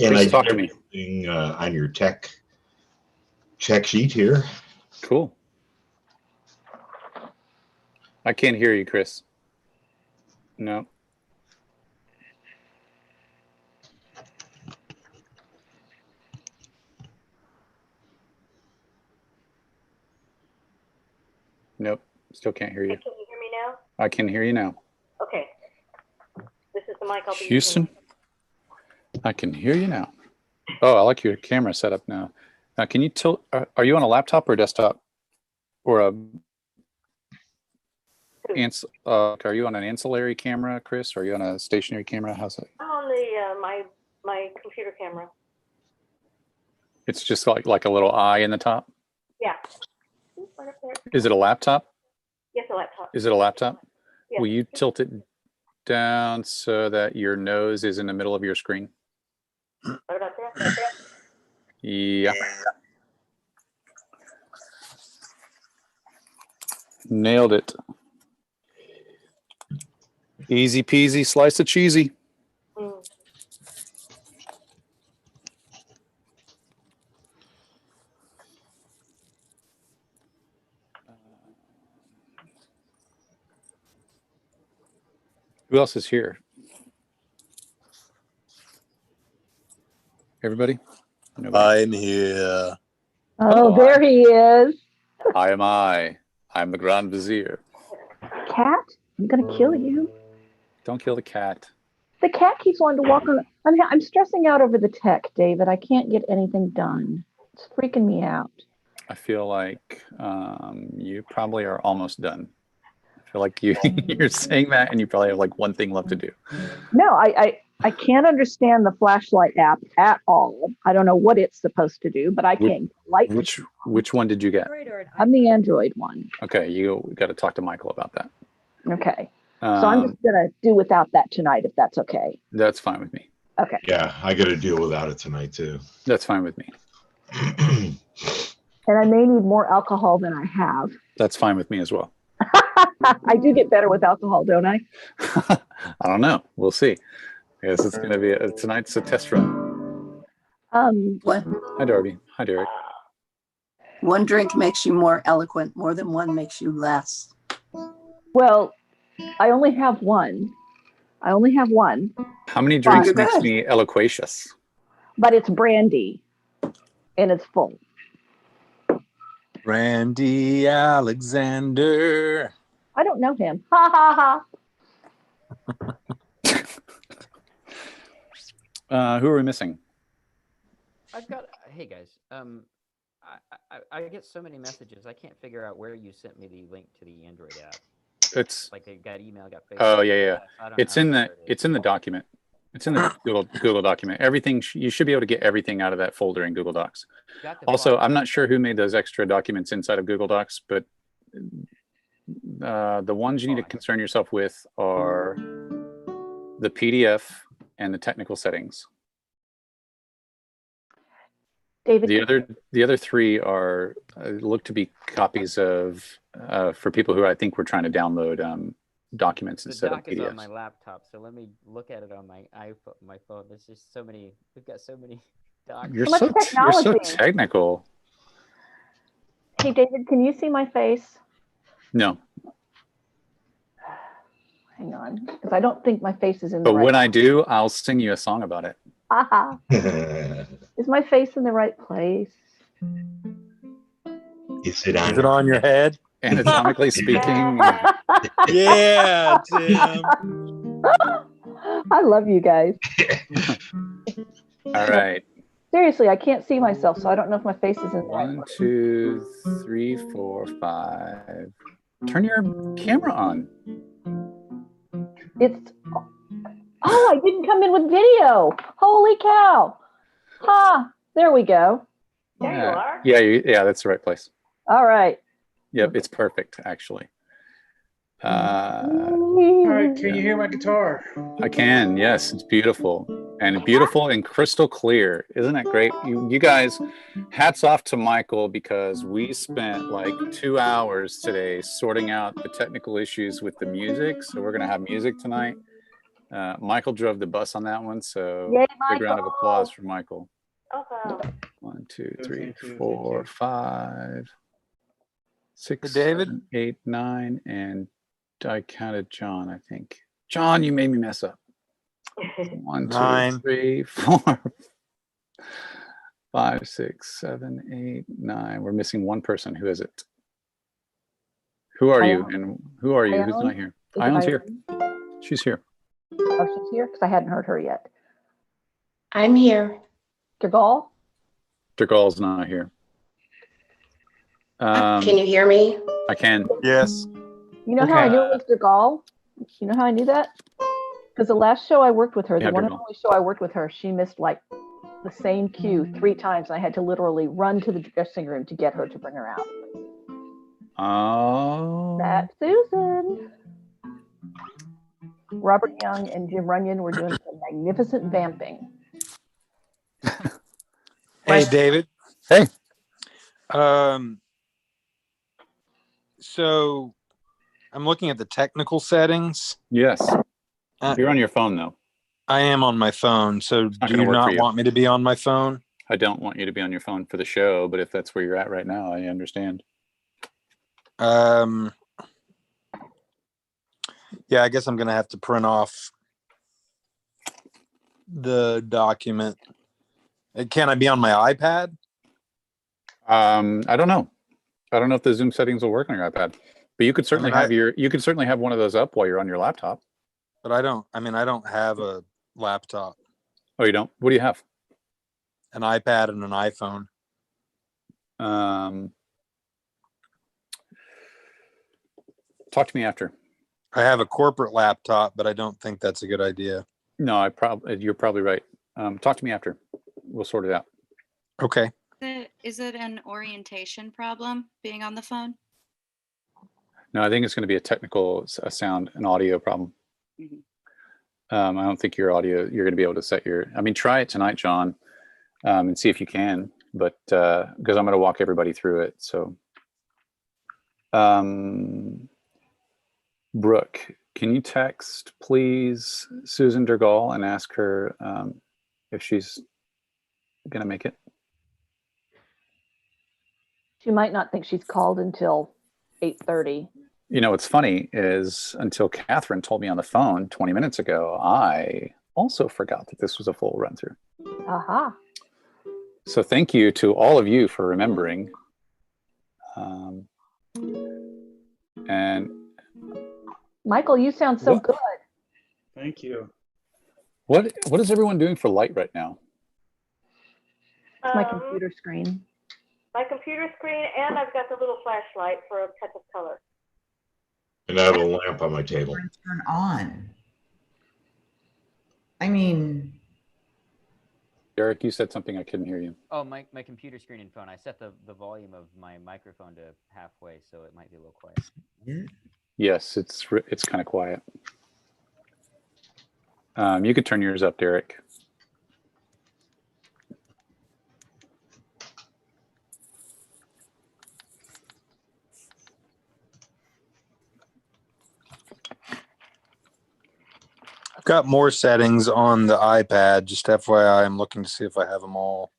And Chris, I talk did to me. everything on your tech check sheet here. Cool. I can't hear you, Chris. No. Nope. Still can't hear you. Can you hear me now? I can hear you now. Okay. This is the mic I'll be Houston, using. I can hear you now. Oh, I like your camera setup now. Now, can you tilt? Are you on a laptop or a desktop, or a? Are you on an ancillary camera, Chris? Or are you on a stationary camera? How's it? I'm on the my computer camera. It's just like a little eye in the top. Yeah. Is it a laptop? Yes, a laptop. Is it a laptop? Yes. Will you tilt it down so that your nose is in the middle of your screen? Right up there. Yeah. Nailed it. Easy peasy, slice of cheesy. Mm. Who else is here? Everybody? Nobody. I'm here. Oh, there he is. I am I. I'm the Grand Vizier. Cat? I'm going to kill you. Don't kill the cat. The cat keeps wanting to walk on. I'm stressing out over the tech, David. I can't get anything done. It's freaking me out. I feel like you probably are almost done. I feel like you're saying that and you probably have like one thing left to do. No, I can't understand the flashlight app at all. I don't know what it's supposed to do, but I can't light. Which one did you get? I'm the Android one. Okay, you got to talk to Michael about that. Okay. So I'm just going to do without that tonight, if that's okay. That's fine with me. Okay. Yeah, I got to deal without it tonight, too. That's fine with me. And I may need more alcohol than I have. That's fine with me as well. I do get better with alcohol, don't I? I don't know. We'll see. Yes, it's going to be tonight's a test run. What? Hi, Darby. Hi, Derek. One drink makes you more eloquent. More than one makes you less. Well, I only have one. How many drinks makes me eloquacious? But it's brandy, and it's full. Randy Alexander. I don't know him. Ha ha ha. Who are we missing? I've got. Hey guys. I get so many messages. I can't figure out where you sent me the link to the Android app. It's like it got email, got Facebook. Oh yeah. It's in the document. It's in the Google document. Everything you should be able to get everything out of that folder in Google Docs. Also, I'm not sure who made those extra documents inside of Google Docs, but the ones you need to concern yourself with are the PDF and the technical settings. David, the other three are look to be copies of for people who I think were trying to download documents instead of PDFs. The doc is on my laptop, so let me look at it on my iPhone, my phone. There's just so many. We've got so many docs. You're so technical. Hey, David, can you see my face? No. Hang on, because I don't think my face is in the But right when I do, I'll sing you a song about it. Haha. Is my face in the right place? Is it on your head? Anatomically speaking. Yeah, Tim. I love you guys. All right. Seriously, I can't see myself, so I don't know if my face is in the right place. 1, 2, 3, 4, 5. Turn your camera on. It's... Oh, I didn't come in with video. Holy cow. There we go. There you are. Yeah, that's the right place. All right. Yep, it's perfect, actually. All right, can you hear my guitar? I can, yes. It's beautiful. And beautiful and crystal clear. Isn't that great? You guys, hats off to Michael, because we spent like 2 hours today sorting out the technical issues with the music. So we're going to have music tonight. Michael drove the bus on that one, so Yay, big round of Michael! applause for Michael. Awesome. 1, 2, Oh, 3, thank you, 4, thank you. 5, 6, Hey, David? 7, 8, 9, and I counted John, I think. John, you made me mess up. 1, 2, 9. 3, 4, 5, 6, 7, 8, 9. We're missing one person. Who is it? Who are you? Ione. And who are you? Who's Ione? not here? Is it Ione's here. Irene? She's here. Oh, she's here because I hadn't heard her yet. I'm here. Dergal? Dergal's not here. Can you hear me? I can. Yes. You know how I Okay. knew it was Dergal? You know how I knew that? Because the last show I worked with her, Yeah, the one and Dergal. only show I worked with her, she missed like the same cue 3 times. And I had to literally run to the dressing room to get her to bring her out. Oh. That's Susan. Robert Young and Jim Runyon were doing some magnificent vamping. Hey, David. Hey. So I'm looking at the technical settings. Yes. Uh, You're on your phone, though. I am on my phone. So not do gonna you work for not you. want me to be on my phone? I don't want you to be on your phone for the show, but if that's where you're at right now, I understand. Yeah, I guess I'm gonna have to print off the document. Can I be on my iPad? I don't know. I don't know if the Zoom settings will work on your iPad, but you could certainly you could certainly have one of those up while you're on your laptop. But I don't have a laptop, Oh, you don't? What do you have? an iPad and an iPhone. Talk to me after. I have a corporate laptop, but I don't think that's a good idea. No, you're probably right. Talk to me after. We'll sort it out. Okay. Is it an orientation problem being on the phone? No, I think it's going to be a sound, an audio problem. Mhm. I don't think your audio, you're going to be able to set I mean, try it tonight, John, and see if you can, but because I'm going to walk everybody through it. So, Brooke, can you text, please, Susan Dergal and ask her if she's going to make it? She might not think she's called until 8:30. You know, what's funny is until Catherine told me on the phone 20 minutes ago, I also forgot that this was a full run through. Aha. So thank you to all of you for remembering. And Michael, you sound so What? good. Thank you. what is everyone doing for light right now? It's my computer screen. My computer screen, and I've got the little flashlight for a touch of color. And I have a lamp on my table. Turn on. I mean, Derek, you said something, I couldn't hear you. Oh, my computer screen and phone. I set the volume of my microphone to halfway, so it might be a little quiet. Yes, it's kind of quiet. You could turn yours up, Derek. I've got more settings on the iPad. Just FYI, I'm looking to see if I have them all.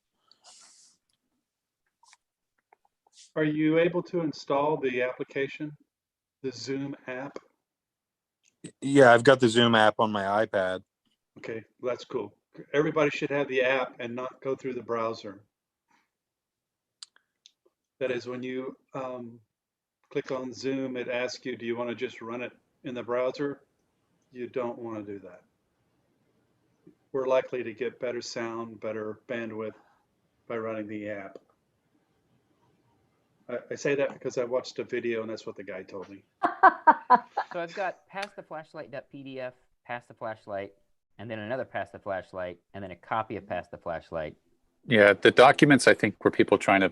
Are you able to install the application, the Zoom app? Yeah, I've got the Zoom app on my iPad. Okay, well, that's cool. Everybody should have the app and not go through the browser. That is, when you click on Zoom, it asks you, do you want to just run it in the browser? You don't want to do that. We're likely to get better sound, better bandwidth by running the app. I say that because I watched a video and that's what the guy told me. So I've got pass the flashlight.pdf, pass the flashlight, and then another pass the flashlight, and then a copy of pass the flashlight. Yeah, the documents, I think, were people trying to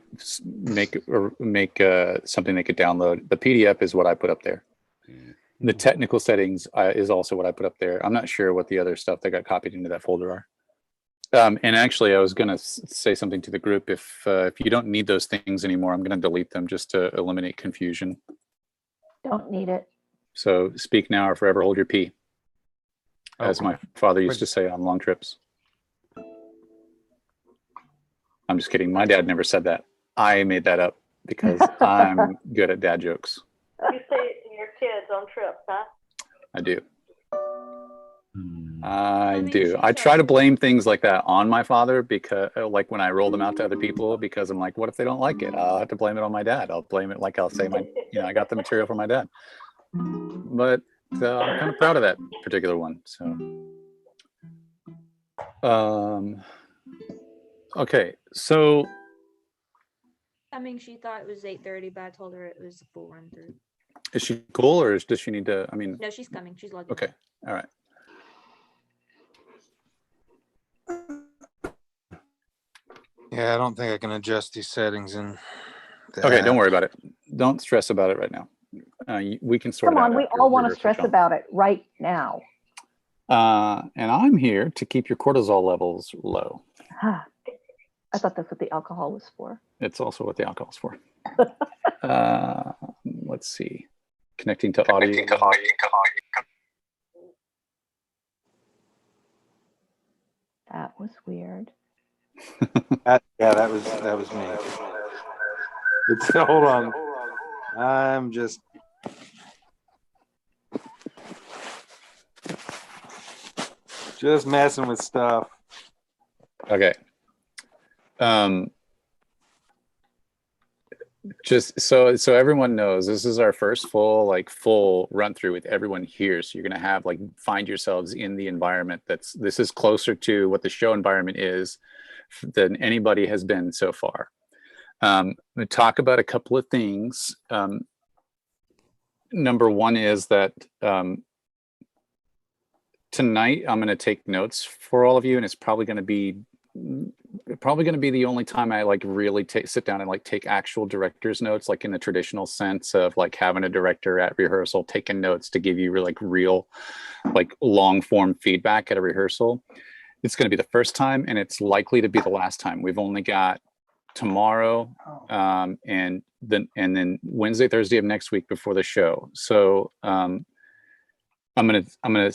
make something they could download. The PDF is what I put up there. The technical settings is also what I put up there. I'm not sure what the other stuff that got copied into that folder are. And actually, I was going to say something to the group. If you don't need those things anymore, I'm going to delete them just to eliminate confusion. Don't need it. So speak now or forever hold your pee. as my father used to say on long trips. I'm just kidding. My dad never said that. I made that up because I'm good at dad jokes. You say it to your kids on trips, huh? I do. Hmm. I mean, do. she I try said- to blame things like that on my father because, like, when I roll them out to other people, because I'm like, what if they don't like it? I'll have to blame it on my dad. I'll blame it, like, I'll say I got the material from my dad. But I'm kind of proud of that particular one. So, okay, so I mean, she thought it was 8:30, but I told her it was a full run through. is she cool, or does she need to? I mean, No, she's coming. She's logging. okay, all right. Yeah, I don't think I can adjust these settings in. Okay, don't worry about it. Don't stress about it right now. We can sort Come it out. on, we after all want to rehearsal, stress John. about it right now. And I'm here to keep your cortisol levels low. I thought that's what the alcohol was for. It's also what the alcohol's for. Let's see. Connecting to audio. That was weird. Yeah, that was me. It's, hold on. I'm just. Just messing with stuff. Okay. Just so everyone knows, this is our first full run through with everyone here. So you're gonna have find yourselves in the environment this is closer to what the show environment is than anybody has been so far. We talk about a couple of things. Number one is that tonight I'm going to take notes for all of you, and it's probably going to be the only time I really sit down and take actual director's notes, in the traditional sense of having a director at rehearsal taking notes to give you real long form feedback at a rehearsal. It's going to be the first time, and it's likely to be the last time. We've only got tomorrow and then Wednesday, Thursday of next week before the show. So I'm gonna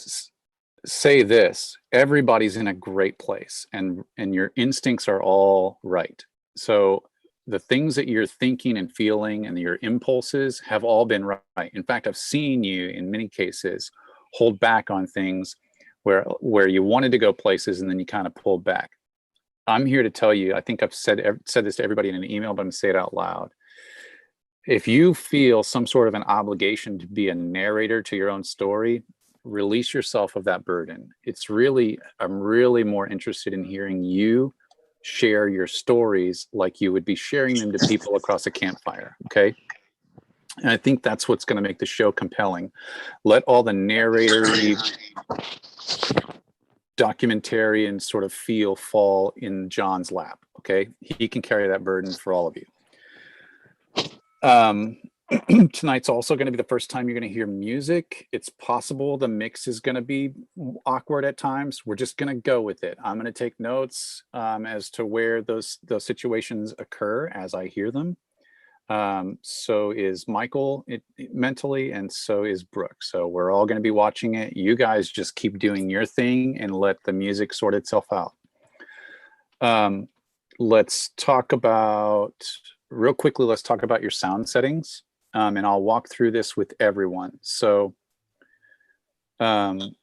say this: everybody's in a great place, and your instincts are all right. So the things that you're thinking and feeling and your impulses have all been right. In fact, I've seen you in many cases hold back on things where you wanted to go places and then you kind of pulled back. I'm here to tell you, I think I've said this to everybody in an email, but I'm gonna say it out loud. If you feel some sort of an obligation to be a narrator to your own story, release yourself of that burden. I'm really more interested in hearing you share your stories like you would be sharing them to people across a campfire, okay? And I think that's what's going to make the show compelling. Let all the narrator-y, documentary and sort of feel fall in John's lap, okay? He can carry that burden for all of you. Tonight's also going to be the first time you're going to hear music. It's possible the mix is going to be awkward at times. We're just going to go with it. I'm going to take notes as to where those situations occur as I hear them. So is Michael mentally, and so is Brooke. So we're all going to be watching it. You guys just keep doing your thing and let the music sort itself out. Let's talk about, real quickly, let's talk about your sound settings. And I'll walk through this with everyone. So actually,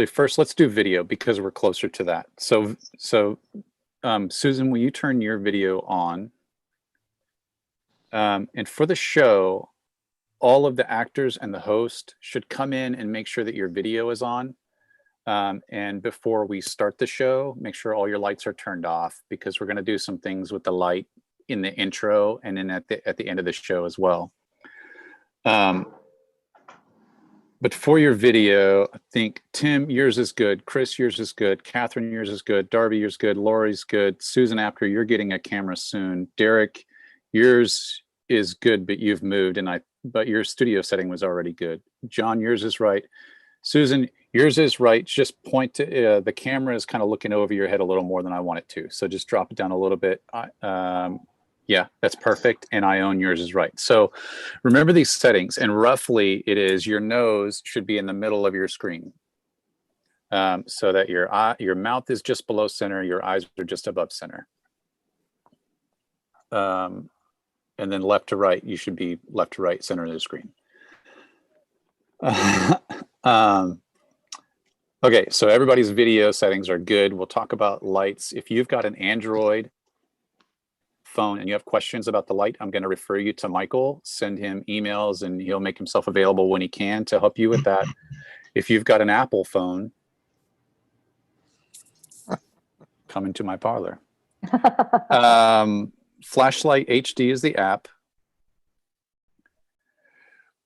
first, let's do video because we're closer to that. So Susan, will you turn your video on? And for the show, all of the actors and the host should come in and make sure that your video is on. And before we start the show, make sure all your lights are turned off, because we're going to do some things with the light in the intro and then at the end of the show as well. But for your video, I think Tim, yours is good. Chris, yours is good. Catherine, yours is good. Darby, yours is good. Lori's good. Susan, after, you're getting a camera soon. Derek, yours is good, but you've moved, but your studio setting was already good. John, yours is right. Susan, yours is right. Just point to the camera is kind of looking over your head a little more than I want it to. So just drop it down a little bit. Yeah, that's perfect. And I own yours is right. So remember these settings, and roughly it is your nose should be in the middle of your screen. so that your mouth is just below center, your eyes are just above center. And then left to right, you should be left to right, center of the screen. Okay, so everybody's video settings are good. We'll talk about lights. If you've got an Android phone and you have questions about the light, I'm going to refer you to Michael. Send him emails and he'll make himself available when he can to help you with that. If you've got an Apple phone, come into my parlor. Flashlight HD is the app.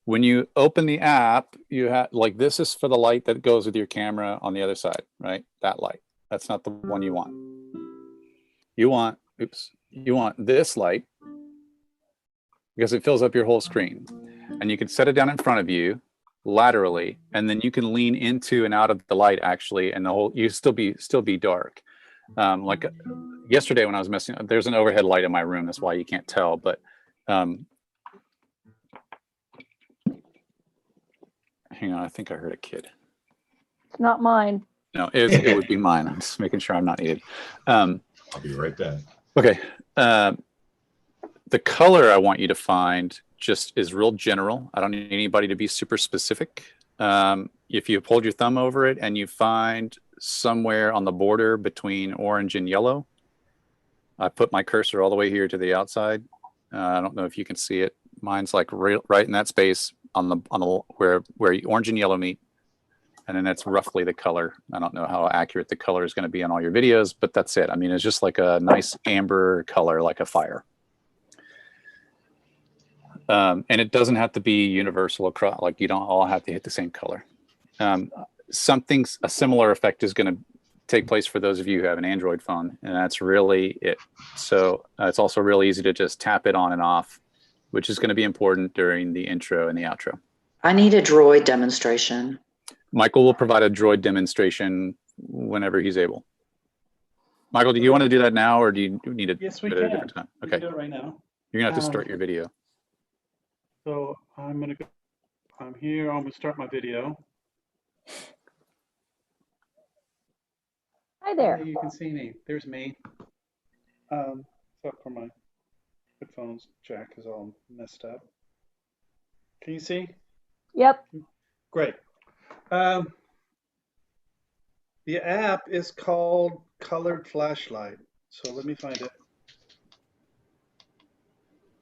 When you open the app, you have, like, this is for the light that goes with your camera on the other side, right? That light. That's not the one you want. You want, you want this light because it fills up your whole screen. And you can set it down in front of you laterally, and then you can lean into and out of the light actually, and the whole, you still be dark. Like yesterday when I was messing, there's an overhead light in my room. That's why you can't tell, but hang on, I think I heard a kid. It's not mine. No, it would be mine. I'm just making sure I'm not needed. I'll be right back. Okay. The color I want you to find just is real general. I don't need anybody to be super specific. If you hold your thumb over it and you find somewhere on the border between orange and yellow, I put my cursor all the way here to the outside. I don't know if you can see it. Mine's like right in that space on the where orange and yellow meet, and then that's roughly the color. I don't know how accurate the color is going to be on all your videos, but that's it. I mean, it's just like a nice amber color, like a fire. And it doesn't have to be universal across. Like, you don't all have to hit the same color. A similar effect is going to take place for those of you who have an Android phone, and that's really it. So it's also really easy to just tap it on and off, which is going to be important during the intro and the outro. I need a droid demonstration. Michael will provide a droid demonstration whenever he's able. Michael, do you want to do that now, or do you need it Yes, we at a can. different time? We Okay. can do it right now. You're going to have to start your video. So I'm going to go, I'm here, I'm going to start my video. Hi there. Hey, you can see me. There's me. Except for my headphones jack is all messed up. Can you see? Yep. Great. The app is called Colored Flashlight. So let me find it.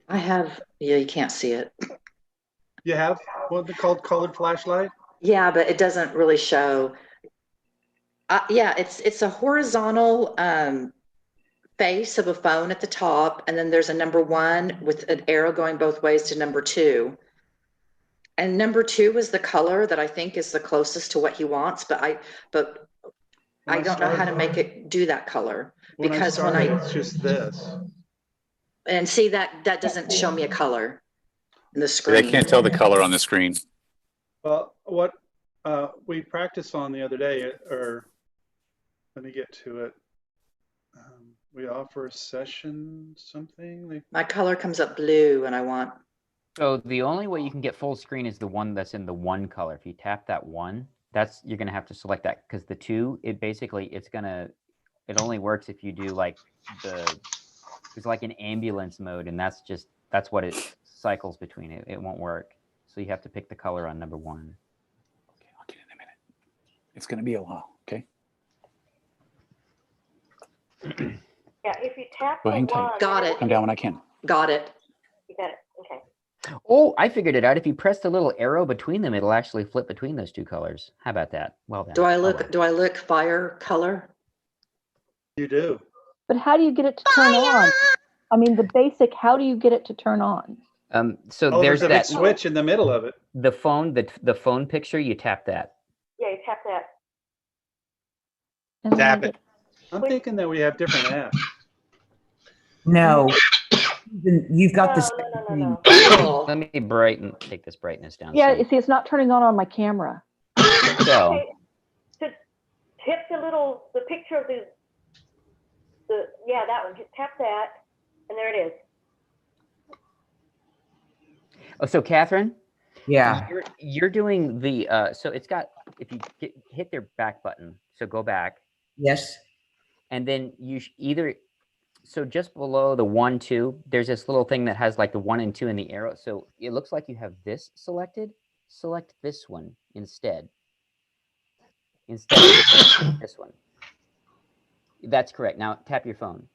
I have, yeah, you can't see it. You have one called Colored Flashlight? Yeah, but it doesn't really show. Yeah, it's a horizontal face of a phone at the top, and then there's a number 1 with an arrow going both ways to number 2. And number 2 is the color that I think is the closest to what he wants, but I don't know how to make it do that color, because when it's just this. And see that doesn't show me a color in the screen. They can't tell the color on the screen. Well, what we practiced on the other day, or let me get to it. We offer a session something. My color comes up blue, and I want. So the only way you can get full screen is the one that's in the 1 color. If you tap that 1, you're gonna have to select that, because the 2, it only works if you do like it's like an ambulance mode, and that's what it cycles between. It won't work. So you have to pick the color on number 1. Okay, I'll get it in a minute. It's going to be a while. Okay. Yeah, if you tap Go the ahead and one. type. Got it. Come down when I can. Got it. You got it. Okay. Oh, I figured it out. If you press the little arrow between them, it'll actually flip between those 2 colors. How about that? Well done. Do I Oh, look? well. Do I look fire color? You do. But how do you get it to turn on? I mean, the basic, how do you get it to turn on? So There's a big that switch in the middle of it. the phone picture. You tap that. Yeah, you tap that. And then I Tap get- it. I'm thinking that we have different apps. No, you've got the No. Oh, Let me take this brightness down. Yeah, some. you see, it's not turning on my camera. So Okay, to hit the picture of that one. Just tap that, and there it is. so Catherine, yeah. you're doing the so it's if you hit their back button, so go back. Yes. And then you either, so just below the 1, 2, there's this little thing that has like the 1 and 2 in the arrow. So it looks like you have this selected. Select this one instead. Instead of this one. That's correct. Now tap your phone.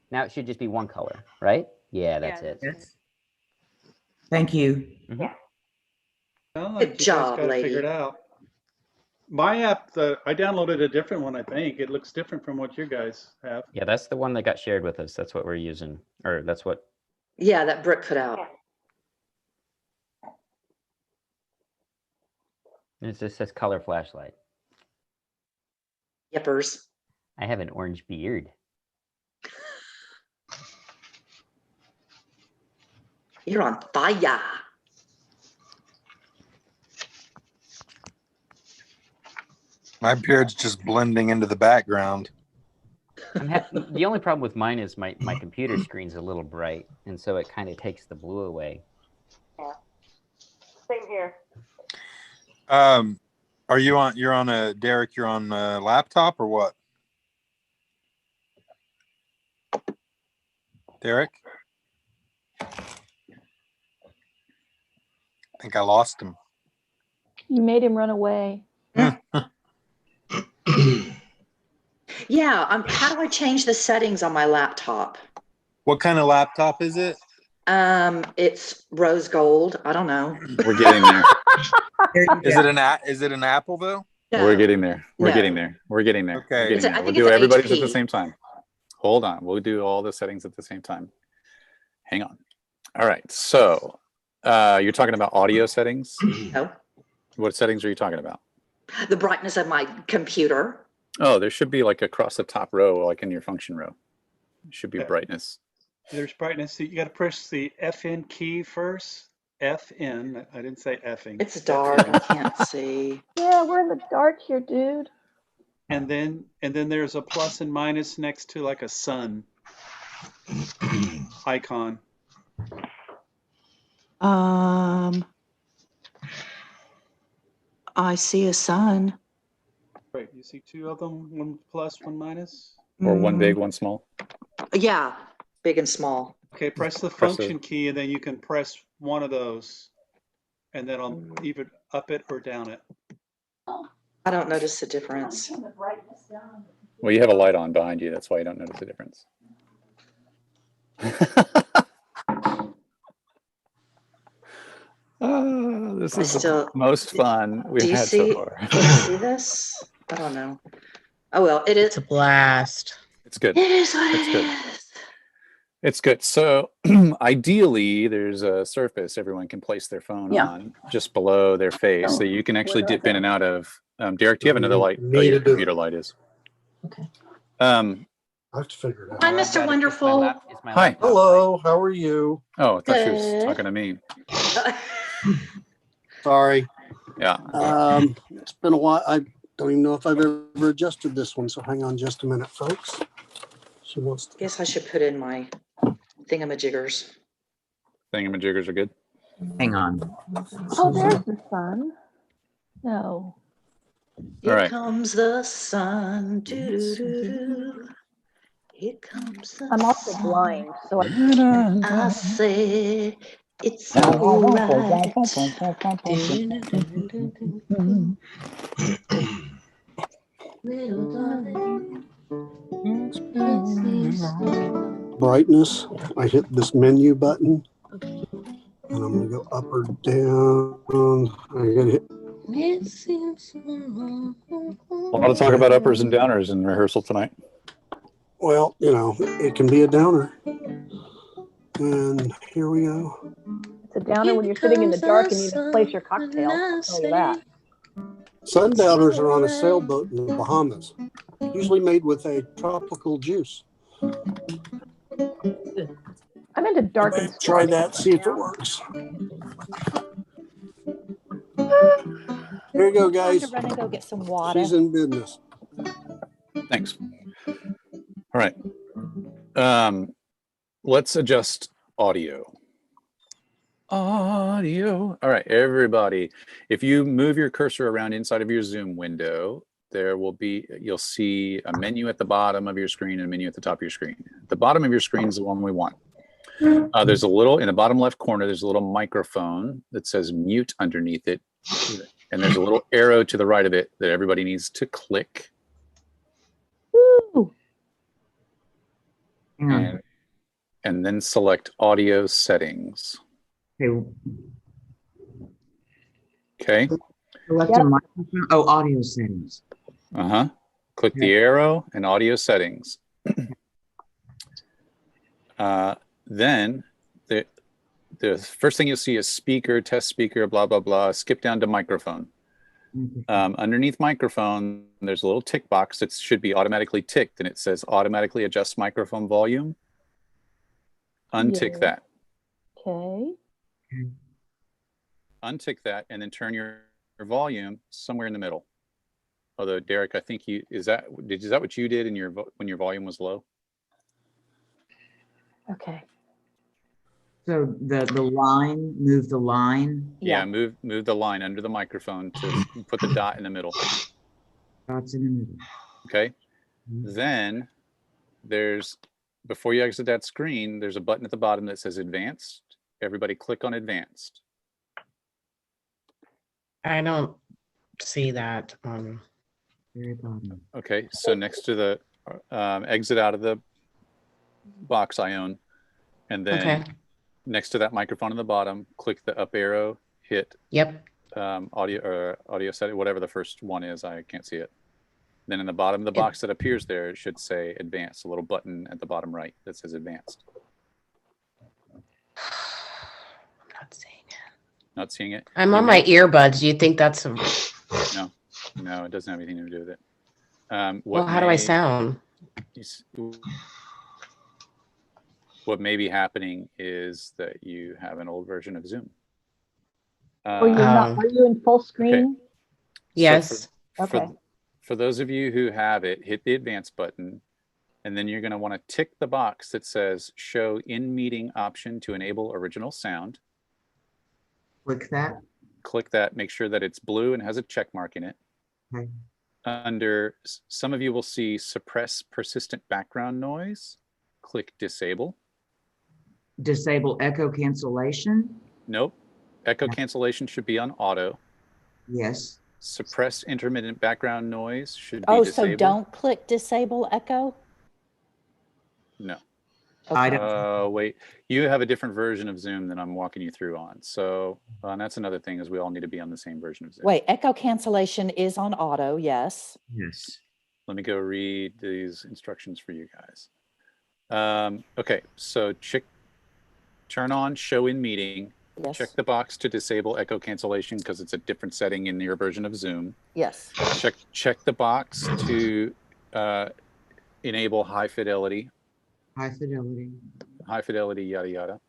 Now it should just be one color, right? Yeah, that's it. Yes. Thank you. Well, Good you guys job, got it lady. figured out. My app, I downloaded a different one, I think. It looks different from what you guys have. Yeah, that's the one that got shared with us. That's what we're using. Or that's what. Yeah, that Brooke put out. It just says color flashlight. Yippers. I have an orange beard. You're on fire. My beard's just blending into the background. The only problem with mine is my computer screen's a little bright, and so it kind of takes the blue away. Yeah. Same here. Are you on? You're on a Derek. You're on a laptop or what? Derek. I think I lost him. You made him run away. Yeah, how do I change the settings on my laptop? What kind of laptop is it? It's rose gold. I don't know. We're getting there. Is it an Apple though? No. We're getting there. We're No. getting there. We're getting there. Okay. We're getting there. I We'll think do it's everybody's at HP. the same time. Hold on. We'll do all the settings at the same time. Hang on. All right. So you're talking about audio settings? No. What settings are you talking about? The brightness of my computer. Oh, there should be like across the top row, like in your function row. It should be Yeah. brightness. There's brightness. You got to press the FN key first. FN. I didn't say effing. It's dark. I can't see. Yeah, we're in the dark here, dude. And then there's a plus and minus next to like a sun icon. I see a sun. Right. You see two of them, one plus, one minus. Or one big, one small. Yeah, big and small. Okay, press the Press function key, and then you can press one of those, and then I'll either up it or down it. I don't notice the difference. Well, you have a light on behind you. That's why you don't notice the difference. Oh, this is the most fun we've had so far. Do you see this? I don't know. Oh well, it is. It's a blast. It's good. It is what It's it good. is. It's good. So ideally, there's a surface everyone can place their phone on just below their face, so you can actually dip in and out of. Derek, do you have another light? Oh, your computer light is. Okay. I have to figure it out. Hi, Mr. Wonderful. Hi. Hello, how are you? Oh, I thought she was Good. talking to me. Sorry. Yeah. It's been a while. I don't even know if I've ever adjusted this one, so hang on just a minute, folks. She wants to. Guess I should put in my thingamajiggers. Thingamajiggers are good. Hang on. Oh, there's the sun. No. Here All right. comes the sun. Doo-doo-doo-doo. Here comes the I'm also sun. blind, so I say it's all right. Brightness. I hit this menu button, and I'm gonna go up or down. I gotta hit. A lot of talk about uppers and downers in rehearsal tonight. Well, you know, it can be a downer. And here we go. it's a downer when you're sitting in the dark and you need to place your cocktail. I'll tell you that. Sundowners are on a sailboat in the Bahamas, usually made with a tropical juice. I'm into dark and Try stormy. that, see if it works. Here you go, I'm guys. to run and go get some water. She's in business. Thanks. All right. Let's adjust audio. Audio. All right, everybody. If you move your cursor around inside of your Zoom window, you'll see a menu at the bottom of your screen and a menu at the top of your screen. The bottom of your screen is the one we want. There's a little, in the bottom left corner, there's a little microphone that says mute underneath it. And there's a little arrow to the right of it that everybody needs to click. Woo. And then select audio settings. Okay. Select a microphone. Oh, audio settings. Click the arrow and audio settings. Then the first thing you'll see is speaker, test speaker, blah, blah, blah. Skip down to microphone. Underneath microphone, there's a little tick box that should be automatically ticked, and it says automatically adjust microphone volume. Untick that. Okay. Untick that, and then turn your volume somewhere in the middle. Although Derek, I think is that what you did in when your volume was low? Okay. So the line, move the line. Yeah, move the line under the microphone to put the dot in the middle. Dots in the middle. Okay. Then before you exit that screen, there's a button at the bottom that says Advanced. Everybody click on Advanced. I don't see that. Okay, so next to the exit out of the box I own, and then next to that microphone on the bottom, click the up arrow, hit audio setting, whatever the first one is, I can't see it. Then in the bottom of the box that appears there, it should say Advanced, a little button at the bottom right that says Advanced. I'm not seeing it. Not seeing it? I'm on my earbuds. Do you think that's No, it doesn't have anything to do with it. Well, how do I sound? What may be happening is that you have an old version of Zoom. Are you in full screen? Okay. Yes. So for those of you who have it, hit the Advanced button, and then you're going to want to tick the box that says Show in Meeting option to enable original sound. Click that. Click that. Make sure that it's blue and has a check mark in it. Okay. Under some of you will see Suppress Persistent Background Noise. Click Disable. Disable echo cancellation. Nope. Echo cancellation should be on auto. Yes. Suppress intermittent background noise should be disabled. So don't click disable echo? No. Okay. Wait, you have a different version of Zoom than I'm walking you through on. So and that's another thing, is we all need to be on the same version of Zoom. Wait, echo cancellation is on auto, yes. Yes. Let me go read these instructions for you guys. Okay, so turn on show in meeting. Yes. Check the box to disable echo cancellation because it's a different setting in your version of Zoom. Yes. Check the box to enable high fidelity. High fidelity. High fidelity, yada, yada.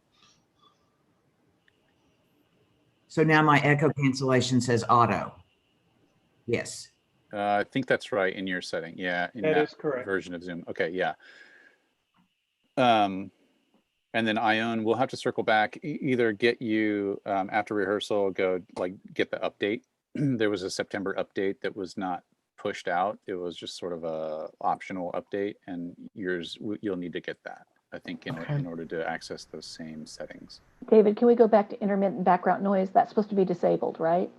So now my echo cancellation says auto. Yes. I think that's right in your setting. Yeah, in That is correct. version of Zoom. Okay, yeah. And then Ione, we'll have to circle back, either get you after rehearsal, get the update. There was a September update that was not pushed out. It was just sort of a optional update, and you'll need to get that, I think, in order to access those same settings. David, can we go back to intermittent background noise? That's supposed to be disabled, right?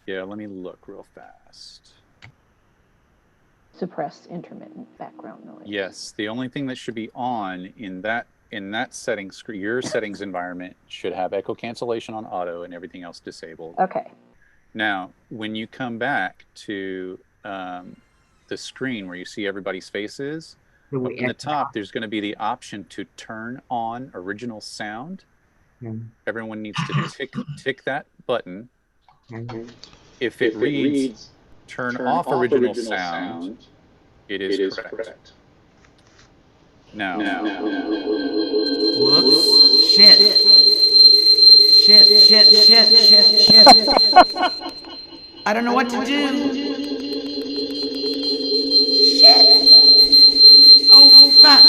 Yeah, let me look real fast. Suppress intermittent background noise. Yes, the only thing that should be on in that settings, your settings environment should have echo cancellation on auto and everything else disabled. Okay. Now, when you come back to the screen where you see everybody's faces, up in the top, there's going to be the option to turn on original sound. Everyone needs to tick that button. If it reads turn off original sound, it is correct. Now. Whoops. Shit. I don't know what to do. Shit. Oh, fuck.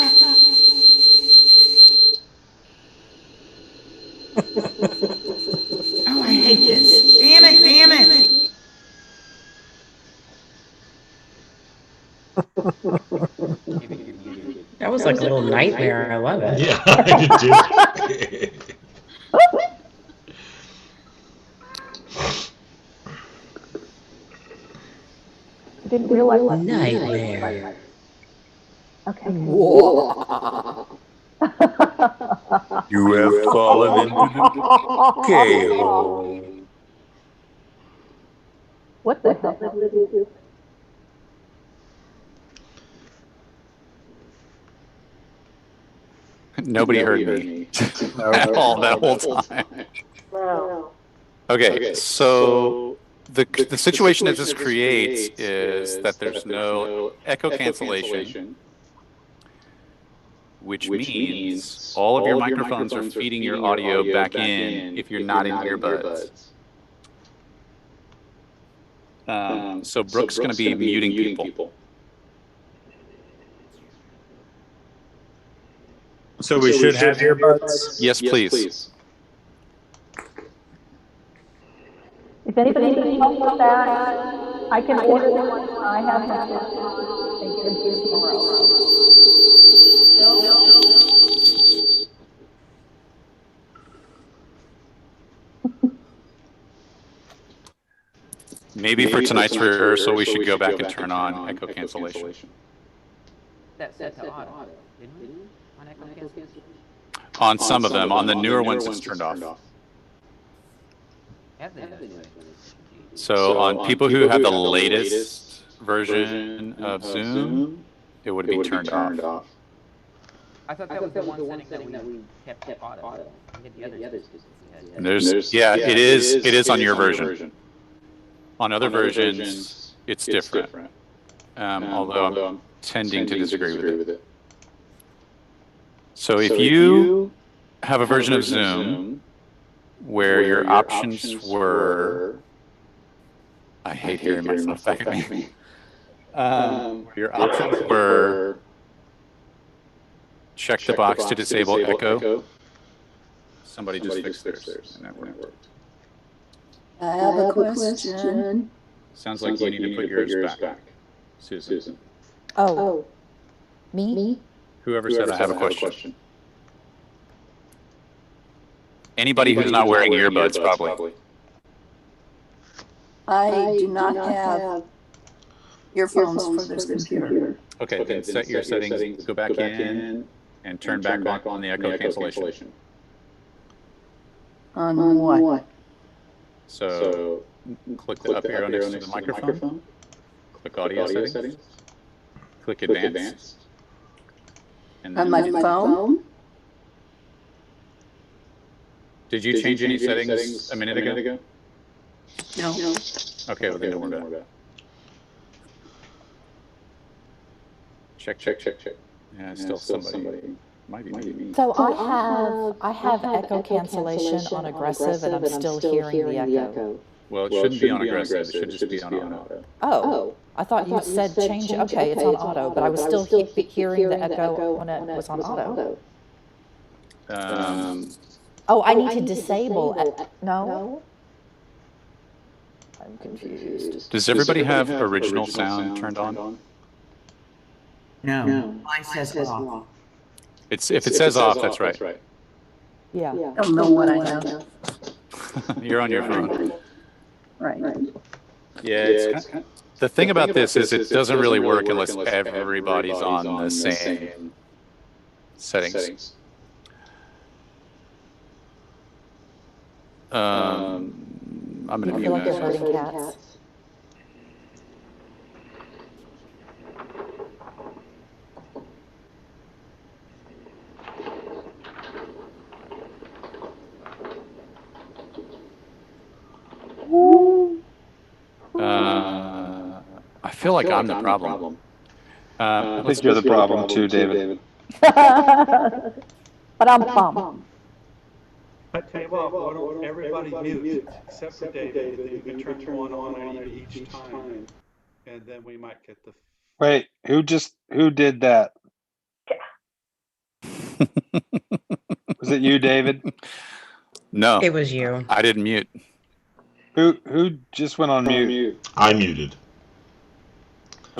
was like a little nightmare. I love it. Yeah, I did too. I didn't realize. Nightmare. Okay. Whoa. You have fallen into the K-hole. What the hell did we do? Nobody heard me at all that whole time. Wow. Okay, so the situation that this creates is that there's no echo cancellation, which means all of your microphones are feeding your audio back in if you're not in earbuds. So Brooke's going to be muting people. So we should have earbuds? Yes, please. If anybody needs help with that, I can order the ones I have now. They get them here tomorrow. Maybe for tonight's rehearsal, we should go back and turn on echo cancellation. That's set to auto, didn't we? On echo cancellation? On some of them, on the newer ones, it's turned off. So on people who have the latest version of Zoom, it would be turned off. I thought that was the one setting that we kept auto. The others. It is on your version. On other versions, it's different. Although I'm tending to disagree with it. So if you have a version of Zoom where your options were, I hate hearing myself back at me. Your options were check the box to disable echo. Somebody just fixed theirs and that worked. I have a question. Sounds like you need to put yours back, Susan. Oh, me? Whoever said I have a question. Anybody who's not wearing earbuds, probably. I do not have earphones for this computer. Okay, then set your settings, go back in, and turn back on the echo cancellation. On what? So click the up arrow next to the microphone, click audio settings, click advanced. And On my phone? Did you change any settings a minute ago? No. Okay, well then don't worry about it. Check. Yeah, still somebody. Might be me. So I have echo cancellation on aggressive, and I'm still hearing the echo. Well, it shouldn't be on aggressive. It should just be on auto. Oh, I thought you said change. Okay, it's on auto, but I was still hearing the echo when it was on auto. Oh, I need to disable. No? I'm confused. Does everybody have original sound turned on? No, mine says off. If it says off, that's right. Yeah. I don't know what I have. You're on your phone. Right. Yeah, the thing about this is it doesn't really work unless everybody's on the same settings. I'm going to feel like you're herding cats. I feel like I'm the problem. I think you're the problem too, David. But I'm bummed. I tell you what, why don't everybody mute except for David, then you can turn one on each time, and then we might get the. Wait, who did that? Was it you, David? No, It was you. I didn't mute. Who just went on mute? I muted.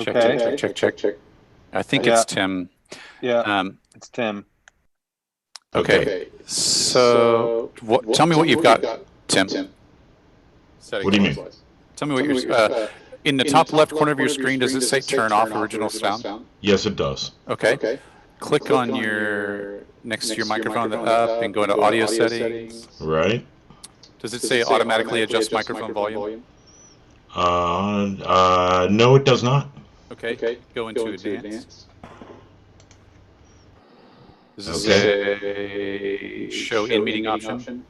Okay. Check. I think it's Tim. Yeah, it's Tim. Okay. So tell me what you've got, Tim. What do you mean? Tell me what you're. In the top left corner of your screen, does it say turn off original sound? Yes, it does. Okay. Click on your next to your microphone up and go into audio settings. Right. Does it say automatically adjust microphone volume? No, it does not. Okay. Go into advanced. Does it say show in meeting option?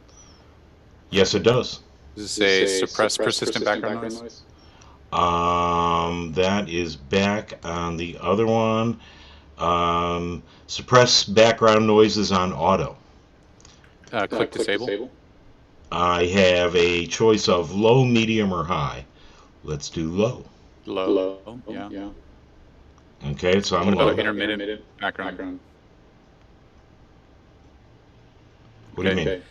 Yes, it does. Does it say suppress persistent background noise? That is back on the other one. Suppress background noises on auto. Click disable. I have a choice of low, medium, or high. Let's do low. Low. Yeah. Okay, so I'm What low. about intermittent background? What do you mean?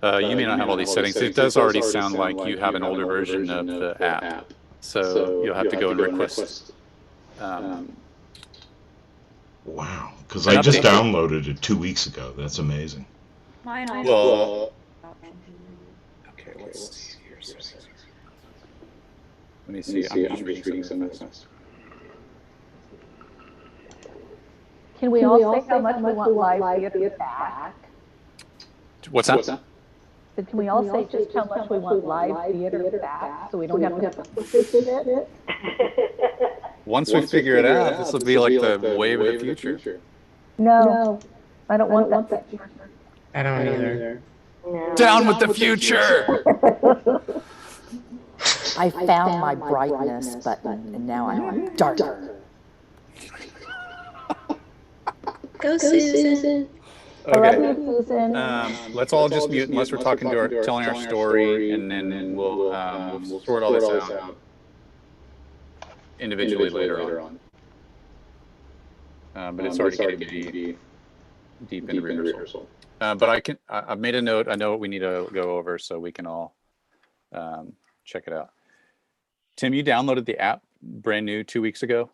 You may not have all these settings. It does already sound like you have an older version of the app. So you'll have to go and request. Wow, because I just downloaded it 2 weeks ago. That's amazing. Mine Well, okay, let's see here. Let me see. I'm just reading some of this. Can we all say how much we want live theater back? What's that? But can we all say just how much we want live theater back so we don't have to push it? Once we figure it out, this will be like the wave of the future. No, I don't want that. I don't either. No. Down with the future! I found my brightness button and now I'm darker. Go, Susan. Okay. Let's all just mute unless we're telling our story, and then we'll sort all this out individually later on. But it's already getting to be deep into rehearsal. But I've made a note. I know what we need to go over, so we can all check it out. Tim, you downloaded the app brand new 2 weeks ago?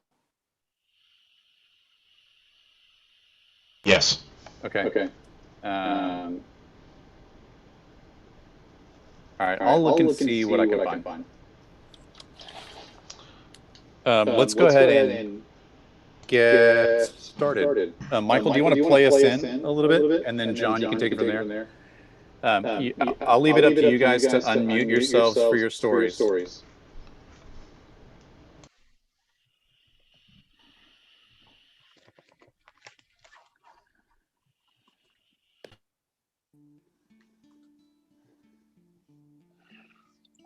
Yes. Okay. All right, I'll look and see what I can find. Let's go ahead and get started. Michael, do you want to play us in a little bit? And then John, you can take it from there. I'll leave it up to you guys to unmute yourselves for your stories.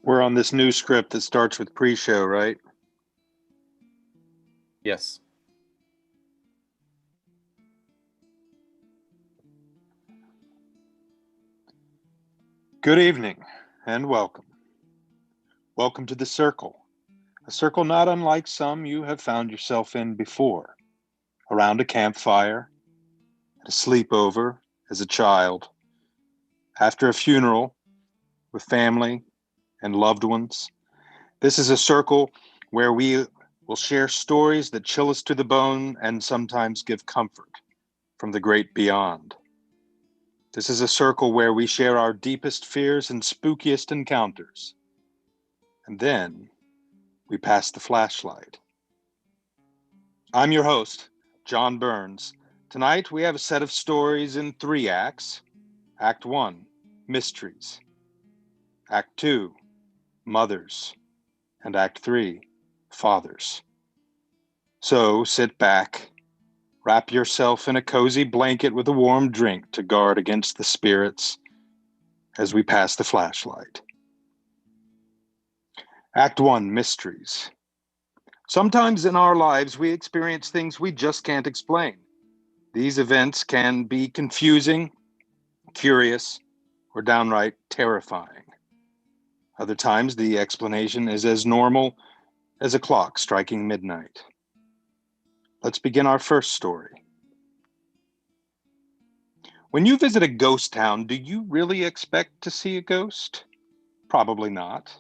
We're on this new script that starts with pre-show, right? Yes. Good evening and welcome. Welcome to the circle, a circle not unlike some you have found yourself in before, around a campfire, at a sleepover as a child, after a funeral with family and loved ones. This is a circle where we will share stories that chill us to the bone and sometimes give comfort from the great beyond. This is a circle where we share our deepest fears and spookiest encounters. And then we pass the flashlight. I'm your host, John Burns. Tonight we have a set of stories in 3 acts. Act 1, mysteries. Act 2, mothers. And Act 3, fathers. So sit back, wrap yourself in a cozy blanket with a warm drink to guard against the spirits as we pass the flashlight. Act 1, mysteries. Sometimes in our lives we experience things we just can't explain. These events can be confusing, curious, or downright terrifying. Other times the explanation is as normal as a clock striking midnight. Let's begin our first story. When you visit a ghost town, do you really expect to see a ghost? Probably not.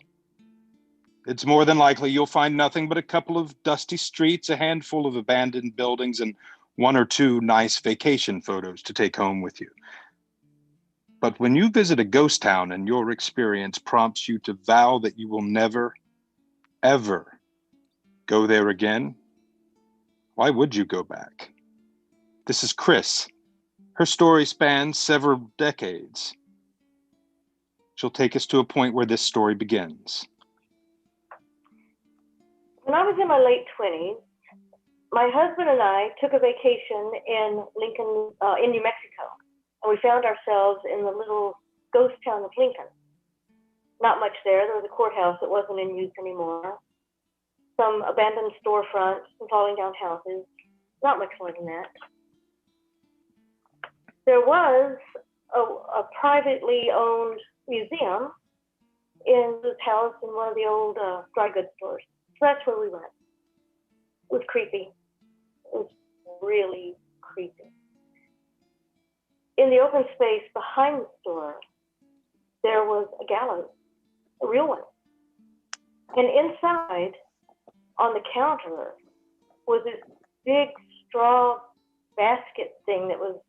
It's more than likely you'll find nothing but a couple of dusty streets, a handful of abandoned buildings, and one or two nice vacation photos to take home with you. But when you visit a ghost town and your experience prompts you to vow that you will never, ever go there again, why would you go back? This is Chris. Her story spans several decades. She'll take us to a point where this story begins. When I was in my late 20s, my husband and I took a vacation in New Mexico, and we found ourselves in the little ghost town of Lincoln. Not much there. There was a courthouse that wasn't in use anymore, some abandoned storefronts, some falling down houses. Not much more than that. There was a privately owned museum in this house in one of the old dry goods stores. So that's where we went. It was creepy. It was really creepy. In the open space behind the store, there was a gallows, a real one. And inside, on the counter, was this big straw basket thing that was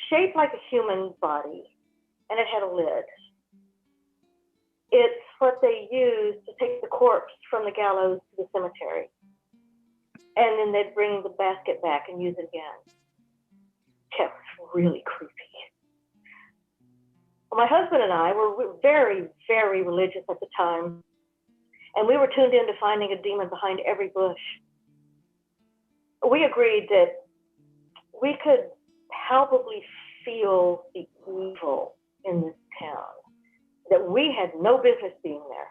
shaped like a human body, and it had a lid. It's what they used to take the corpse from the gallows to the cemetery. And then they'd bring the basket back and use it again. Yeah, it was really creepy. Well, my husband and I were very, very religious at the time, and we were tuned into finding a demon behind every bush. We agreed that we could palpably feel the evil in this town, that we had no business being there,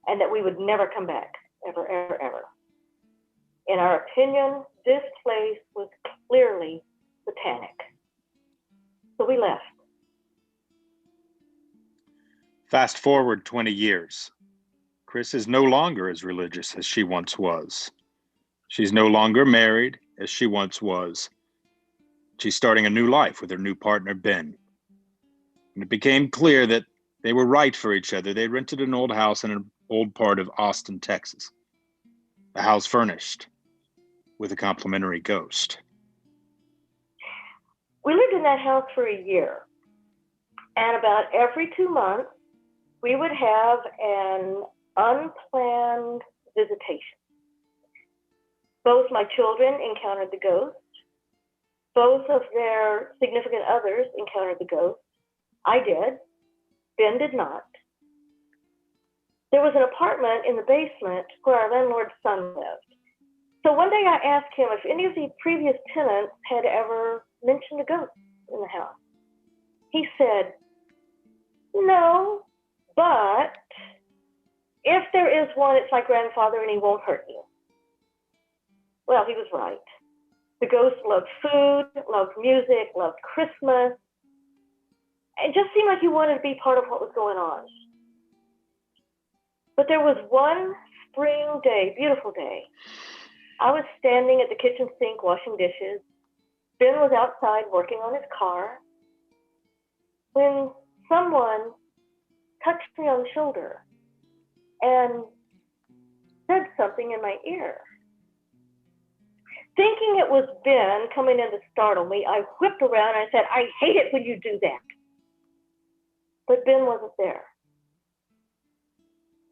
and that we would never come back, ever, ever, ever. In our opinion, this place was clearly satanic. So we left. Fast forward 20 years. Chris is no longer as religious as she once was. She's no longer married as she once was. She's starting a new life with her new partner, Ben. And it became clear that they were right for each other. They rented an old house in an old part of Austin, Texas. The house furnished with a complimentary ghost. We lived in that house for a year. And about every 2 months, we would have an unplanned visitation. Both my children encountered the ghost. Both of their significant others encountered the ghost. I did. Ben did not. There was an apartment in the basement where our landlord's son lived. So one day I asked him if any of the previous tenants had ever mentioned a ghost in the house. He said, no, but if there is one, it's my grandfather and he won't hurt you. Well, he was right. The ghost loved food, loved music, loved Christmas. It just seemed like he wanted to be part of what was going on. But there was one spring day, beautiful day. I was standing at the kitchen sink washing dishes. Ben was outside working on his car when someone touched me on the shoulder and said something in my ear. Thinking it was Ben coming in to startle me, I whipped around and I said, I hate it when you do that. But Ben wasn't there.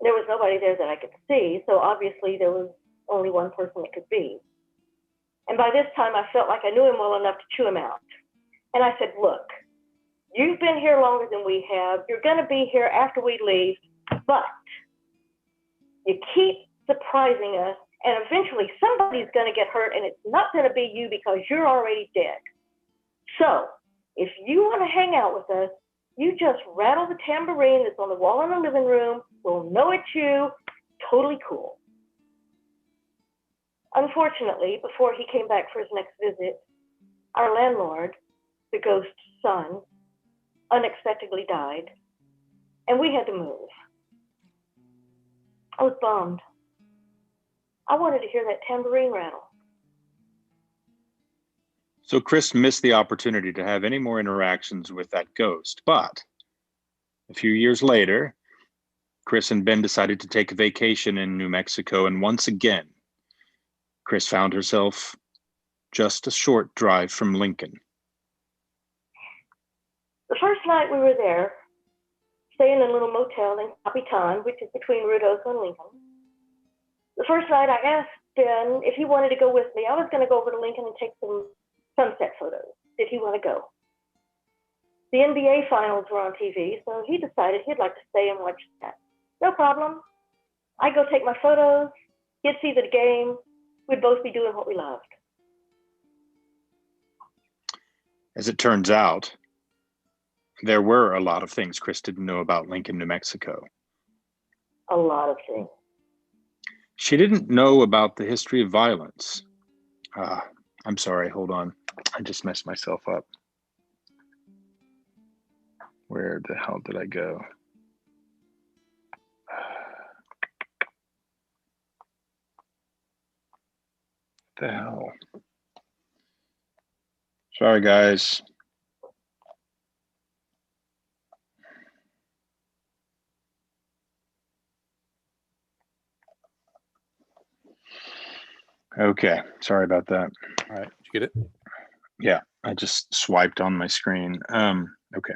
There was nobody there that I could see, so obviously there was only one person it could be. And by this time, I felt like I knew him well enough to chew him out. And I said, look, you've been here longer than we have. You're going to be here after we leave, but you keep surprising us, and eventually somebody's going to get hurt, and it's not going to be you because you're already dead. So if you want to hang out with us, you just rattle the tambourine that's on the wall in the living room. We'll know it's you. Totally cool. Unfortunately, before he came back for his next visit, our landlord, the ghost's son, unexpectedly died, and we had to move. I was bummed. I wanted to hear that tambourine rattle. So Chris missed the opportunity to have any more interactions with that ghost, but a few years later, Chris and Ben decided to take a vacation in New Mexico, and once again, Chris found herself just a short drive from Lincoln. The first night we were there, staying in a little motel in Capitan, which is between Ruidoso and Lincoln. The first night I asked Ben if he wanted to go with me. I was going to go over to Lincoln and take some sunset photos. Did he want to go? The NBA finals were on TV, so he decided he'd like to stay and watch that. No problem. I'd go take my photos. He'd see the game. We'd both be doing what we loved. As it turns out, there were a lot of things Chris didn't know about Lincoln, New Mexico. A lot of things. She didn't know about the history of violence. I'm sorry, hold on. I just messed myself up. Where the hell did I go? The hell? Sorry, guys. Okay, sorry about that. All right, did you get it? Yeah, I just swiped on my screen. Okay.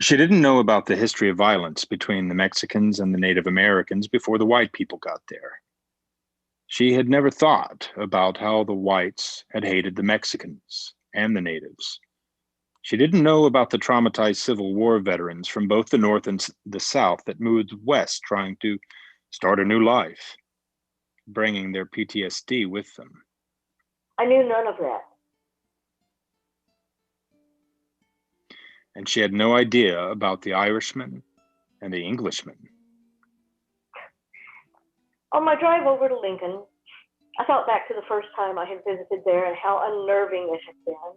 She didn't know about the history of violence between the Mexicans and the Native Americans before the white people got there. She had never thought about how the whites had hated the Mexicans and the natives. She didn't know about the traumatized Civil War veterans from both the North and the South that moved west trying to start a new life, bringing their PTSD with them. I knew none of that. And she had no idea about the Irishman and the Englishman. On my drive over to Lincoln, I thought back to the first time I had visited there and how unnerving it had been.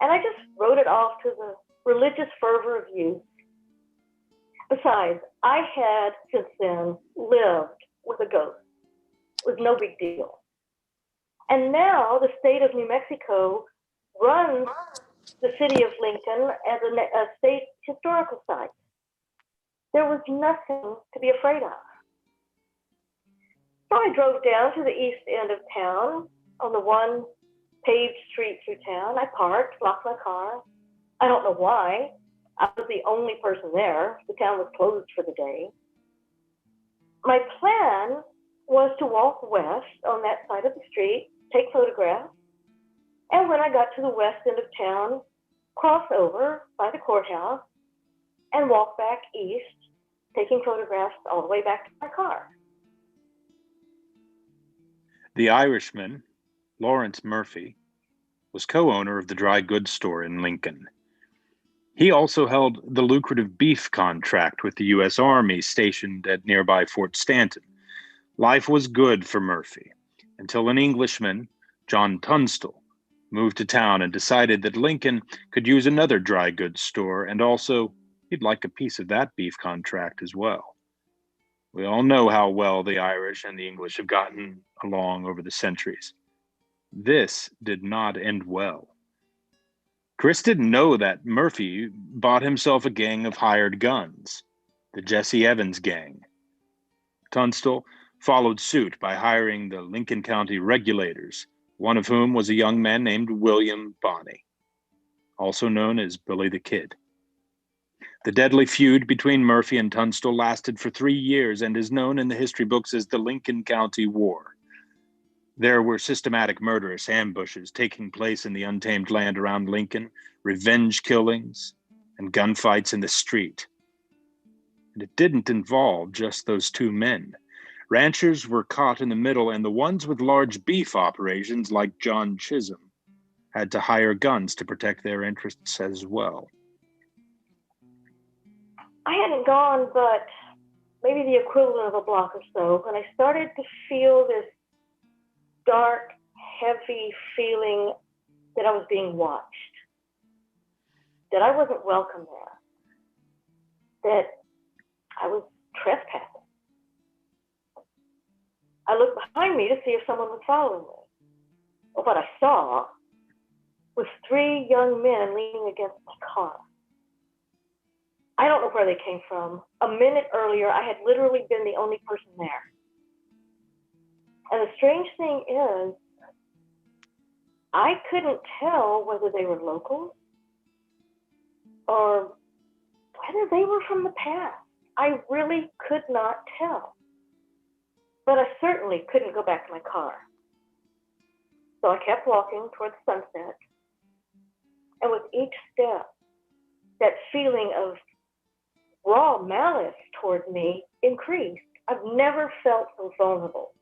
And I just wrote it off to the religious fervor of youth. Besides, I had since then lived with a ghost. It was no big deal. And now the state of New Mexico runs the city of Lincoln as a state historical site. There was nothing to be afraid of. So I drove down to the east end of town on the one paved street through town. I parked, locked my car. I don't know why. I was the only person there. The town was closed for the day. My plan was to walk west on that side of the street, take photographs, and when I got to the west end of town, cross over by the courthouse and walk back east, taking photographs all the way back to my car. The Irishman, Lawrence Murphy, was co-owner of the dry goods store in Lincoln. He also held the lucrative beef contract with the U.S. Army stationed at nearby Fort Stanton. Life was good for Murphy until an Englishman, John Tunstall, moved to town and decided that Lincoln could use another dry goods store, and also he'd like a piece of that beef contract as well. We all know how well the Irish and the English have gotten along over the centuries. This did not end well. Chris didn't know that Murphy bought himself a gang of hired guns, the Jesse Evans gang. Tunstall followed suit by hiring the Lincoln County regulators, one of whom was a young man named William Bonney, also known as Billy the Kid. The deadly feud between Murphy and Tunstall lasted for 3 years and is known in the history books as the Lincoln County War. There were systematic murderous ambushes taking place in the untamed land around Lincoln, revenge killings, and gunfights in the street. And it didn't involve just those two men. Ranchers were caught in the middle, and the ones with large beef operations, like John Chisholm, had to hire guns to protect their interests as well. I hadn't gone but maybe the equivalent of a block or so when I started to feel this dark, heavy feeling that I was being watched, that I wasn't welcome there, that I was trespassing. I looked behind me to see if someone was following me. But what I saw was 3 young men leaning against my car. I don't know where they came from. A minute earlier, I had literally been the only person there. And the strange thing is, I couldn't tell whether they were local or whether they were from the past. I really could not tell. But I certainly couldn't go back to my car. So I kept walking toward the sunset. And with each step, that feeling of raw malice toward me increased. I've never felt so vulnerable,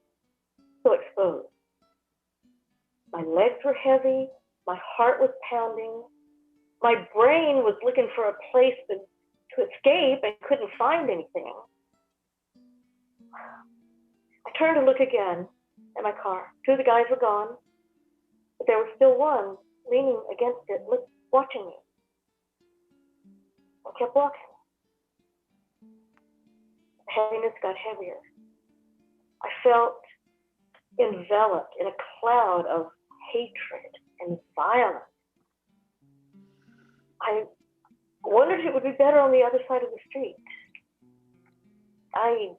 so exposed. My legs were heavy, my heart was pounding, my brain was looking for a place to escape and couldn't find anything. I turned to look again at my car. Two of the guys were gone, but there was still one leaning against it, watching me. I kept walking. The heaviness got heavier. I felt enveloped in a cloud of hatred and violence. I wondered if it would be better on the other side of the street. I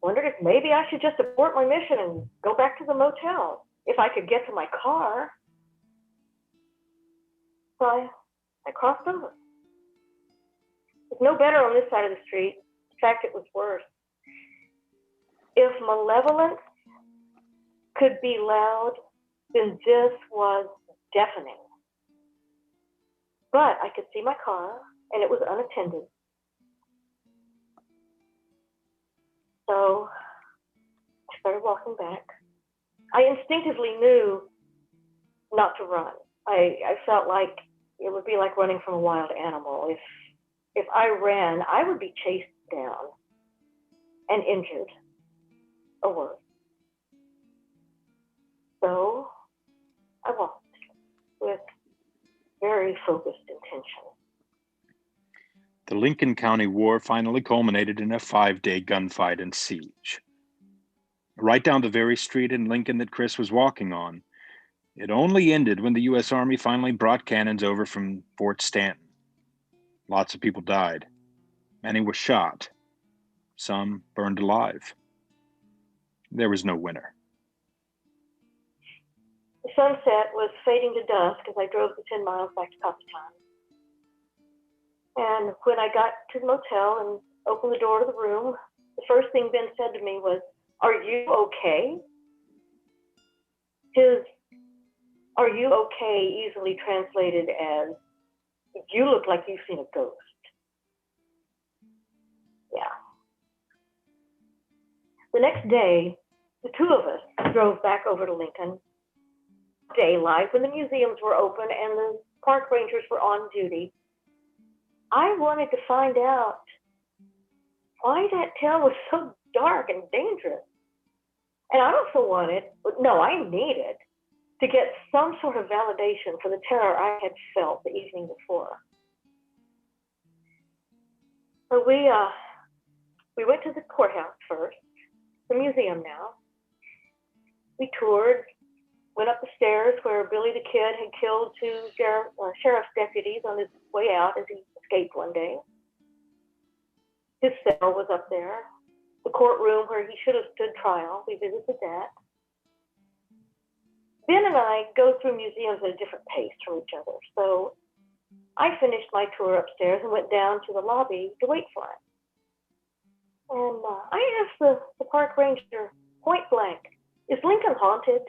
wondered if maybe I should just abort my mission and go back to the motel if I could get to my car. So I crossed over. It's no better on this side of the street. In fact, it was worse. If malevolence could be loud, then this was deafening. But I could see my car, and it was unattended. So I started walking back. I instinctively knew not to run. I felt like it would be like running from a wild animal. If I ran, I would be chased down and injured or worse. So I walked with very focused intention. The Lincoln County War finally culminated in a 5-day gunfight and siege. Right down the very street in Lincoln that Chris was walking on, it only ended when the U.S. Army finally brought cannons over from Fort Stanton. Lots of people died. Many were shot. Some burned alive. There was no winner. The sunset was fading to dusk as I drove the 10 miles back to Coppertown. And when I got to the motel and opened the door to the room, the first thing Ben said to me was, "Are you okay?" His "Are you okay" easily translated as, "You look like you've seen a ghost." Yeah. The next day, the two of us drove back over to Lincoln. Daylight, when the museums were open and the park rangers were on duty. I wanted to find out why that tail was so dark and dangerous. And I also I needed to get some sort of validation for the terror I had felt the evening before. So we went to the courthouse first, the museum now. We toured, went up the stairs where Billy the Kid had killed two sheriff's deputies on his way out as he escaped one day. His cell was up there. The courtroom where he should have stood trial, we visited that. Ben and I go through museums at a different pace from each other, so I finished my tour upstairs and went down to the lobby to wait for him. And I asked the park ranger point blank, "Is Lincoln haunted?"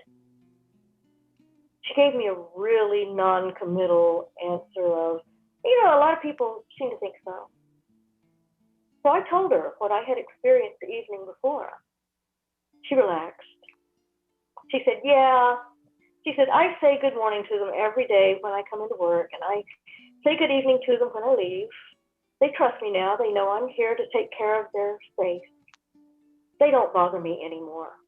She gave me a really non-committal answer of, a lot of people seem to think so. So I told her what I had experienced the evening before. She relaxed. She said, "Yeah." She said, "I say good morning to them every day when I come into work, and I say good evening to them when I leave. They trust me now. They know I'm here to take care of their space. They don't bother me anymore."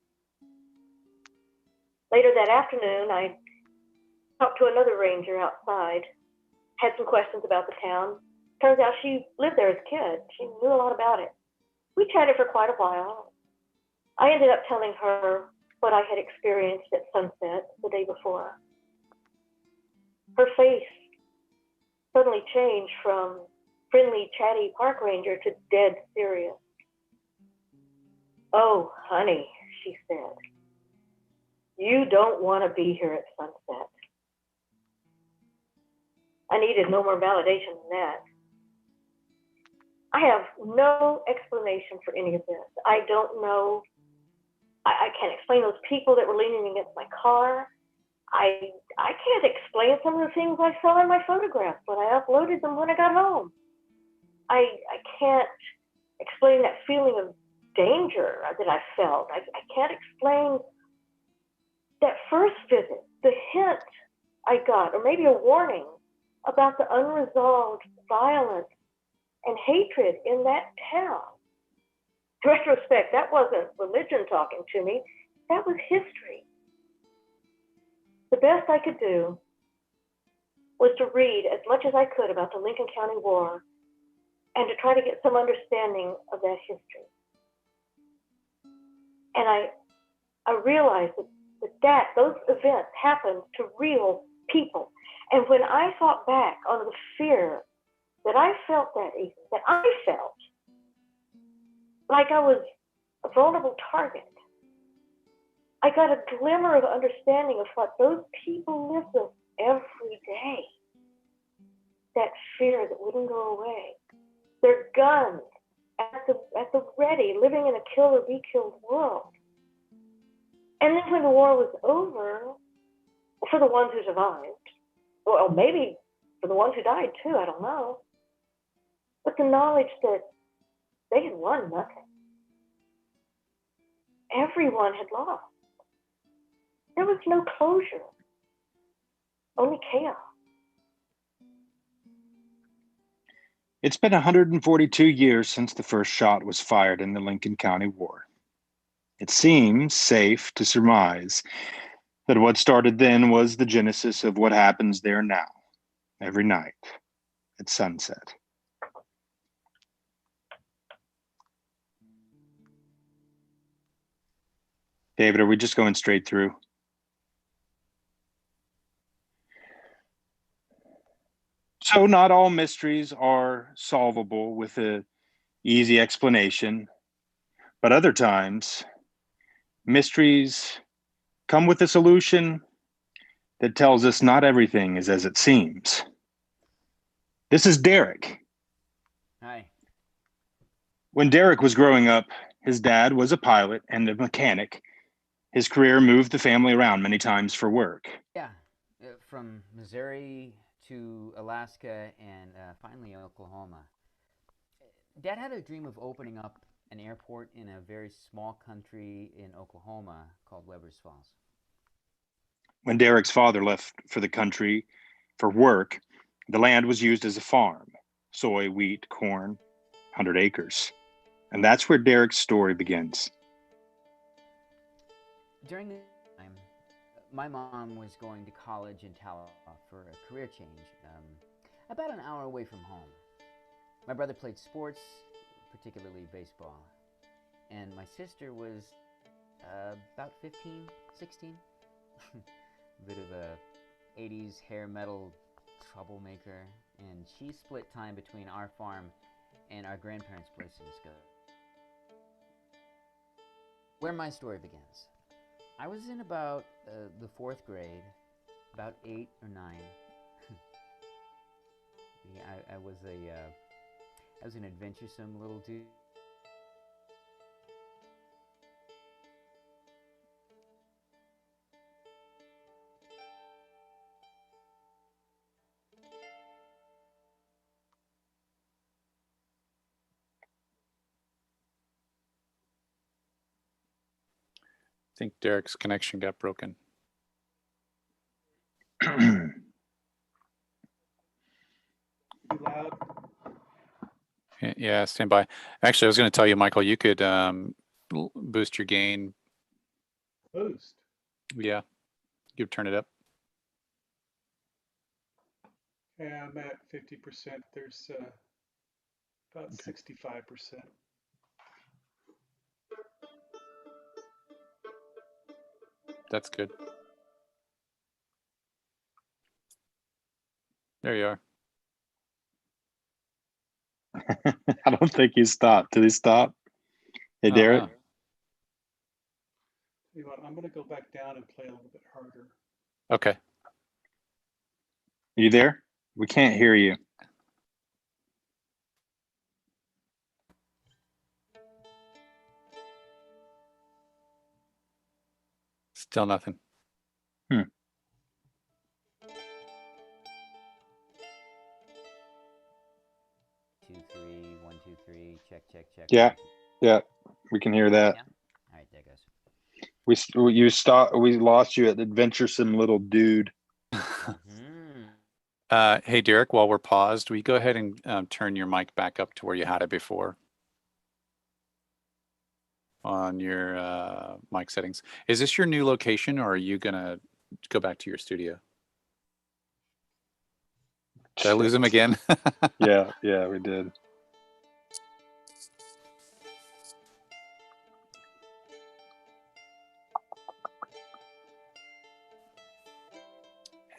Later that afternoon, I talked to another ranger outside, had some questions about the town. Turns out she lived there as a kid. She knew a lot about it. We chatted for quite a while. I ended up telling her what I had experienced at sunset the day before. Her face suddenly changed from friendly, chatty park ranger to dead serious. "Oh, honey," she said, You don't want to be here at sunset. I needed no more validation than that. I have no explanation for any of this. I don't know. I can't explain those people that were leaning against my car. I can't explain some of the things I saw in my photographs when I uploaded them when I got home. I can't explain that feeling of danger that I felt. I can't explain that first visit, the hint I got, or maybe a warning about the unresolved violence and hatred in that town. In retrospect, that wasn't religion talking to me, that was history. The best I could do was to read as much as I could about the Lincoln County War and to try to get some understanding of that history. And I realized that those events happened to real people. And when I thought back on the fear that I felt that evening, that I felt like I was a vulnerable target, I got a glimmer of understanding of what those people lived with every day. That fear that wouldn't go away. Their guns at the ready, living in a kill or be killed world. And then when the war was over, for the ones who survived, well, maybe for the ones who died too, I don't know. But the knowledge that they had won nothing. Everyone had lost. There was no closure, only chaos. It's been 142 years since the first shot was fired in the Lincoln County War. It seems safe to surmise that what started then was the genesis of what happens there now, every night at sunset. David, are we just going straight through? So not all mysteries are solvable with an easy explanation, but other times mysteries come with a solution that tells us not everything is as it seems. This is Derek. Hi. When Derek was growing up, his dad was a pilot and a mechanic. His career moved the family around many times for work. Yeah, from Missouri to Alaska and finally Oklahoma. Dad had a dream of opening up an airport in a very small country in Oklahoma called Weber's Falls. When Derek's father left for the country for work, the land was used as a farm, soy, wheat, corn, 100 acres. And that's where Derek's story begins. During the time, my mom was going to college in Talawa for a career change, about an hour away from home. My brother played sports, particularly baseball, and my sister was about 15, 16. Bit of a 80s hair metal troublemaker, and she split time between our farm and our grandparents' place in Scott. Where my story begins. I was in about the 4th grade, about 8 or 9. Yeah, I was an adventuresome little dude. I think Derek's connection got broken. Loud. Yeah, stand by. Actually, I was going to tell you, Michael, you could boost your gain. Boost. Yeah, you turn it up. Yeah, I'm at 50%. There's about 65%. That's good. There you are. I don't think he stopped. Did he stop? Hey, Derek? You know what, I'm gonna go back down and play a little bit harder. Okay. You there? We can't hear you. Still nothing. 2, 3, 1, 2, 3. Check, check, check. Yeah, yeah, we can hear that. Yeah. All right, there goes. We lost you at adventuresome little dude. Hey, Derek, while we're paused, will you go ahead and turn your mic back up to where you had it before on your mic settings? Is this your new location, or are you going to go back to your studio? Did I lose him again? Yeah, we did.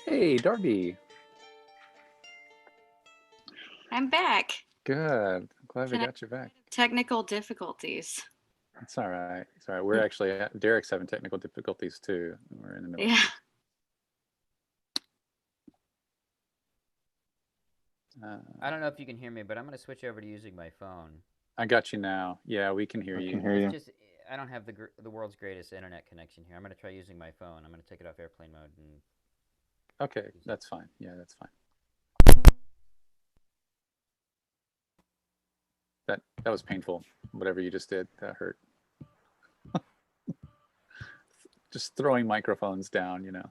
Hey, Darby. I'm back. Good. Glad we got you back. Technical difficulties. It's all right. It's all right. We're actually, Derek's having technical difficulties too. We're in the middle. Yeah. I don't know if you can hear me, but I'm going to switch over to using my phone. I got you now. Yeah, we can hear you. It's just, I don't have the world's greatest internet connection here. I'm going to try using my phone. I'm going to take it off airplane mode. And okay, that's fine. Yeah, that's fine. That was painful. Whatever you just did, that hurt. Just throwing microphones down, you know.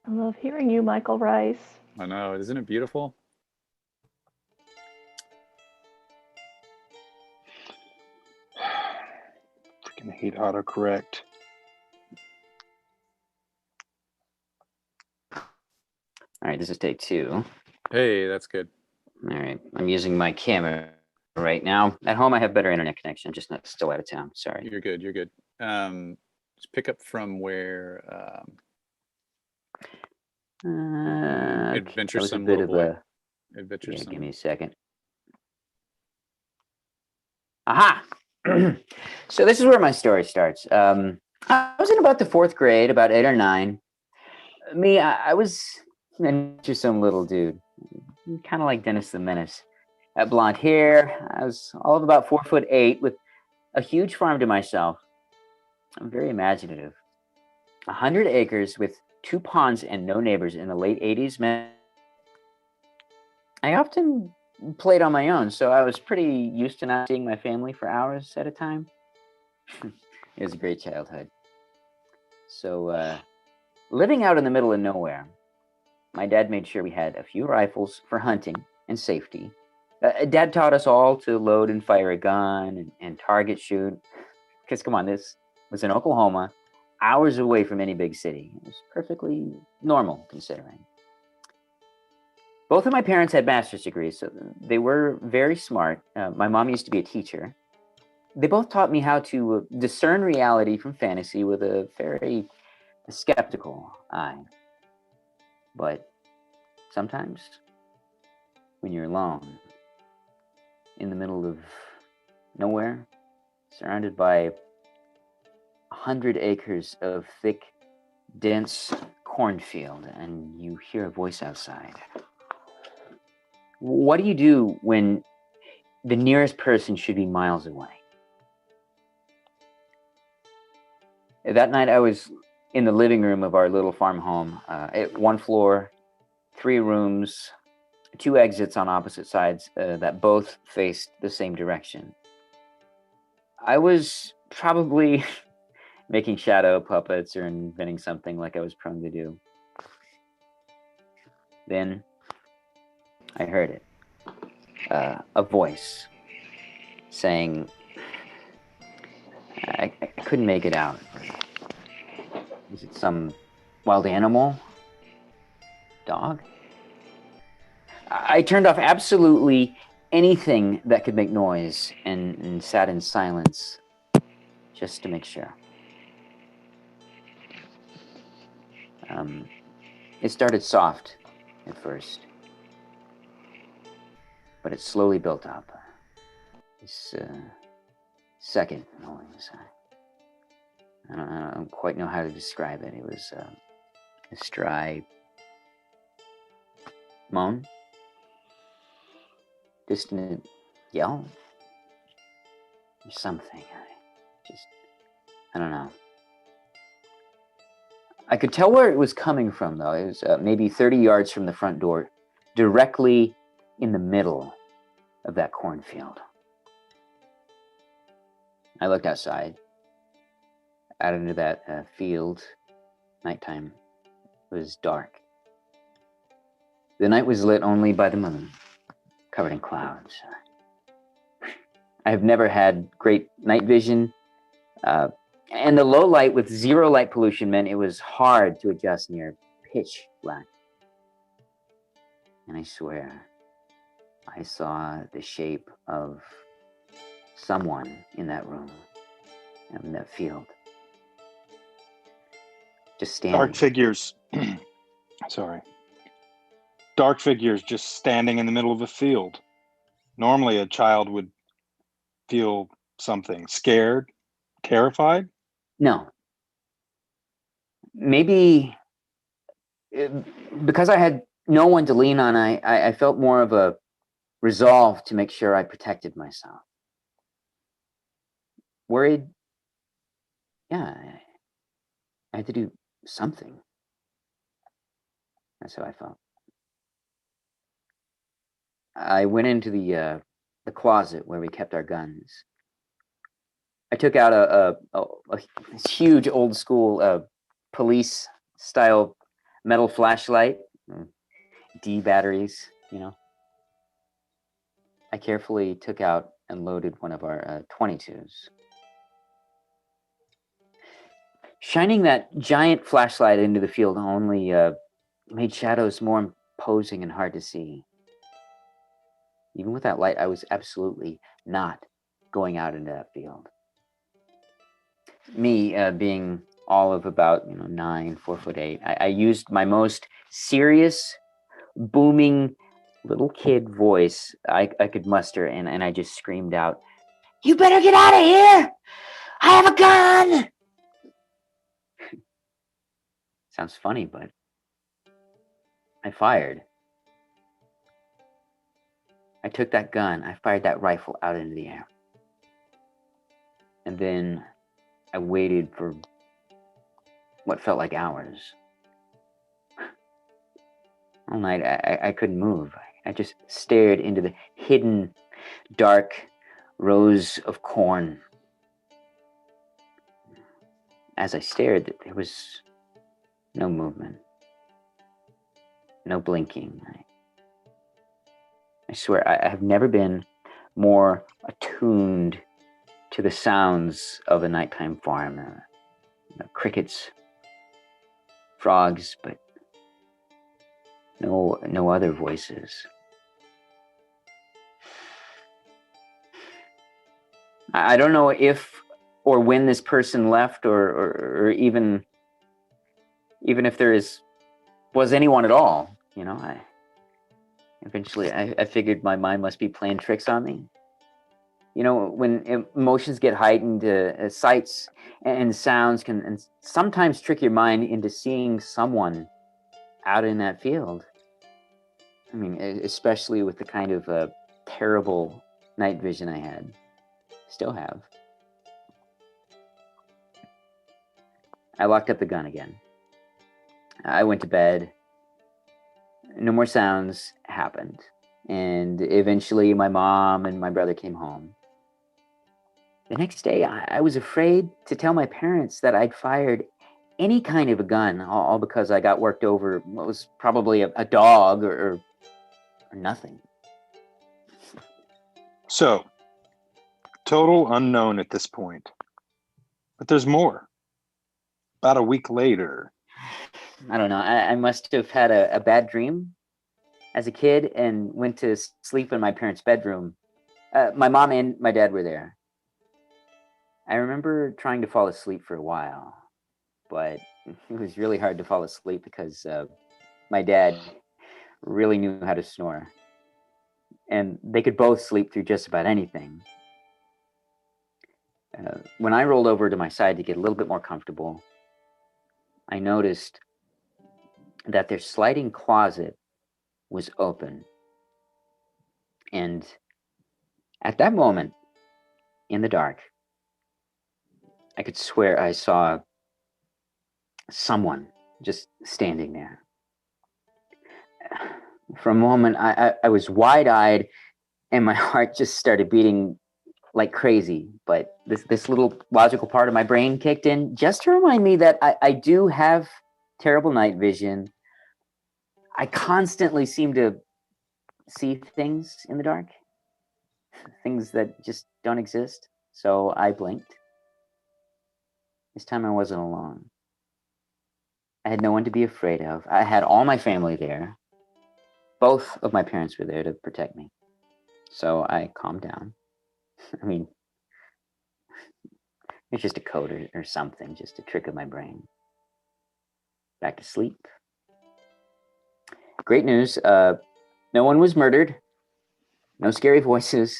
I love hearing you, Michael Rice. I know, isn't it beautiful? Freaking hate autocorrect. all right, this is take 2. Hey, that's good. All right, I'm using my camera right now. At home, I have better internet connection. I'm just not still out of town. Sorry. You're good. You're good. Just pick up from where adventuresome little boy. Adventuresome. Yeah, give me a second. Aha! So this is where my story starts. I was in about the 4th grade, about 8 or 9. I was an adventuresome little dude, kind of like Dennis the Menace. I had blonde hair. I was all of about 4'8" with a huge farm to myself. I'm very imaginative. 100 acres with 2 ponds and no neighbors in the late 80s meant I often played on my own, so I was pretty used to not seeing my family for hours at a time. It was a great childhood. So, living out in the middle of nowhere, my dad made sure we had a few rifles for hunting and safety. Dad taught us all to load and fire a gun and target shoot. Because, come on, this was in Oklahoma, hours away from any big city. It was perfectly normal, considering. Both of my parents had master's degrees, so they were very smart. My mom used to be a teacher. They both taught me how to discern reality from fantasy with a very skeptical eye. But sometimes, when you're alone, in the middle of nowhere, surrounded by 100 acres of thick, dense cornfield, and you hear a voice outside. What do you do when the nearest person should be miles away? That night, I was in the living room of our little farm home. 1 floor, 3 rooms, 2 exits on opposite sides that both faced the same direction. I was probably making shadow puppets or inventing something like I was prone to do. Then I heard it. A voice saying, I couldn't make it out. Is it some wild animal? Dog? I turned off absolutely anything that could make noise and sat in silence just to make sure. It started soft at first. but it slowly built up. This second noise. I don't quite know how to describe it. It was a dry moan, distant yell, or something. I don't know. I could tell where it was coming from, though. It was maybe 30 yards from the front door, directly in the middle of that cornfield. I looked outside, out into that field. Nighttime. It was dark. The night was lit only by the moon, covered in clouds. I have never had great night vision, and the low light with zero light pollution meant it was hard to adjust near pitch black. And I swear, I saw the shape of someone in that room, in that field. Just standing. Dark figures. Sorry. Dark figures just standing in the middle of a field. Normally, a child would feel something scared, terrified. No. Maybe because I had no one to lean on, I felt more of a resolve to make sure I protected myself. Worried? Yeah, I had to do something. That's how I felt. I went into the closet where we kept our guns. I took out a huge old school police style metal flashlight, D batteries, you know. I carefully took out and loaded one of our 22s. Shining that giant flashlight into the field only made shadows more imposing and hard to see. Even with that light, I was absolutely not going out into that field. Me being all of about 4'8", I used my most serious, booming little kid voice I could muster, and I just screamed out, "You better get out of here! I have a gun!" Sounds funny, but I fired. I took that gun, I fired that rifle out into the air. And then I waited for what felt like hours. All night, I couldn't move. I just stared into the hidden, dark rows of corn. As I stared, there was no movement, no blinking. I swear, I have never been more attuned to the sounds of a nighttime farm. Crickets, frogs, but no other voices. I don't know if or when this person left, or even if there was anyone at all. Eventually I figured my mind must be playing tricks on me. When emotions get heightened, sights and sounds can sometimes trick your mind into seeing someone out in that field. I mean, especially with the kind of terrible night vision I had, still have. I locked up the gun again. I went to bed. No more sounds happened. And eventually my mom and my brother came home. The next day, I was afraid to tell my parents that I'd fired any kind of a gun, all because I got worked over what was probably a dog or nothing. So, total unknown at this point. But there's more. About a week later. I don't know. I must have had a bad dream as a kid and went to sleep in my parents' bedroom. My mom and my dad were there. I remember trying to fall asleep for a while, but it was really hard to fall asleep because my dad really knew how to snore. and they could both sleep through just about anything. When I rolled over to my side to get a little bit more comfortable, I noticed that their sliding closet was open. And at that moment, in the dark, I could swear I saw someone just standing there. For a moment, I was wide-eyed, and my heart just started beating like crazy. But this little logical part of my brain kicked in just to remind me that I do have terrible night vision. I constantly seem to see things in the dark, things that just don't exist. So I blinked. This time I wasn't alone. I had no one to be afraid of. I had all my family there. Both of my parents were there to protect me. So I calmed down. I mean, it's just a code or something, just a trick of my brain. Back to sleep. Great news. No one was murdered. No scary voices.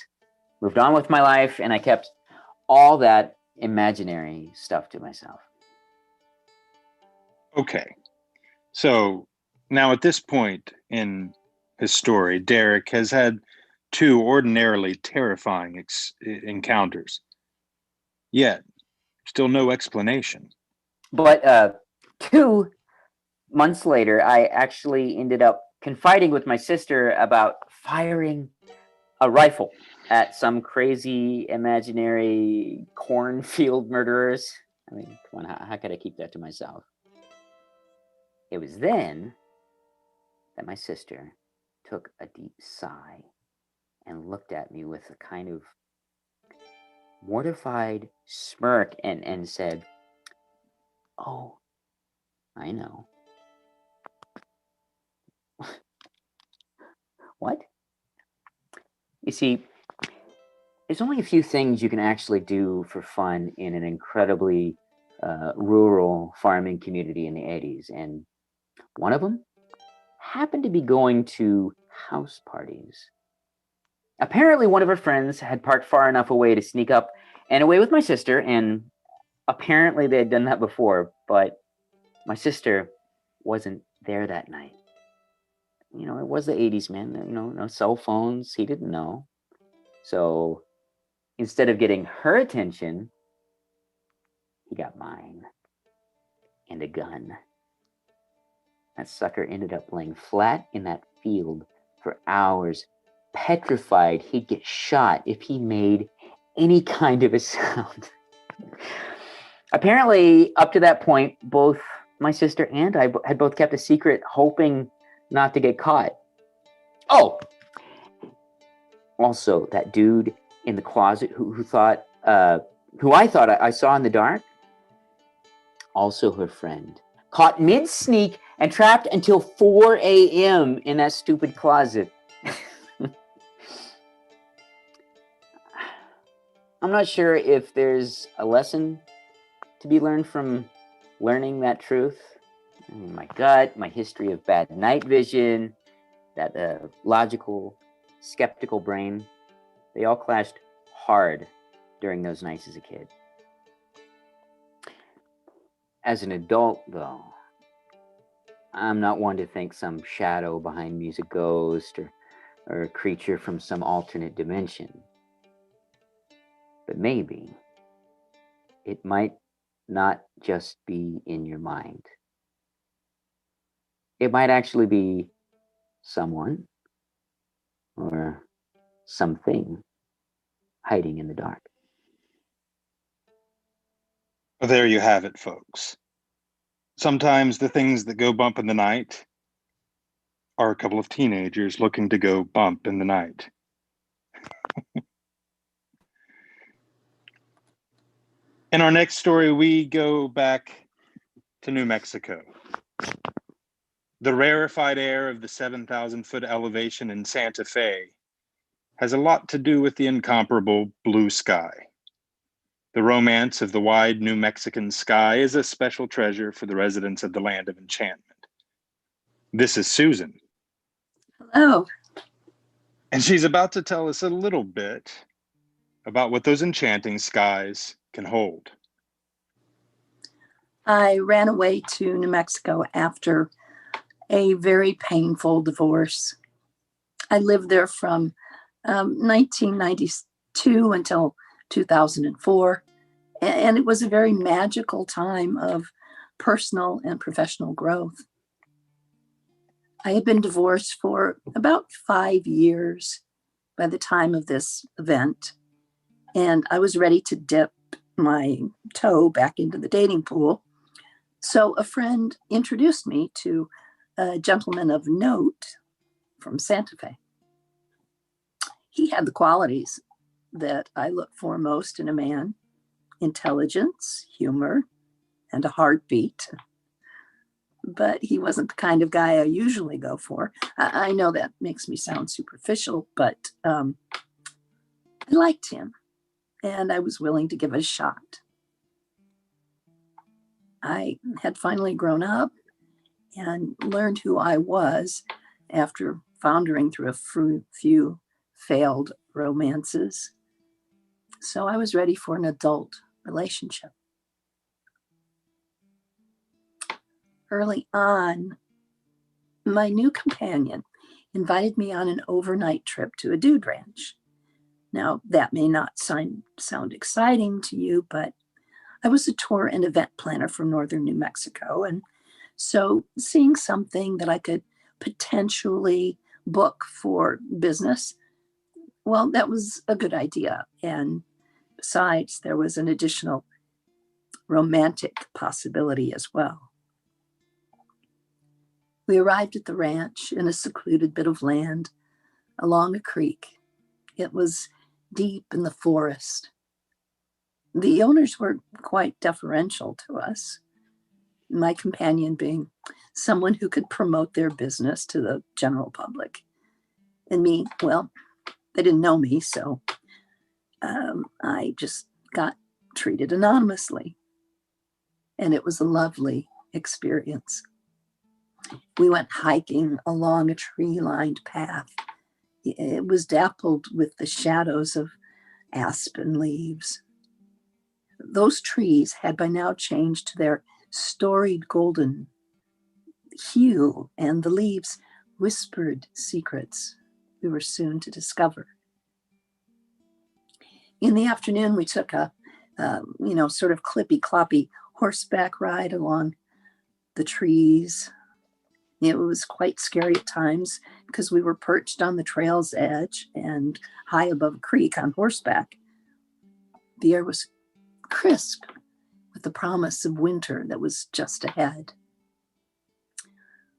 Moved on with my life, and I kept all that imaginary stuff to myself. Okay. So now at this point in his story, Derek has had two ordinarily terrifying encounters. Yet, still no explanation. But 2 months later, I actually ended up confiding with my sister about firing a rifle at some crazy imaginary cornfield murderers. I mean, come on, how could I keep that to myself? It was then that my sister took a deep sigh and looked at me with a kind of mortified smirk and said, "Oh, I know." What? You see, there's only a few things you can actually do for fun in an incredibly rural farming community in the 80s. And one of them happened to be going to house parties. Apparently, one of her friends had parked far enough away to sneak up and away with my sister. And apparently, they had done that before. But my sister wasn't there that night. You know, it was the 80s, man. You know, no cell phones. He didn't know. So instead of getting her attention, he got mine and a gun. That sucker ended up laying flat in that field for hours, petrified he'd get shot if he made any kind of a sound. Apparently, up to that point, both my sister and I had both kept a secret, hoping not to get caught. Oh, also, that dude in the closet who I thought I saw in the dark, also her friend, caught mid-sneak and trapped until 4 a.m. in that stupid closet. I'm not sure if there's a lesson to be learned from learning that truth. I mean, my gut, my history of bad night vision, that logical, skeptical brain, they all clashed hard during those nights as a kid. As an adult, though, I'm not one to think some shadow behind me is a ghost or a creature from some alternate dimension. But maybe it might not just be in your mind. It might actually be someone or something hiding in the dark. Well, there you have it, folks. Sometimes the things that go bump in the night are a couple of teenagers looking to go bump in the night. In our next story, we go back to New Mexico. The rarefied air of the 7,000-foot elevation in Santa Fe has a lot to do with the incomparable blue sky. The romance of the wide New Mexican sky is a special treasure for the residents of the land of enchantment. This is Susan. Hello. And she's about to tell us a little bit about what those enchanting skies can hold. I ran away to New Mexico after a very painful divorce. I lived there from 1992 until 2004, and it was a very magical time of personal and professional growth. I had been divorced for about 5 years by the time of this event, and I was ready to dip my toe back into the dating pool. So a friend introduced me to a gentleman of note from Santa Fe. He had the qualities that I look for most in a man: intelligence, humor, and a heartbeat. But he wasn't the kind of guy I usually go for. I know that makes me sound superficial, but I liked him, and I was willing to give it a shot. I had finally grown up and learned who I was after floundering through a few failed romances. So I was ready for an adult relationship. Early on, my new companion invited me on an overnight trip to a dude ranch. Now, that may not sound exciting to you, but I was a tour and event planner from northern New Mexico. And so seeing something that I could potentially book for business, well, that was a good idea. And besides, there was an additional romantic possibility as well. We arrived at the ranch in a secluded bit of land along a creek. It was deep in the forest. The owners were quite deferential to us, my companion being someone who could promote their business to the general public. And me, well, they didn't know me, so I just got treated anonymously. And it was a lovely experience. We went hiking along a tree-lined path. It was dappled with the shadows of aspen leaves. Those trees had by now changed to their storied golden hue, and the leaves whispered secrets we were soon to discover. In the afternoon, we took a, sort of clippy-cloppy horseback ride along the trees. It was quite scary at times because we were perched on the trail's edge and high above a creek on horseback. The air was crisp with the promise of winter that was just ahead.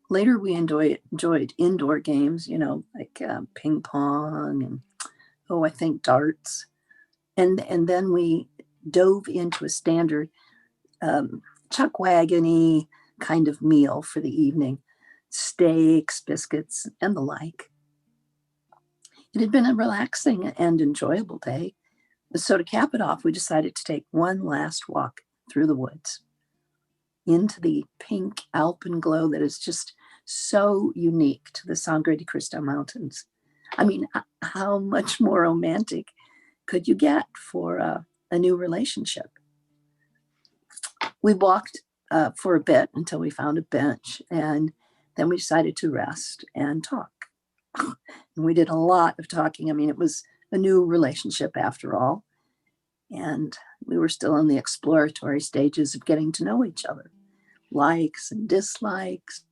Later, we enjoyed indoor games, like ping pong and, I think darts. And then we dove into a standard chuck wagony kind of meal for the evening: steaks, biscuits, and the like. It had been a relaxing and enjoyable day. So to cap it off, we decided to take one last walk through the woods into the pink alpenglow that is just so unique to the Sangre de Cristo Mountains. I mean, how much more romantic could you get for a new relationship? We walked for a bit until we found a bench, and then we decided to rest and talk. And we did a lot of talking. I mean, it was a new relationship after all, and we were still in the exploratory stages of getting to know each other. Likes and dislikes,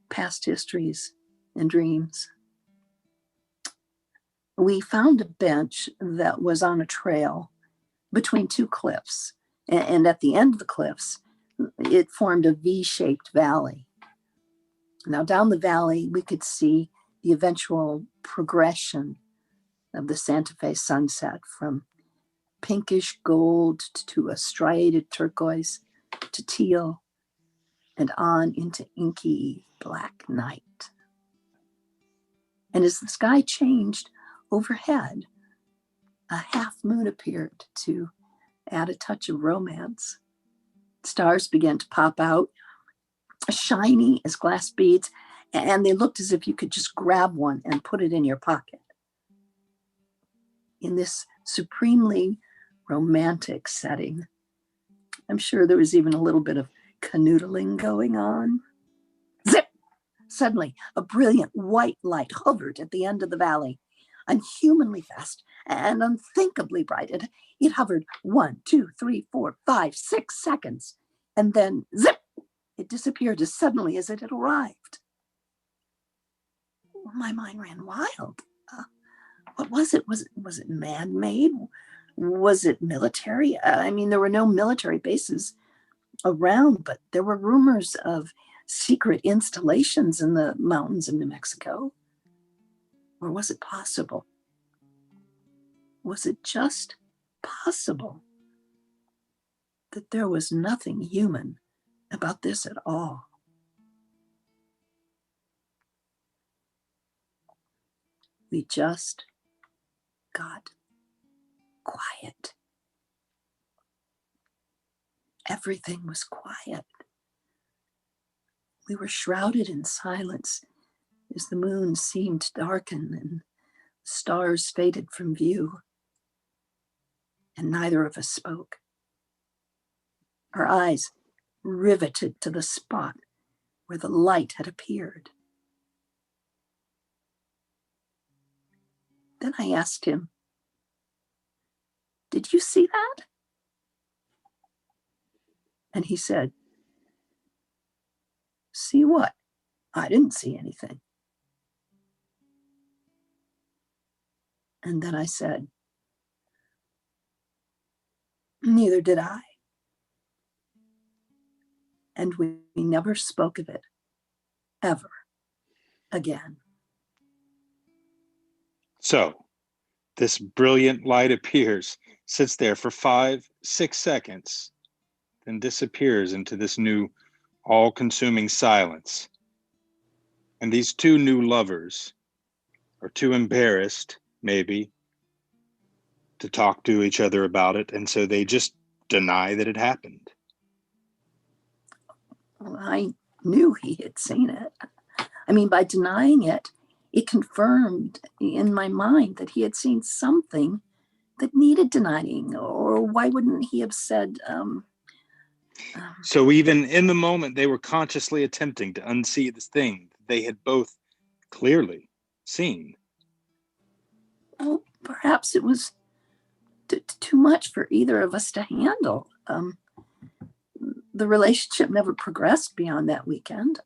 past histories and dreams. We found a bench that was on a trail between two cliffs, and at the end of the cliffs, it formed a V-shaped valley. Now down the valley, we could see the eventual progression of the Santa Fe sunset from pinkish gold to a striated turquoise to teal and on into inky black night. And as the sky changed overhead, a half moon appeared to add a touch of romance. Stars began to pop out, shiny as glass beads, and they looked as if you could just grab one and put it in your pocket. in this supremely romantic setting. I'm sure there was even a little bit of canoodling going on. Zip! Suddenly, a brilliant white light hovered at the end of the valley, unhumanly fast and unthinkably bright. It hovered 1, 2, 3, 4, 5, 6 seconds, and then zip! It disappeared as suddenly as it had arrived. My mind ran wild. What was it? Was it man-made? Was it military? I mean, there were no military bases around, but there were rumors of secret installations in the mountains of New Mexico. Or was it possible? Was it just possible that there was nothing human about this at all? We just got quiet. Everything was quiet. We were shrouded in silence as the moon seemed to darken and stars faded from view, and neither of us spoke. Our eyes riveted to the spot where the light had appeared. Then I asked him, "Did you see that?" And he said, "See what? I didn't see anything." And then I said, "Neither did I." And we never spoke of it ever again. So this brilliant light appears, sits there for 5, 6 seconds, then disappears into this new all-consuming silence. And these two new lovers are too embarrassed, maybe, to talk to each other about it, and so they just deny that it happened. Well, I knew he had seen it. I mean, by denying it, it confirmed in my mind that he had seen something that needed denying. Or why wouldn't he have said, So even in the moment, they were consciously attempting to unsee this thing they had both clearly seen. well, perhaps it was too much for either of us to handle. The relationship never progressed beyond that weekend.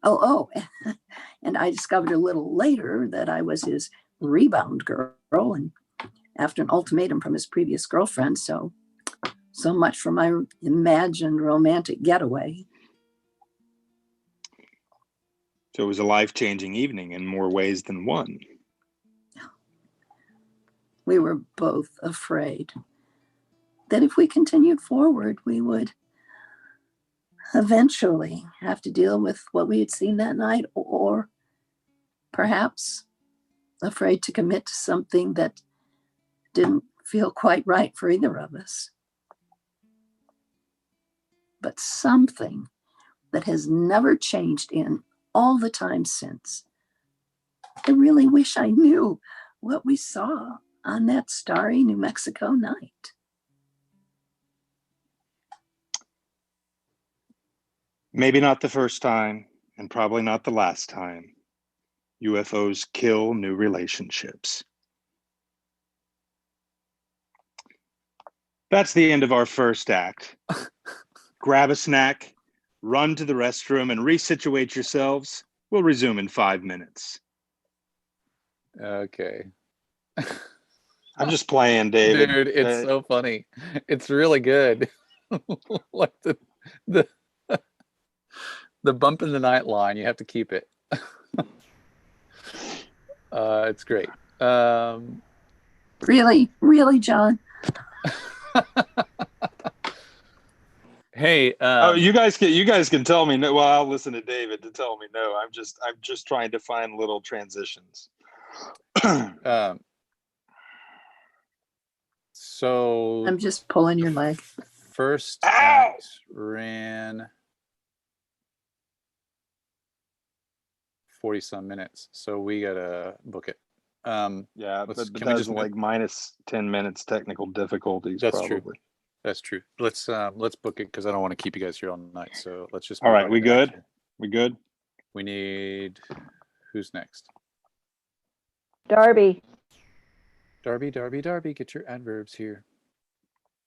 And I discovered a little later that I was his rebound girl, and after an ultimatum from his previous girlfriend. So much for my imagined romantic getaway. So it was a life-changing evening in more ways than one. We were both afraid that if we continued forward, we would eventually have to deal with what we had seen that night, or perhaps afraid to commit to something that didn't feel quite right for either of us. But something that has never changed in all the time since. I really wish I knew what we saw on that starry New Mexico night. Maybe not the first time, and probably not the last time. UFOs kill new relationships. That's the end of our first act. Grab a snack, run to the restroom, and resituate yourselves. We'll resume in 5 minutes. Okay. I'm just playing, David. Dude, it's so funny. It's really good. Like the bump in the night line, you have to keep it. It's great. Really, John? Hey, you guys can tell me no. Well, I'll listen to David to tell me no. I'm just trying to find little transitions. So I'm just pulling your leg. First act ran 40 some minutes, so we gotta book it. Yeah, Let's, but can we that's just like minus 10 minutes technical difficulties, That's true. probably. That's true. Let's book it because I don't want to keep you guys here all night. So let's just All move right, on we to good? action. We good? We need, who's next? Darby. Darby, get your adverbs here.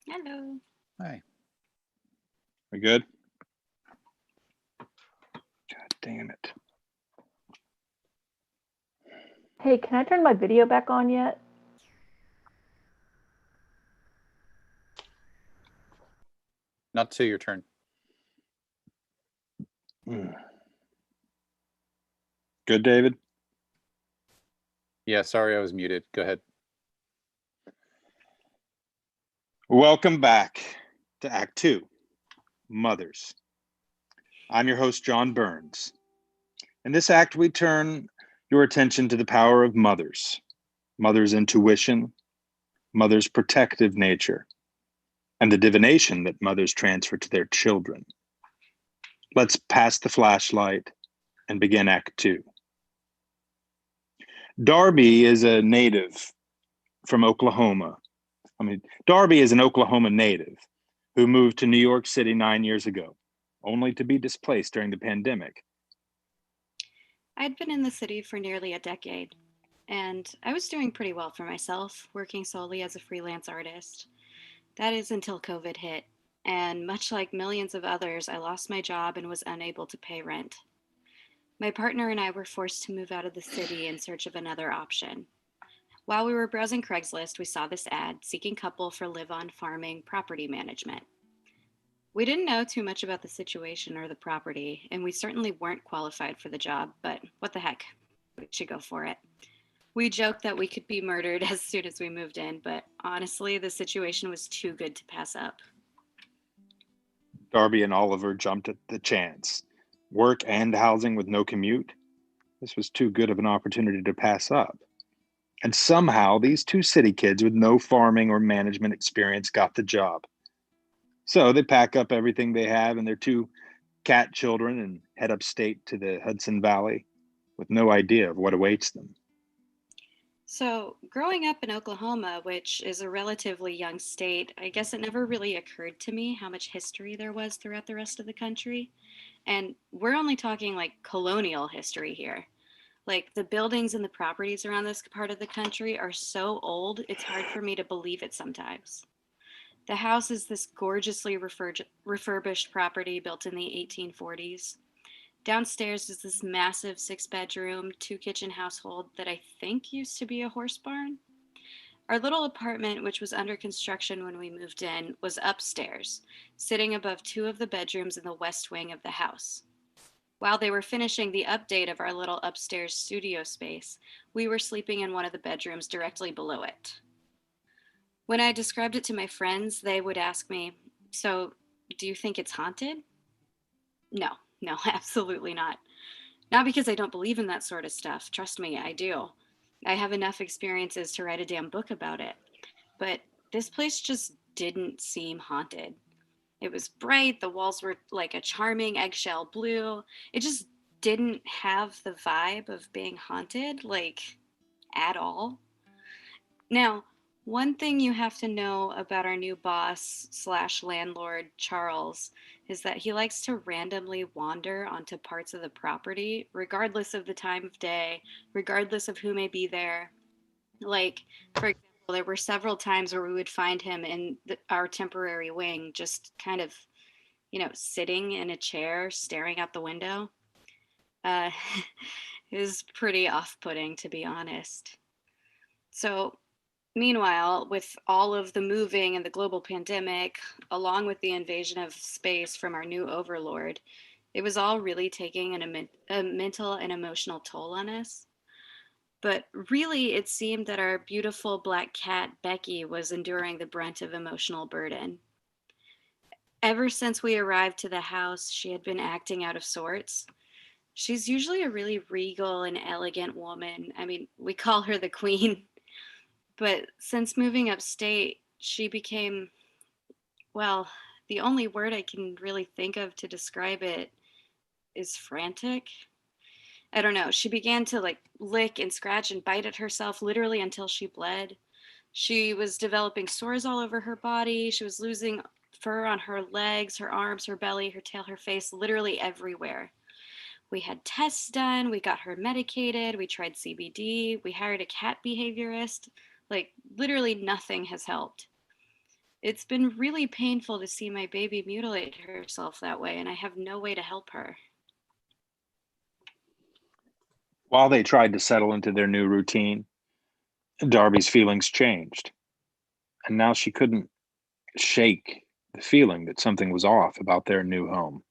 Hello. Hi. We good? God damn it. Hey, can I turn my video back on yet? Not till your turn. Good, David? Yeah, sorry, I was muted. Go ahead. Welcome back to Act 2, Mothers. I'm your host, John Burns. In this act, we turn your attention to the power of mothers, mother's intuition, mother's protective nature, and the divination that mothers transfer to their children. Let's pass the flashlight and begin Act 2. Darby is a native from Oklahoma. Darby is an Oklahoma native who moved to New York City 9 years ago, only to be displaced during the pandemic. I'd been in the city for nearly a decade, and I was doing pretty well for myself, working solely as a freelance artist. That is until COVID hit, and much like millions of others, I lost my job and was unable to pay rent. My partner and I were forced to move out of the city in search of another option. While we were browsing Craigslist, we saw this ad seeking couple for live-on farming property management. We didn't know too much about the situation or the property, and we certainly weren't qualified for the job, but what the heck, we should go for it. We joked that we could be murdered as soon as we moved in, but honestly, the situation was too good to pass up. Darby and Oliver jumped at the chance. Work and housing with no commute. This was too good of an opportunity to pass up. And somehow these two city kids with no farming or management experience got the job. So they pack up everything they have and their two cat children and head upstate to the Hudson Valley with no idea of what awaits them. So, growing up in Oklahoma, which is a relatively young state, I guess it never really occurred to me how much history there was throughout the rest of the country. And we're only talking like colonial history here. Like the buildings and the properties around this part of the country are so old, it's hard for me to believe it sometimes. The house is this gorgeously refurbished property built in the 1840s. Downstairs is this massive 6-bedroom, 2-kitchen household that I think used to be a horse barn. Our little apartment, which was under construction when we moved in, was upstairs, sitting above 2 of the bedrooms in the west wing of the house. While they were finishing the update of our little upstairs studio space, we were sleeping in one of the bedrooms directly below it. When I described it to my friends, they would ask me, "So, do you think it's haunted?" No, absolutely not. Not because I don't believe in that sort of stuff. Trust me, I do. I have enough experiences to write a damn book about it. But this place just didn't seem haunted. It was bright, the walls were like a charming eggshell blue. It just didn't have the vibe of being haunted, like, at all. Now, one thing you have to know about our new boss slash landlord, Charles, is that he likes to randomly wander onto parts of the property, regardless of the time of day, regardless of who may be there. Like, for example, there were several times where we would find him in our temporary wing, just kind of, sitting in a chair, staring out the window. Uh, it was pretty off putting, to be honest. So, meanwhile, with all of the moving and the global pandemic, along with the invasion of space from our new overlord, it was all really taking a mental and emotional toll on us. But really, it seemed that our beautiful black cat, Becky, was enduring the brunt of emotional burden. Ever since we arrived to the house, she had been acting out of sorts. She's usually a really regal and elegant woman. I mean, we call her the queen. But since moving upstate, she became, well, the only word I can really think of to describe it is frantic. I don't know. She began to like lick and scratch and bite at herself literally until she bled. She was developing sores all over her body. She was losing fur on her legs, her arms, her belly, her tail, her face, literally everywhere. We had tests done. We got her medicated. We tried CBD. We hired a cat behaviorist. Like, literally nothing has helped. It's been really painful to see my baby mutilate herself that way, and I have no way to help her. While they tried to settle into their new routine, Darby's feelings changed. And now she couldn't shake the feeling that something was off about their new home.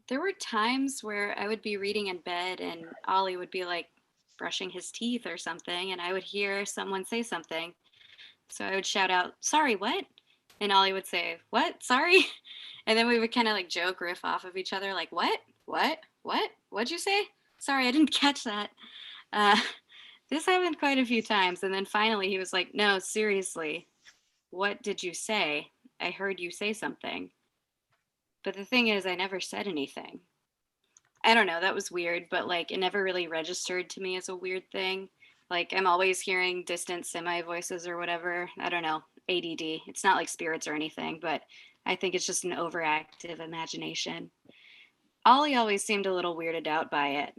There were times where I would be reading in bed and Ollie would be like brushing his teeth or something, and I would hear someone say something. So I would shout out, "Sorry, what?" And Ollie would say, "What? Sorry?" And then we would kind of like joke, riff off of each other, like, "What? What? What? What'd you say? Sorry, I didn't catch that." Uh, this happened quite a few times. And then finally he was like, "No, seriously, what did you say? I heard you say something." But the thing is, I never said anything. I don't know, that was weird, but like it never really registered to me as a weird thing. Like I'm always hearing distant semi voices or whatever. I don't know, ADD. It's not like spirits or anything, but I think it's just an overactive imagination. Ollie always seemed a little weirded out by it.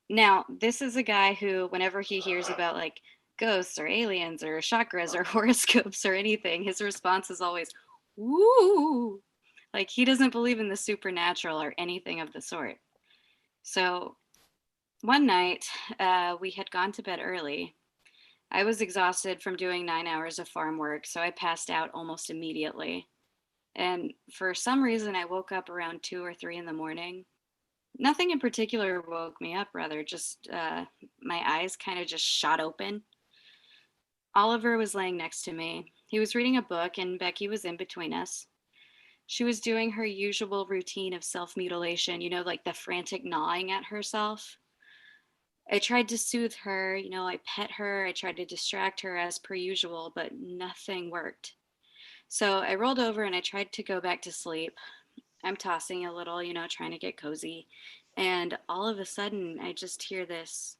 Now, this is a guy who, whenever he hears about like ghosts or aliens or chakras or horoscopes or anything, his response is always, "Woo!" Like he doesn't believe in the supernatural or anything of the sort. So one night, we had gone to bed early. I was exhausted from doing 9 hours of farm work, so I passed out almost immediately. And for some reason, I woke up around 2 or 3 in the morning. Nothing in particular woke me up, rather, just my eyes kind of just shot open. Oliver was laying next to me. He was reading a book, and Becky was in between us. She was doing her usual routine of self mutilation, like the frantic gnawing at herself. I tried to soothe her, I pet her, I tried to distract her as per usual, but nothing worked. So I rolled over and I tried to go back to sleep. I'm tossing a little, trying to get cozy. And all of a sudden, I just hear this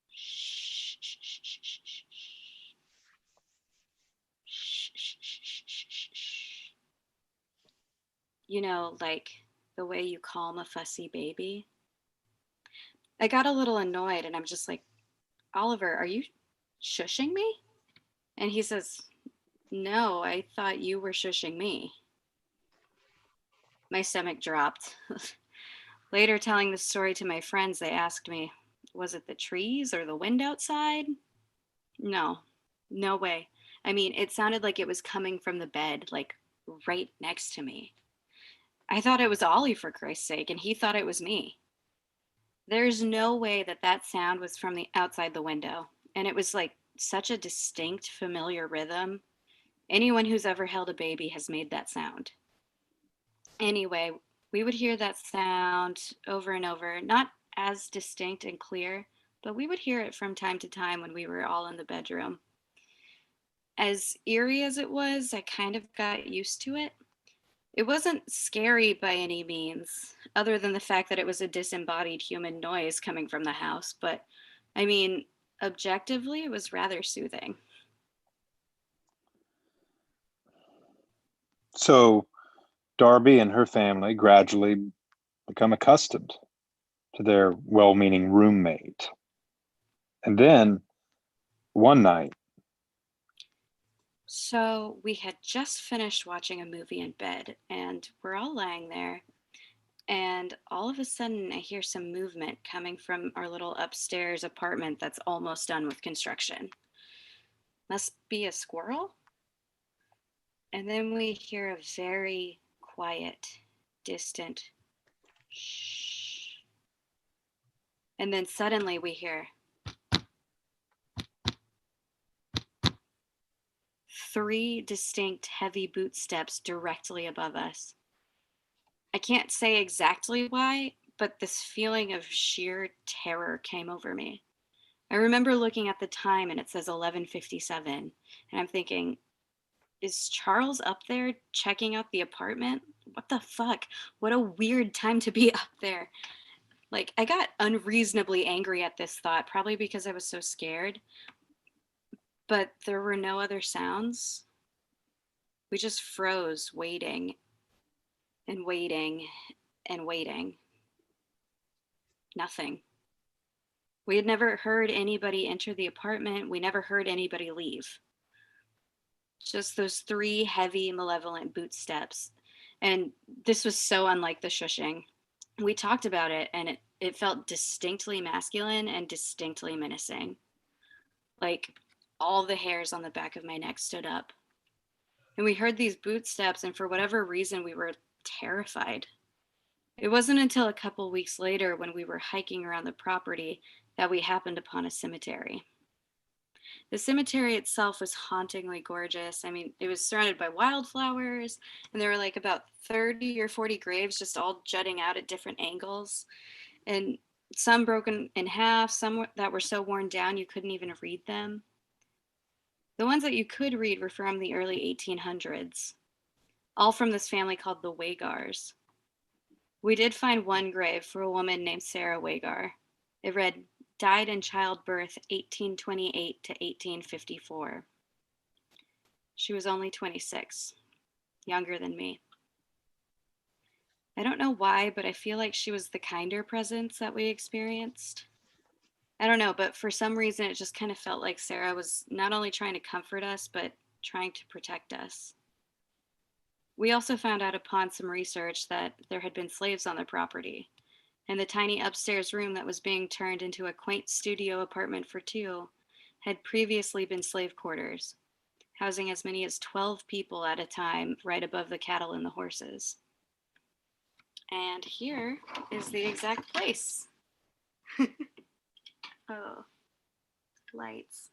shh, shh, shh, shh, shh, shh, shh, shh, shh, shh. Like the way you calm a fussy baby. I got a little annoyed and I'm just like, "Oliver, are you shushing me?" And he says, "No, I thought you were shushing me." My stomach dropped. Later, telling the story to my friends, they asked me, "Was it the trees or the wind outside?" No, no way. I mean, it sounded like it was coming from the bed, like right next to me. I thought it was Ollie, for Christ's sake, and he thought it was me. There's no way that that sound was from the outside the window. And it was like such a distinct, familiar rhythm. Anyone who's ever held a baby has made that sound. Anyway, we would hear that sound over and over, not as distinct and clear, but we would hear it from time to time when we were all in the bedroom. As eerie as it was, I kind of got used to it. It wasn't scary by any means, other than the fact that it was a disembodied human noise coming from the house, but I mean, objectively, it was rather soothing. So Darby and her family gradually become accustomed to their well meaning roommate. And then one night, So we had just finished watching a movie in bed, and we're all lying there. And all of a sudden, I hear some movement coming from our little upstairs apartment that's almost done with construction. Must be a squirrel? And then we hear a very quiet, distant shh. And then suddenly we hear 3 distinct heavy boot steps directly above us. I can't say exactly why, but this feeling of sheer terror came over me. I remember looking at the time and it says 11:57, and I'm thinking, is Charles up there checking out the apartment? What the fuck? What a weird time to be up there. Like, I got unreasonably angry at this thought, probably because I was so scared, but there were no other sounds. We just froze, waiting and waiting and waiting. Nothing. We had never heard anybody enter the apartment. We never heard anybody leave. Just those three heavy, malevolent boot steps. And this was so unlike the shushing. We talked about it, and it felt distinctly masculine and distinctly menacing. Like, all the hairs on the back of my neck stood up. And we heard these boot steps, and for whatever reason, we were terrified. It wasn't until a couple weeks later, when we were hiking around the property, that we happened upon a cemetery. The cemetery itself was hauntingly gorgeous. I mean, it was surrounded by wildflowers, and there were like about 30 or 40 graves just all jutting out at different angles, and some broken in half, some that were so worn down you couldn't even read them. The ones that you could read were from the early 1800s, all from this family called the Wagars. We did find one grave for a woman named Sarah Wagar. It read, "Died in childbirth 1828 to 1854. She was only 26, younger than me. I don't know why, but I feel like she was the kinder presence that we experienced. I don't know, but for some reason it just kind of felt like Sarah was not only trying to comfort us, but trying to protect us. We also found out upon some research that there had been slaves on the property, and the tiny upstairs room that was being turned into a quaint studio apartment for two had previously been slave quarters, housing as many as 12 people at a time right above the cattle and the horses. And here is the exact place. Oh, lights.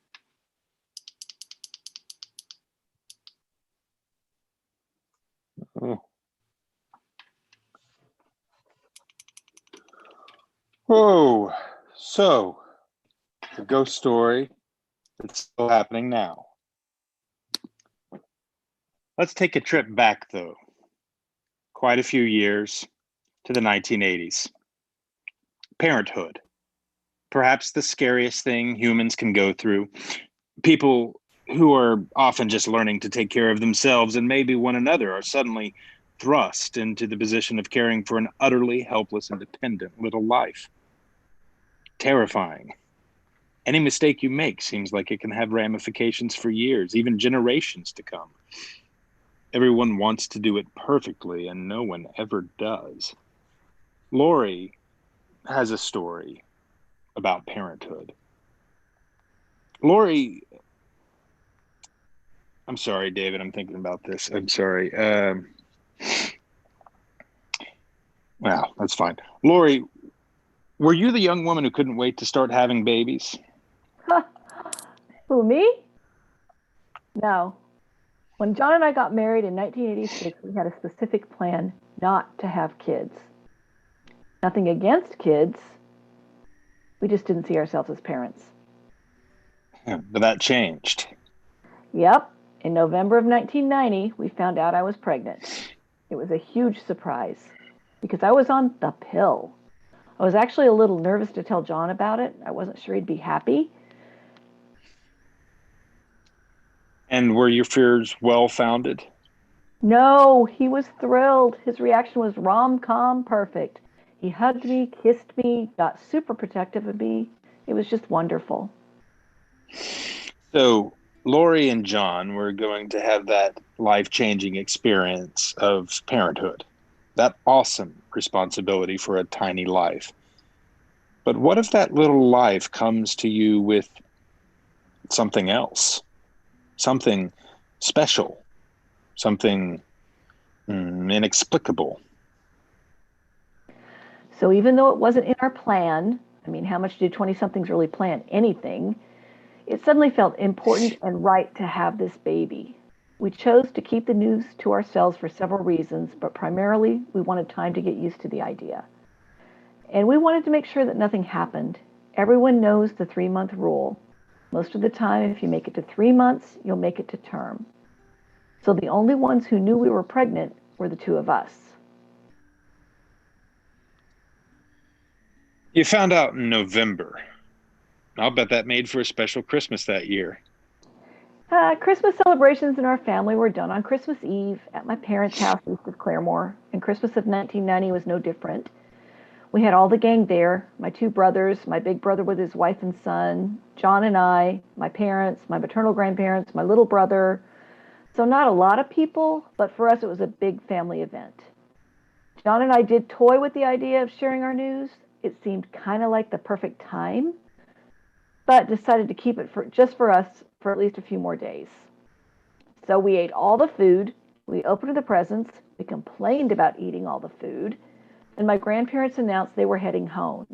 Oh. Whoa. So, the ghost story that's still happening now. Let's take a trip back, though, quite a few years to the 1980s. Parenthood. Perhaps the scariest thing humans can go through. People who are often just learning to take care of themselves and maybe one another are suddenly thrust into the position of caring for an utterly helpless and dependent little life. Terrifying. Any mistake you make seems like it can have ramifications for years, even generations to come. Everyone wants to do it perfectly, and no one ever does. Lori has a story about parenthood. Lori, I'm sorry, David, I'm thinking about this. I'm sorry. Well, that's fine. Lori, were you the young woman who couldn't wait to start having babies? Who, me? No. When John and I got married in 1986, we had a specific plan not to have kids. Nothing against kids. We just didn't see ourselves as parents. But that changed. Yep. In November of 1990, we found out I was pregnant. It was a huge surprise because I was on the pill. I was actually a little nervous to tell John about it. I wasn't sure he'd be happy. And were your fears well-founded? No, he was thrilled. His reaction was rom-com perfect. He hugged me, kissed me, got super protective of me. It was just wonderful. So Lori and John were going to have that life-changing experience of parenthood, that awesome responsibility for a tiny life. But what if that little life comes to you with something else, something special, something inexplicable? So even though it wasn't in our plan, I mean, how much do 20-somethings really plan anything? It suddenly felt important and right to have this baby. We chose to keep the news to ourselves for several reasons, but primarily we wanted time to get used to the idea. And we wanted to make sure that nothing happened. Everyone knows the 3-month rule. Most of the time, if you make it to 3 months, you'll make it to term. So the only ones who knew we were pregnant were the two of us. You found out in November. I'll bet that made for a special Christmas that year. Christmas celebrations in our family were done on Christmas Eve at my parents' house east of Claremore, and Christmas of 1990 was no different. We had all the gang there, my two brothers, my big brother with his wife and son, John and I, my parents, my maternal grandparents, my little brother. So not a lot of people, but for us it was a big family event. John and I did toy with the idea of sharing our news. It seemed kind of like the perfect time, but decided to keep it just for us for at least a few more days. So we ate all the food, we opened the presents, we complained about eating all the food, and my grandparents announced they were heading home.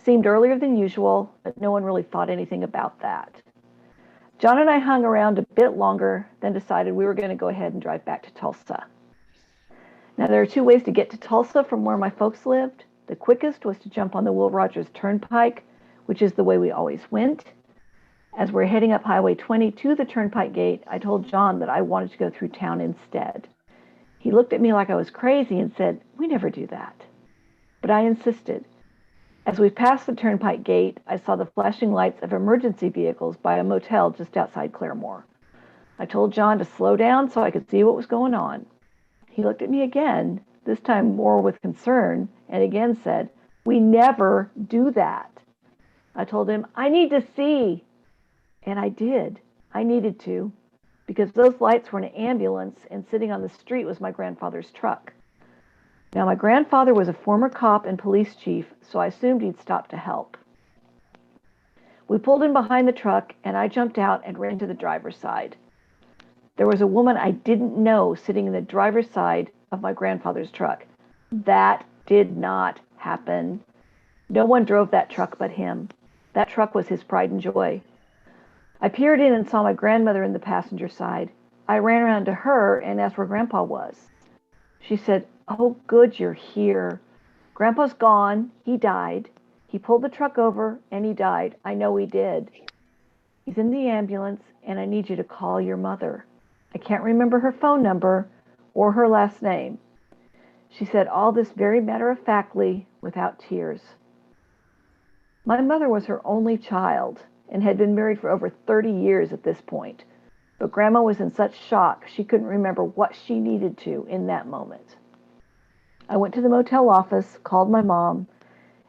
Seemed earlier than usual, but no one really thought anything about that. John and I hung around a bit longer, then decided we were going to go ahead and drive back to Tulsa. Now, there are two ways to get to Tulsa from where my folks lived. The quickest was to jump on the Will Rogers Turnpike, which is the way we always went. As we're heading up Highway 20 to the Turnpike gate, I told John that I wanted to go through town instead. He looked at me like I was crazy and said, "We never do that." But I insisted. As we passed the Turnpike gate, I saw the flashing lights of emergency vehicles by a motel just outside Claremore. I told John to slow down so I could see what was going on. He looked at me again, this time more with concern, and again said, "We never do that." I told him, "I need to see." And I did. I needed to, because those lights were an ambulance, and sitting on the street was my grandfather's truck. Now, my grandfather was a former cop and police chief, so I assumed he'd stop to help. We pulled in behind the truck, and I jumped out and ran to the driver's side. There was a woman I didn't know sitting in the driver's side of my grandfather's truck. That did not happen. No one drove that truck but him. That truck was his pride and joy. I peered in and saw my grandmother in the passenger side. I ran around to her and asked where Grandpa was. She said, "Oh, good, you're here. Grandpa's gone. He died. He pulled the truck over and he died. I know he did. He's in the ambulance and I need you to call your mother." I can't remember her phone number or her last name. She said all this very matter-of-factly, without tears. My mother was her only child and had been married for over 30 years at this point. But Grandma was in such shock she couldn't remember what she needed to in that moment. I went to the motel office, called my mom,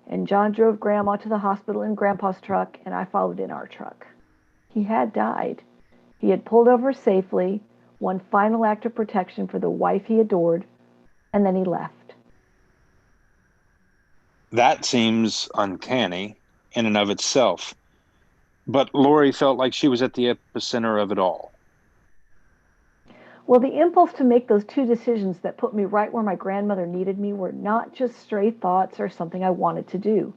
and John drove Grandma to the hospital in Grandpa's truck, and I followed in our truck. He had died. He had pulled over safely, one final act of protection for the wife he adored, and then he left. That seems uncanny in and of itself. But Lori felt like she was at the epicenter of it all. Well, the impulse to make those two decisions that put me right where my grandmother needed me were not just stray thoughts or something I wanted to do.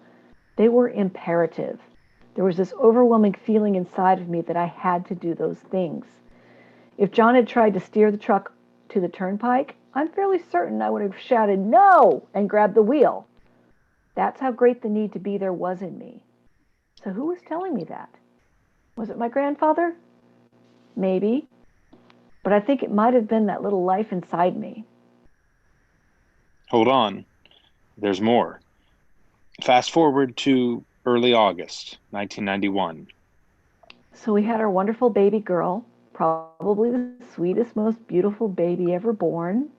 They were imperative. There was this overwhelming feeling inside of me that I had to do those things. If John had tried to steer the truck to the turnpike, I'm fairly certain I would have shouted, "No!" and grabbed the wheel. That's how great the need to be there was in me. So who was telling me that? Was it my grandfather? Maybe. But I think it might have been that little life inside me. Hold on. There's more. Fast forward to early August 1991. So we had our wonderful baby girl, probably the sweetest, most beautiful baby ever born.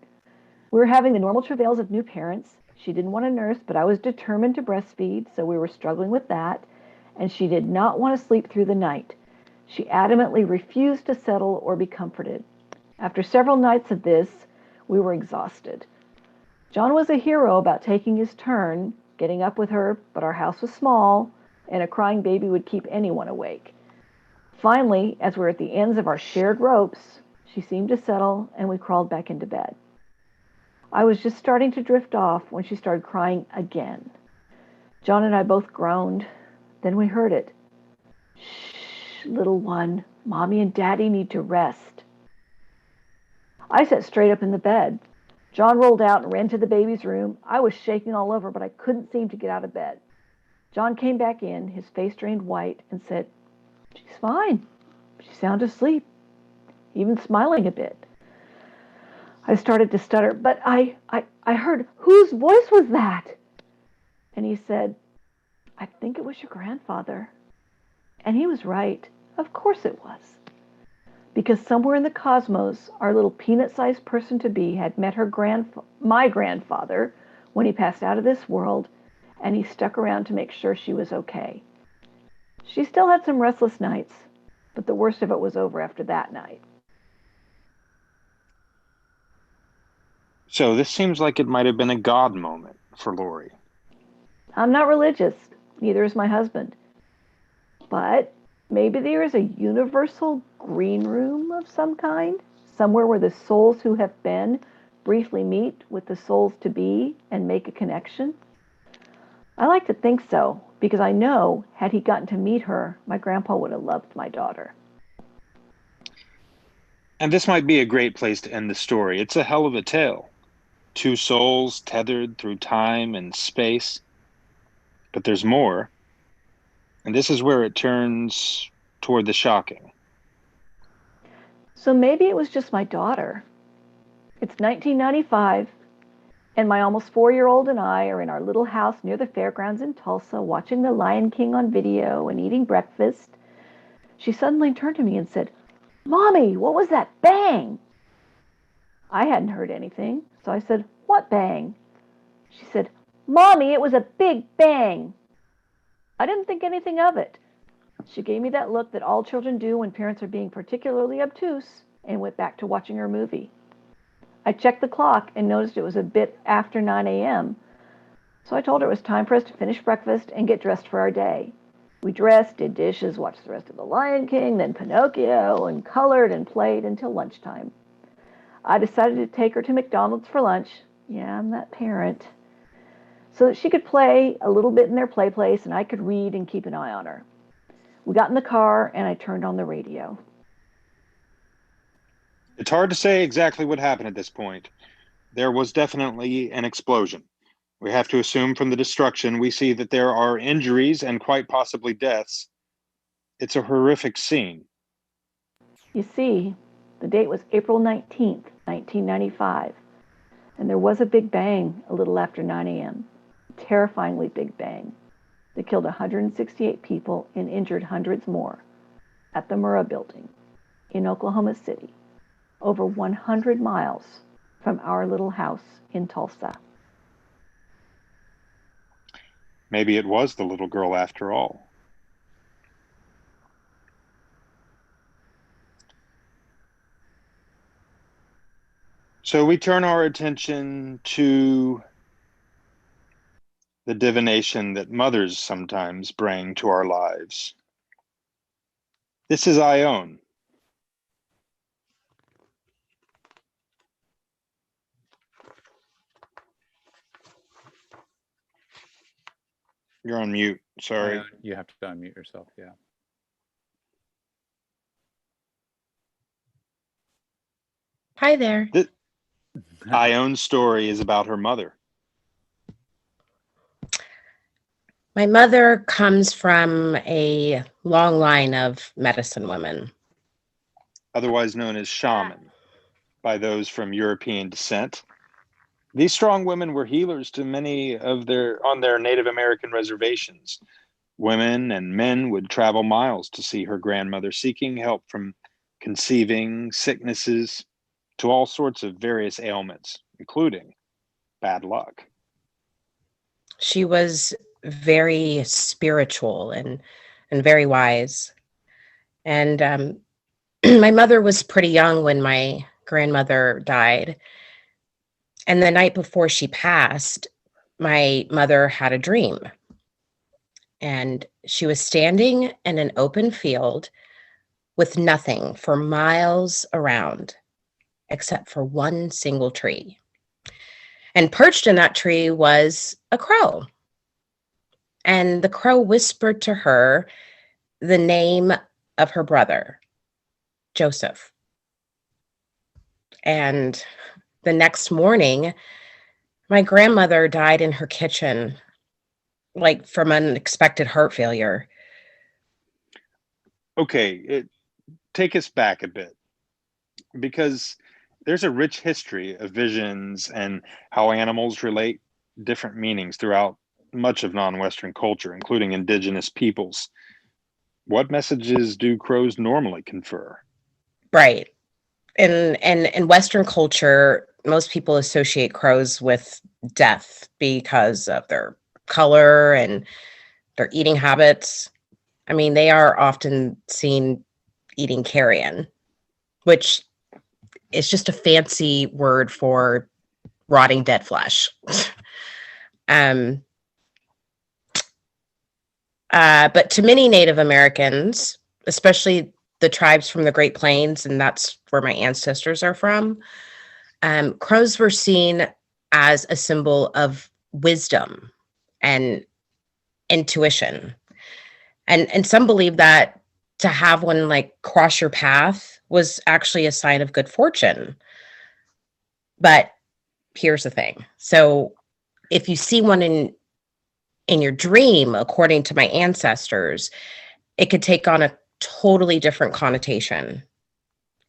We were having the normal travails of new parents. She didn't want to nurse, but I was determined to breastfeed, so we were struggling with that. And she did not want to sleep through the night. She adamantly refused to settle or be comforted. After several nights of this, we were exhausted. John was a hero about taking his turn, getting up with her, but our house was small, and a crying baby would keep anyone awake. Finally, as we were at the ends of our shared ropes, she seemed to settle, and we crawled back into bed. I was just starting to drift off when she started crying again. John and I both groaned. Then we heard it. "Shh, little one, Mommy and Daddy need to rest." I sat straight up in the bed. John rolled out and ran to the baby's room. I was shaking all over, but I couldn't seem to get out of bed. John came back in, his face drained white, and said, "She's fine. She's sound asleep," even smiling a bit. I started to stutter, but I heard, "Whose voice was that?" And he said, I think it was your grandfather. And he was right. Of course it was. Because somewhere in the cosmos, our little peanut-sized person-to-be had met my grandfather when he passed out of this world, and he stuck around to make sure she was okay. She still had some restless nights, but the worst of it was over after that night. So this seems like it might have been a God moment for Lori. I'm not religious, neither is my husband. But maybe there is a universal green room of some kind, somewhere where the souls who have been briefly meet with the souls to be and make a connection. I like to think so, because I know, had he gotten to meet her, my grandpa would have loved my daughter. And this might be a great place to end the story. It's a hell of a tale. Two souls tethered through time and space. But there's more. And this is where it turns toward the shocking. So maybe it was just my daughter. It's 1995, and my almost 4-year-old and I are in our little house near the fairgrounds in Tulsa, watching The Lion King on video and eating breakfast. She suddenly turned to me and said, "Mommy, what was that bang?" I hadn't heard anything, so I said, "What bang?" She said, "Mommy, it was a big bang." I didn't think anything of it. She gave me that look that all children do when parents are being particularly obtuse and went back to watching her movie. I checked the clock and noticed it was a bit after 9 a.m., so I told her it was time for us to finish breakfast and get dressed for our day. We dressed, did dishes, watched the rest of The Lion King, then Pinocchio, and colored and played until lunchtime. I decided to take her to McDonald's for lunch. Yeah, I'm that parent. So that she could play a little bit in their play place and I could read and keep an eye on her. We got in the car and I turned on the radio. It's hard to say exactly what happened at this point. There was definitely an explosion. We have to assume from the destruction we see that there are injuries and quite possibly deaths. It's a horrific scene. You see, the date was April 19th, 1995, and there was a big bang a little after 9 a.m. A terrifyingly big bang that killed 168 people and injured hundreds more at the Murrah Building in Oklahoma City, over 100 miles from our little house in Tulsa. Maybe it was the little girl after all. So we turn our attention to the divination that mothers sometimes bring to our lives. This is Ione. You're on mute. Sorry. You have to unmute yourself. Yeah. Hi there. Ione's story is about her mother. My mother comes from a long line of medicine women. Otherwise known as shaman by those from European descent. These strong women were healers to many on their Native American reservations. Women and men would travel miles to see her grandmother, seeking help from conceiving, sicknesses, to all sorts of various ailments, including bad luck. She was very spiritual and very wise. And my mother was pretty young when my grandmother died. And the night before she passed, my mother had a dream. And she was standing in an open field with nothing for miles around, except for one single tree. And perched in that tree was a crow. And the crow whispered to her the name of her brother, Joseph. And the next morning, my grandmother died in her kitchen, like from unexpected heart failure. Okay, take us back a bit, because there's a rich history of visions and how animals relate different meanings throughout much of non-Western culture, including indigenous peoples. What messages do crows normally confer? Right. In Western culture, most people associate crows with death because of their color and their eating habits. I mean, they are often seen eating carrion, which is just a fancy word for rotting dead flesh. um, but to many Native Americans, especially the tribes from the Great Plains, and that's where my ancestors are from, crows were seen as a symbol of wisdom and intuition. And some believe that to have one like cross your path was actually a sign of good fortune. But here's the thing. So if you see one in your dream, according to my ancestors, it could take on a totally different connotation.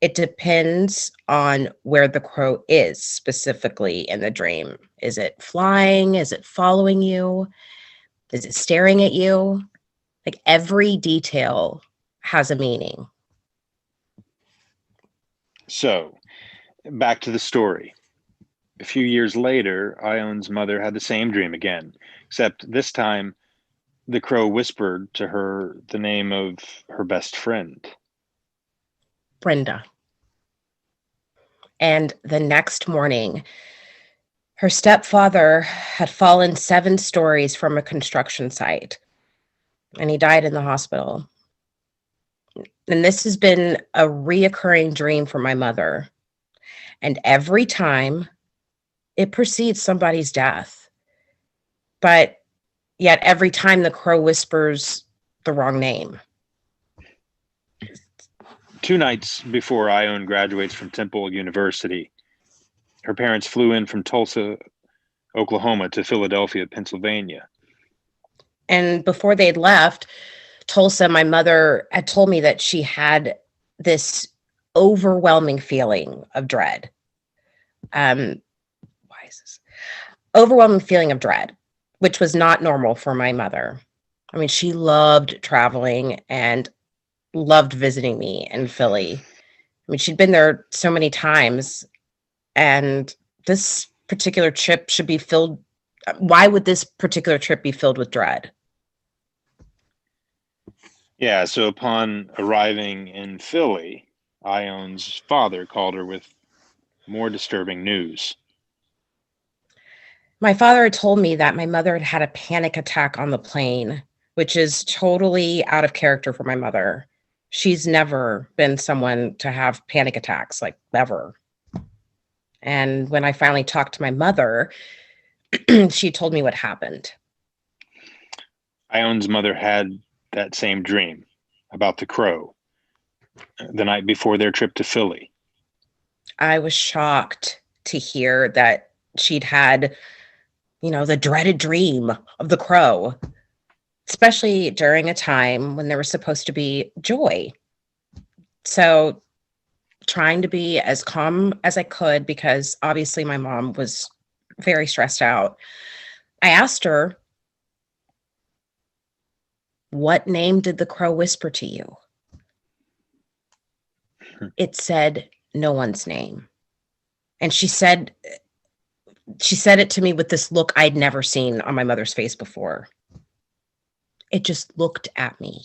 It depends on where the crow is specifically in the dream. Is it flying? Is it following you? Is it staring at you? Like every detail has a meaning. So, back to the story. A few years later, Ion's mother had the same dream again, except this time the crow whispered to her the name of her best friend. Brenda. And the next morning, her stepfather had fallen 7 stories from a construction site, and he died in the hospital. And this has been a reoccurring dream for my mother. And every time it precedes somebody's death. But yet every time the crow whispers the wrong name. 2 nights before Ione graduates from Temple University, her parents flew in from Tulsa, Oklahoma to Philadelphia, Pennsylvania. And before they'd left Tulsa, my mother had told me that she had this overwhelming feeling of dread. Why is this? Overwhelming feeling of dread, which was not normal for my mother. I mean, she loved traveling and loved visiting me in Philly. I mean, she'd been there so many times, and this particular trip should be filled. Why would this particular trip be filled with dread? Yeah, so upon arriving in Philly, Ione's father called her with more disturbing news. My father had told me that my mother had had a panic attack on the plane, which is totally out of character for my mother. She's never been someone to have panic attacks, like ever. And when I finally talked to my mother, she told me what happened. Ione's mother had that same dream about the crow the night before their trip to Philly. I was shocked to hear that she'd had, the dreaded dream of the crow, especially during a time when there was supposed to be joy. So, trying to be as calm as I could, because obviously my mom was very stressed out, I asked her, "What name did the crow whisper to you?" It said no one's name. And she said it to me with this look I'd never seen on my mother's face before. It just looked at me.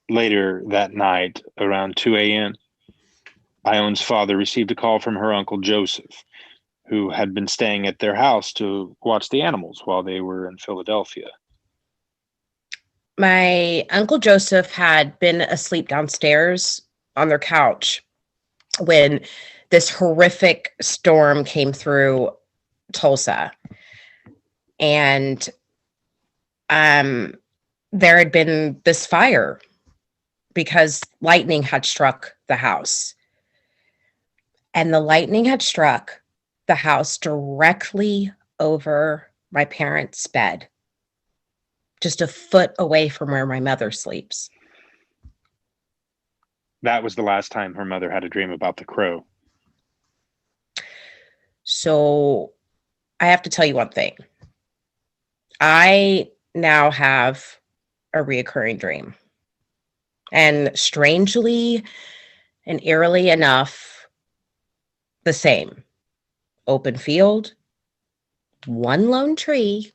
Later that night, around 2 a.m., Ione's father received a call from her uncle Joseph, who had been staying at their house to watch the animals while they were in Philadelphia. My Uncle Joseph had been asleep downstairs on their couch when this horrific storm came through Tulsa. And there had been this fire because lightning had struck the house. And the lightning had struck the house directly over my parents' bed, just a foot away from where my mother sleeps. That was the last time her mother had a dream about the crow. So I have to tell you one thing. I now have a reoccurring dream. And strangely and eerily enough, the same. Open field, one lone tree,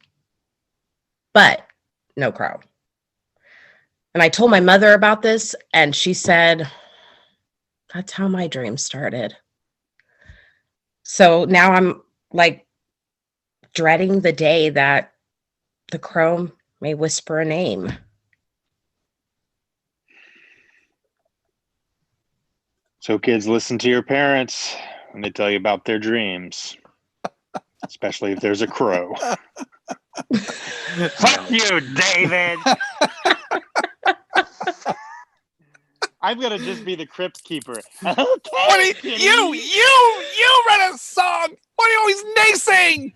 but no crow. And I told my mother about this, and she said, that's how my dream started. So now I'm like dreading the day that the crow may whisper a name. So kids, listen to your parents when they tell you about their dreams, especially if there's a crow. Fuck you, David. I'm gonna just be the crypt keeper. Okay, you read a song. What are you always naysaying?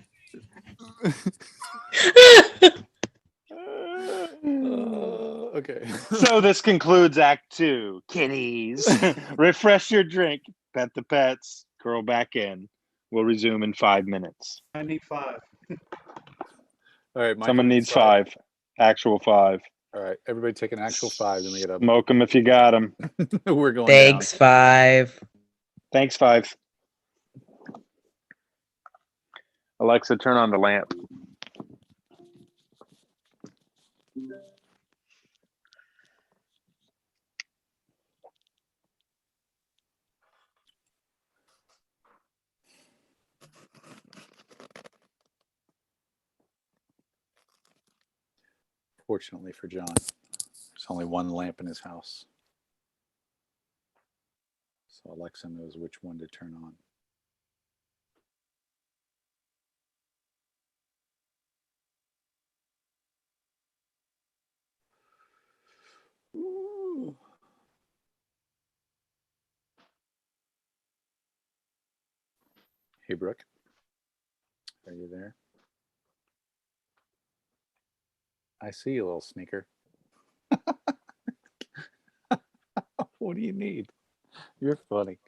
Okay. So this concludes Act 2. Kitties, refresh your drink, pet the pets, curl back in. We'll resume in 5 minutes. I need 5. All right, Michael Someone needs 5. Actual 5. All right, everybody take an actual 5, then we get up. Smoke them if you got them. We're going Thanks, down. 5. Thanks, 5. Alexa, turn on the lamp. Fortunately for John, there's only one lamp in his house. So Alexa knows which one to turn on. Ooh. Hey, Brooke. Are you there? I see you, little sneaker. What do you need? You're funny.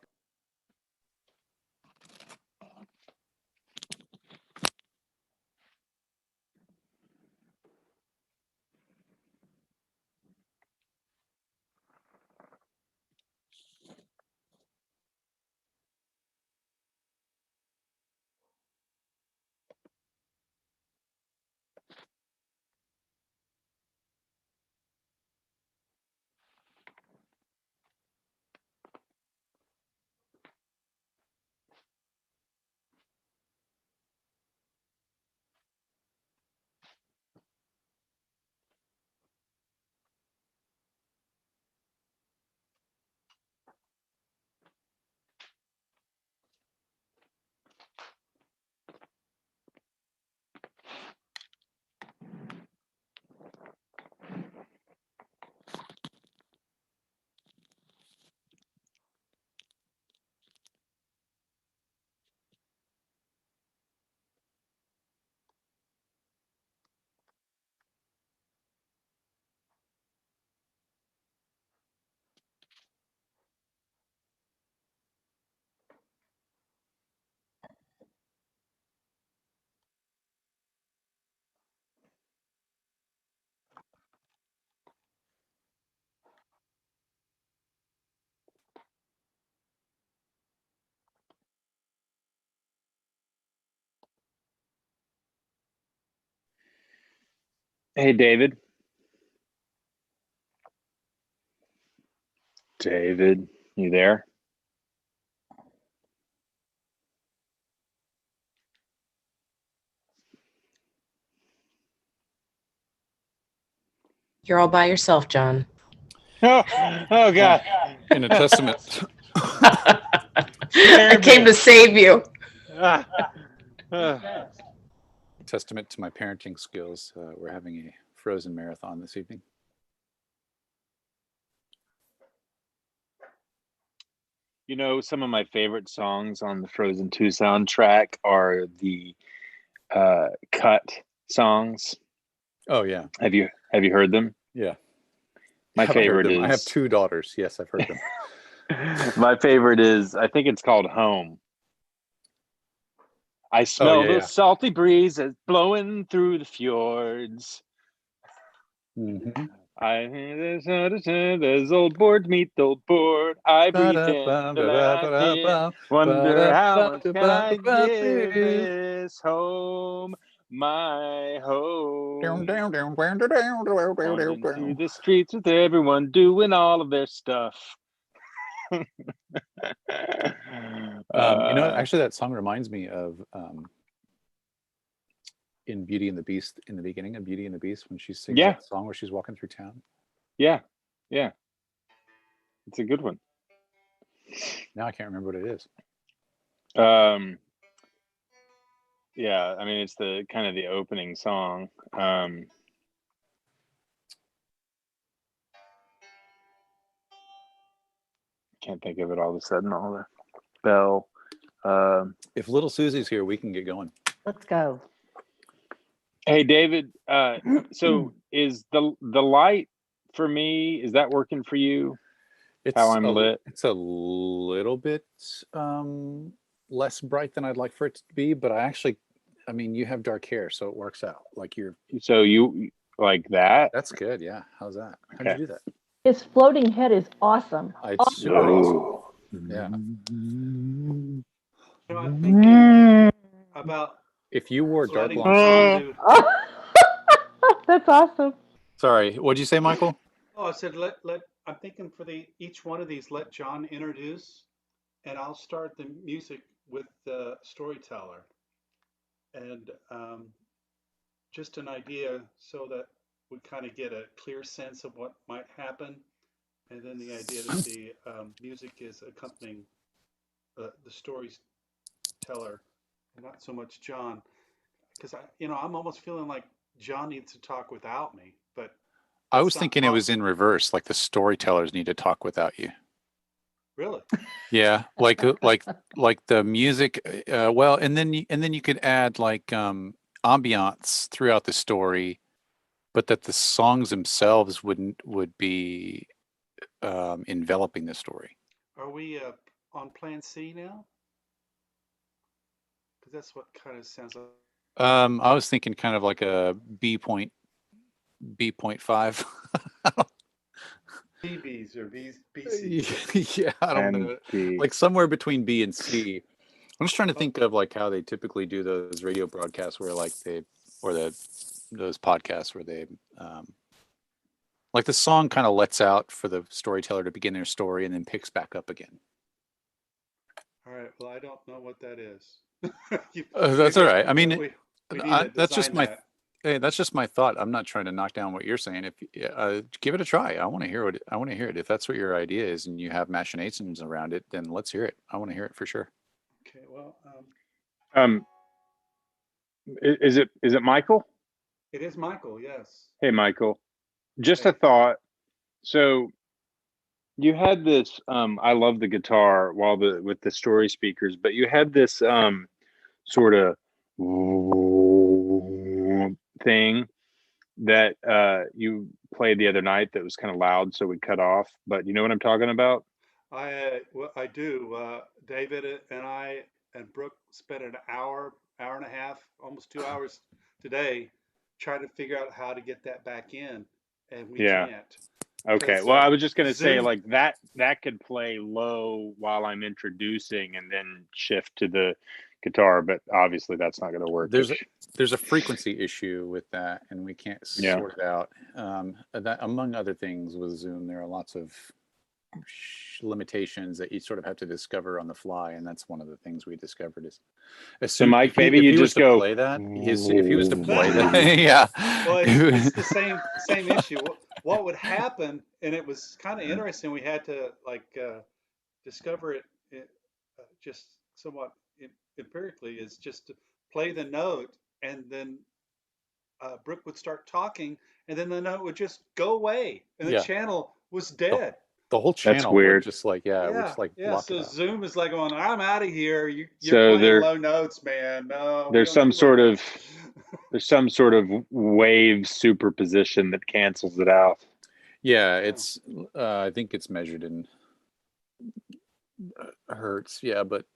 Hey, David. David, you there? You're all by yourself, John. Oh God. In a testament. I came to save you. Testament to my parenting skills. We're having a Frozen marathon this evening. You know, some of my favorite songs on the Frozen 2 soundtrack are the cut songs. Oh yeah. Have you heard them? Yeah. My favorite is I have 2 daughters. Yes, I've heard them. My favorite is, I think it's called Home. I smell yeah, the yeah. salty breeze that's blowing through the fjords. Mm-hmm. There's old board meet old board. I pretend to laugh in. Wonder how much can I give this home my home? Wandering through the streets with everyone doing all of their stuff. Actually, that song reminds me of in Beauty and the Beast, in the beginning of Beauty and the Beast, when she sings that song where she's walking through town. Yeah. It's a good one. Now I can't remember what it is. Yeah, I mean, it's the kind of the opening song. Can't think of it all of a sudden. All the bell. If little Susie's here, we can get going. Let's go. Hey, David. So is the light for me? Is that working for you? How I'm lit? It's a little bit less bright than I'd like for it to be, but I mean, you have dark hair, so it works out. Like So you like that? That's good. Yeah. How's that? How'd you do that? His floating head is awesome. It's super awesome. Yeah. I'm thinking about if you wore dark letting long John sleeves. do. That's awesome. Sorry, what'd you say, Michael? Oh, I said I'm thinking for each one of these, let John introduce, and I'll start the music with the storyteller, and just an idea so that we kind of get a clear sense of what might happen, and then the idea that the music is accompanying the storyteller, and not so much John, because I'm almost feeling like John needs to talk without me, but I was thinking it was in reverse, like the storytellers need to talk without you. Really? Yeah, like the music. Well, and then you could add like ambiance throughout the story, but that the songs themselves would be enveloping the story. Are we on Plan C now? Because that's what kind of sounds like. I was thinking kind of like a B.5. BBs or BCs. Yeah, I don't know. Like somewhere between B and C. I'm just trying to think of like how they typically do those radio broadcasts where like those podcasts where they like the song kind of lets out for the storyteller to begin their story and then picks back up again. All right. Well, I don't know what that is. That's all right. I mean, we need to that's just design that. Hey, that's just my thought. I'm not trying to knock down what you're saying. If give it a try, I want to hear it. I want to hear it. If that's what your idea is, and you have machinations around it, then let's hear it. I want to hear it for sure. Okay. Well, is it Michael? it is Michael. Yes. Hey, Michael. Just a thought. So you had this. I love the guitar with the story speakers, but you had this sort of thing that you played the other night that was kind of loud, so we cut off. But you know what I'm talking about? I do. David and I and Brooke spent an hour and a half, almost 2 hours today, trying to figure out how to get that back in, and we can't. Okay. Well, I was just going to say like that could play low while I'm introducing and then shift to the guitar, but obviously that's not going to work. There's a frequency issue with that, and we can't sort it out. That among other things with Zoom, there are lots of limitations that you sort of have to discover on the fly, and that's one of the things we discovered is. So Mike, maybe you just go play that. If he was to play that, yeah. Well, it's the same issue. What would happen, and it was kind of interesting. We had to discover it just somewhat empirically. Is just to play the note, and then Brooke would start talking, and then the note would just go away, and the channel was dead. The whole channel would just like block So it out. Zoom is like going, I'm out of here. You're So playing low notes, man. No, there's some sort of wave superposition that cancels it out. Yeah, it's I think it's measured in hertz. Yeah, but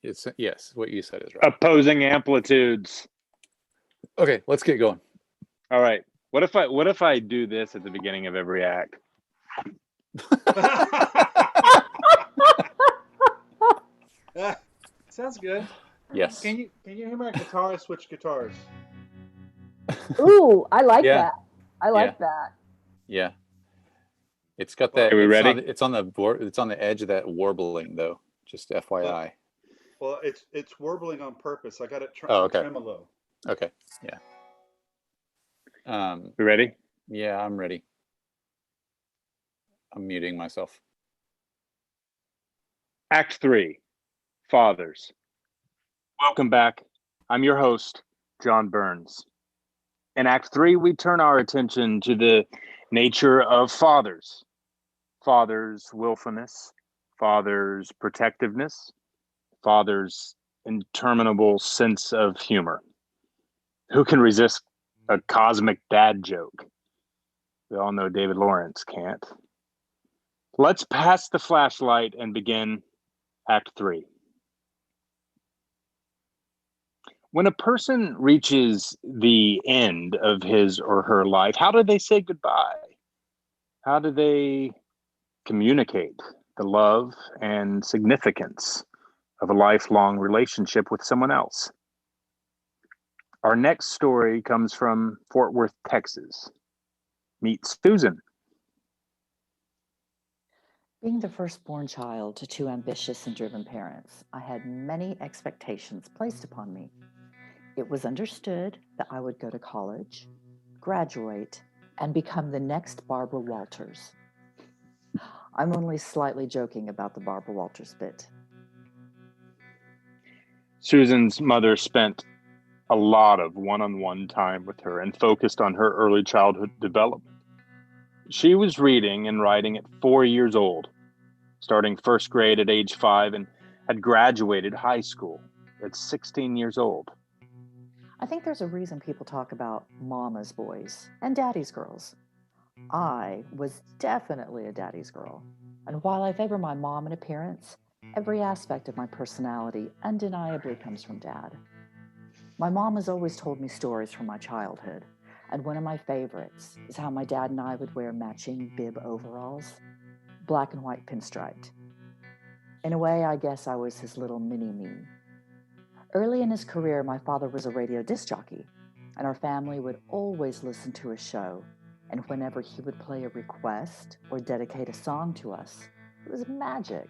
It's yes, what you said is right. Opposing amplitudes. Okay, let's get going. All right. What if I do this at the beginning of every act? Sounds good. Yes. Can you hear my guitar? Switch guitars. Ooh, I like Yeah. that. I like that. Yeah. It's got that. Are we it's ready? it's on the edge of that warbling though. Just FYI. Well, it's warbling on purpose. I got it Okay. tremolo. Okay. Yeah. We ready? Yeah, I'm ready. I'm muting myself. Act 3, Fathers. Welcome back. I'm your host, John Burns. In Act 3, we turn our attention to the nature of fathers. Fathers' willfulness, fathers' protectiveness, fathers' interminable sense of humor. Who can resist a cosmic dad joke? We all know David Lawrence can't. Let's pass the flashlight and begin Act 3. When a person reaches the end of his or her life, how do they say goodbye? How do they communicate the love and significance of a lifelong relationship with someone else? Our next story comes from Fort Worth, Texas. Meet Susan. Being the firstborn child to two ambitious and driven parents, I had many expectations placed upon me. It was understood that I would go to college, graduate, and become the next Barbara Walters. I'm only slightly joking about the Barbara Walters bit. Susan's mother spent a lot of one-on-one time with her and focused on her early childhood development. She was reading and writing at 4 years old, starting first grade at age 5, and had graduated high school at 16 years old. I think there's a reason people talk about mama's boys and daddy's girls. I was definitely a daddy's girl. And while I favor my mom in appearance, every aspect of my personality undeniably comes from dad. My mom has always told me stories from my childhood, and one of my favorites is how my dad and I would wear matching bib overalls, black and white pinstriped. In a way, I guess I was his little mini-me. Early in his career, my father was a radio disc jockey, and our family would always listen to his show. And whenever he would play a request or dedicate a song to us, it was magic.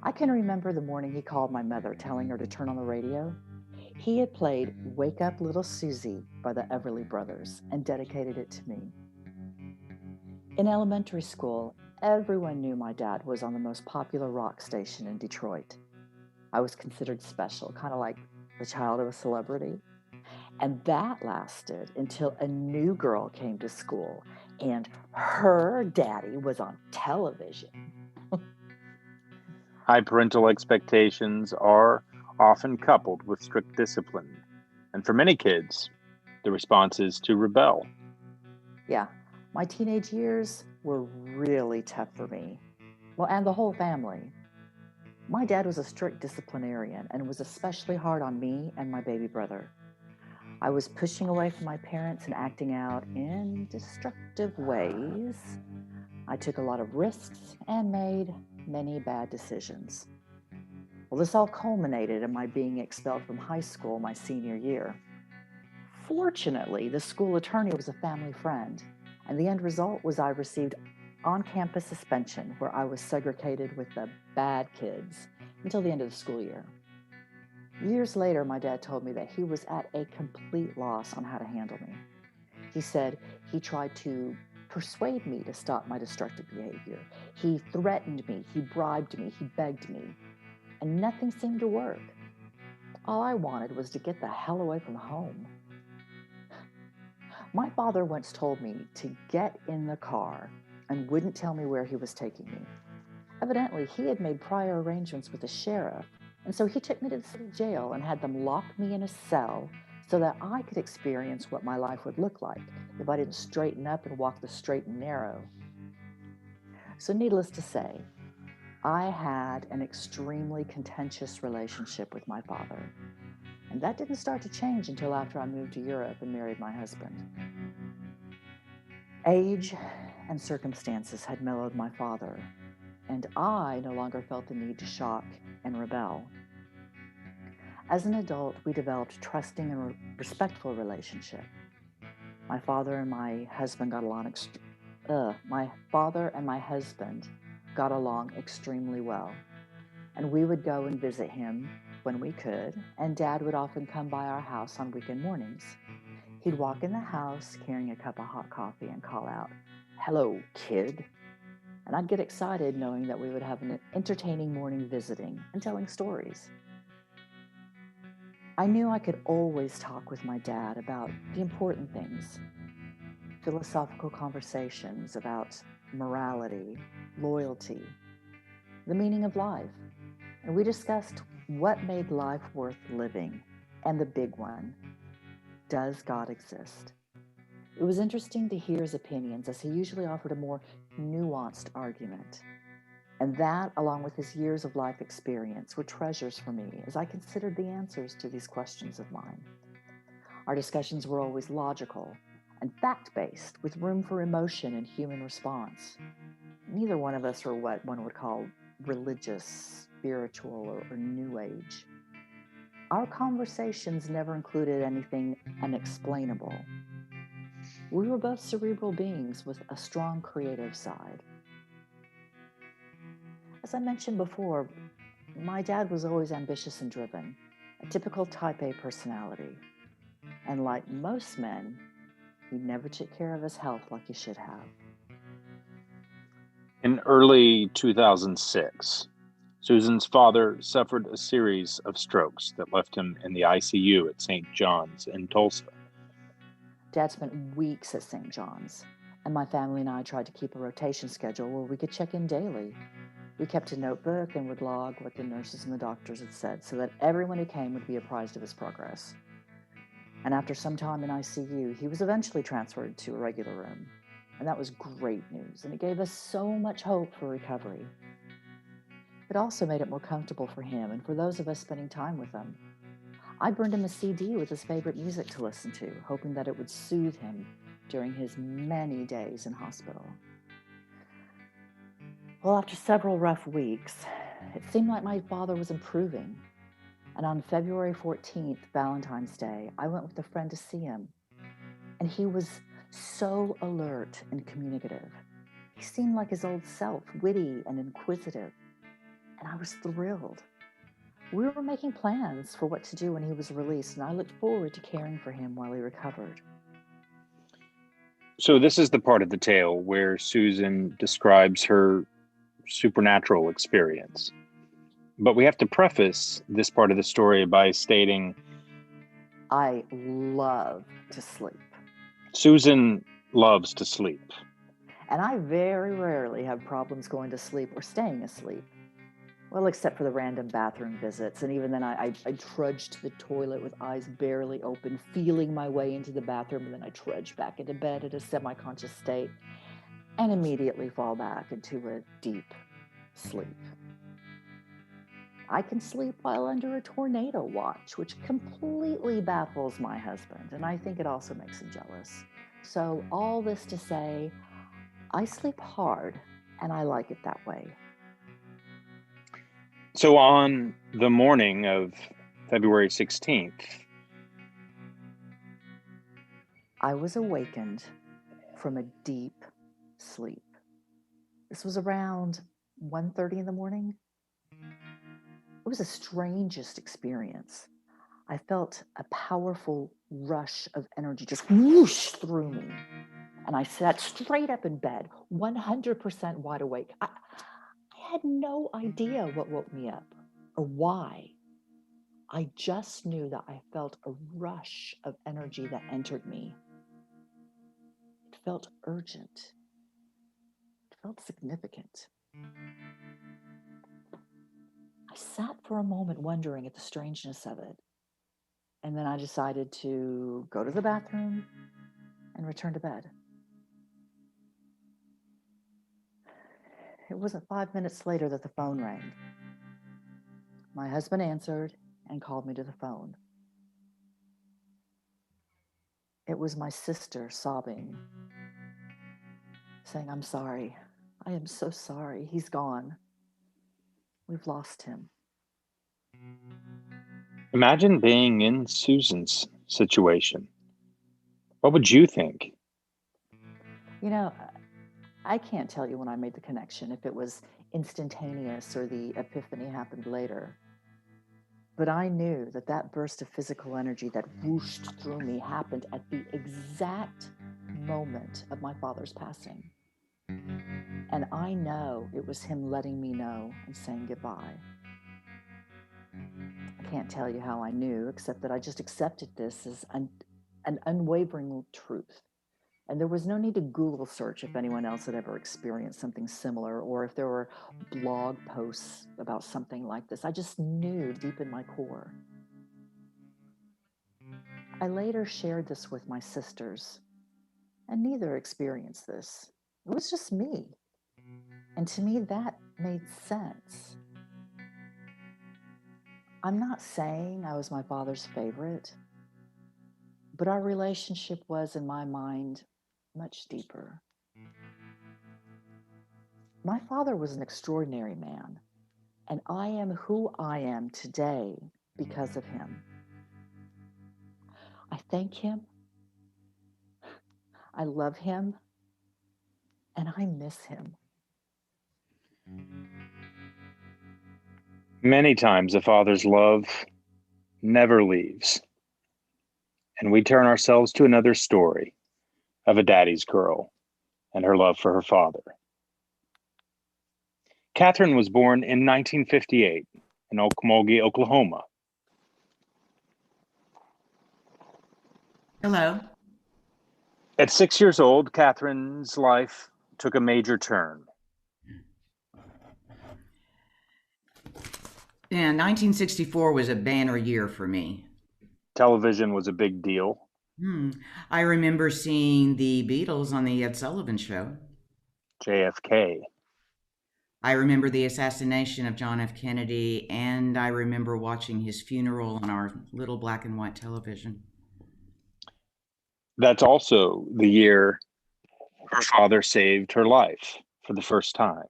I can remember the morning he called my mother, telling her to turn on the radio. He had played Wake Up Little Susie by the Everly Brothers and dedicated it to me. In elementary school, everyone knew my dad was on the most popular rock station in Detroit. I was considered special, kind of like the child of a celebrity. And that lasted until a new girl came to school and her daddy was on television. High parental expectations are often coupled with strict discipline. And for many kids, the response is to rebel. Yeah, my teenage years were really tough for me. Well, and the whole family. My dad was a strict disciplinarian and was especially hard on me and my baby brother. I was pushing away from my parents and acting out in destructive ways. I took a lot of risks and made many bad decisions. Well, this all culminated in my being expelled from high school my senior year. Fortunately, the school attorney was a family friend, and the end result was I received on-campus suspension where I was segregated with the bad kids until the end of the school year. Years later, my dad told me that he was at a complete loss on how to handle me. He said he tried to persuade me to stop my destructive behavior. He threatened me, he bribed me, he begged me, and nothing seemed to work. All I wanted was to get the hell away from home. My father once told me to get in the car and wouldn't tell me where he was taking me. Evidently, he had made prior arrangements with the sheriff, and so he took me to the city jail and had them lock me in a cell so that I could experience what my life would look like if I didn't straighten up and walk the straight and narrow. So needless to say, I had an extremely contentious relationship with my father, and that didn't start to change until after I moved to Europe and married my husband. Age and circumstances had mellowed my father, and I no longer felt the need to shock and rebel. As an adult, we developed a trusting and respectful relationship. My father and my husband got along extremely well, and we would go and visit him when we could, and Dad would often come by our house on weekend mornings. He'd walk in the house carrying a cup of hot coffee and call out, "Hello, kid." And I'd get excited knowing that we would have an entertaining morning visiting and telling stories. I knew I could always talk with my dad about the important things, philosophical conversations about morality, loyalty, the meaning of life. And we discussed what made life worth living, and the big one, does God exist? It was interesting to hear his opinions, as he usually offered a more nuanced argument. And that, along with his years of life experience, were treasures for me as I considered the answers to these questions of mine. Our discussions were always logical and fact-based, with room for emotion and human response. Neither one of us were what one would call religious, spiritual, or New Age. Our conversations never included anything unexplainable. We were both cerebral beings with a strong creative side. As I mentioned before, my dad was always ambitious and driven, a typical type A personality. And like most men, he never took care of his health like he should have. In early 2006, Susan's father suffered a series of strokes that left him in the ICU at St. John's in Tulsa. Dad spent weeks at St. John's, and my family and I tried to keep a rotation schedule where we could check in daily. We kept a notebook and would log what the nurses and the doctors had said so that everyone who came would be apprised of his progress. And after some time in ICU, he was eventually transferred to a regular room. And that was great news, and it gave us so much hope for recovery. It also made it more comfortable for him and for those of us spending time with him. I burned him a CD with his favorite music to listen to, hoping that it would soothe him during his many days in hospital. Well, after several rough weeks, it seemed like my father was improving. And on February 14th, Valentine's Day, I went with a friend to see him. And he was so alert and communicative. He seemed like his old self, witty and inquisitive. And I was thrilled. We were making plans for what to do when he was released, and I looked forward to caring for him while he recovered. So this is the part of the tale where Susan describes her supernatural experience. But we have to preface this part of the story by stating, I love to sleep. Susan loves to sleep. And I very rarely have problems going to sleep or staying asleep. Well, except for the random bathroom visits. And even then, I trudge to the toilet with eyes barely open, feeling my way into the bathroom, and then I trudge back into bed at a semi-conscious state and immediately fall back into a deep sleep. I can sleep while under a tornado watch, which completely baffles my husband, and I think it also makes him jealous. So all this to say, I sleep hard, and I like it that way. So on the morning of February 16th, I was awakened from a deep sleep. This was around 1:30 in the morning. It was the strangest experience. I felt a powerful rush of energy just whoosh through me. And I sat straight up in bed, 100% wide awake. I had no idea what woke me up or why. I just knew that I felt a rush of energy that entered me. It felt urgent. It felt significant. I sat for a moment wondering at the strangeness of it. And then I decided to go to the bathroom and return to bed. It wasn't 5 minutes later that the phone rang. My husband answered and called me to the phone. It was my sister sobbing, saying, "I'm sorry. I am so sorry. He's gone. We've lost him." Imagine being in Susan's situation. What would you think? You know, I can't tell you when I made the connection, if it was instantaneous or the epiphany happened later. But I knew that that burst of physical energy that whooshed through me happened at the exact moment of my father's passing. And I know it was him letting me know and saying goodbye. I can't tell you how I knew, except that I just accepted this as an unwavering truth. And there was no need to Google search if anyone else had ever experienced something similar, or if there were blog posts about something like this. I just knew deep in my core. I later shared this with my sisters, and neither experienced this. It was just me. And to me, that made sense. I'm not saying I was my father's favorite, but our relationship was, in my mind, much deeper. My father was an extraordinary man, and I am who I am today because of him. I thank him, I love him, and I miss him. Many times a father's love never leaves, and we turn ourselves to another story of a daddy's girl and her love for her father. Catherine was born in 1958 in Okmulgee, Oklahoma. Hello. At 6 years old, Catherine's life took a major turn. Yeah, 1964 was a banner year for me. Television was a big deal. I remember seeing the Beatles on the Ed Sullivan Show. JFK. I remember the assassination of John F. Kennedy, and I remember watching his funeral on our little black and white television. That's also the year her father saved her life for the first time.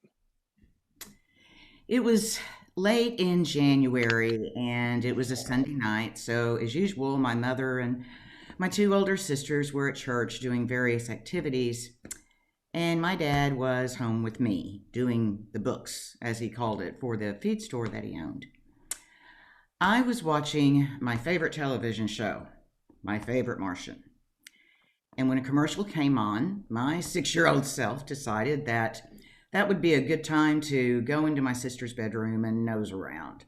It was late in January, and it was a Sunday night. So, as usual, my mother and my two older sisters were at church doing various activities, and my dad was home with me doing the books, as he called it, for the feed store that he owned. I was watching my favorite television show, My Favorite Martian. And when a commercial came on, my 6-year-old self decided that that would be a good time to go into my sister's bedroom and nose around.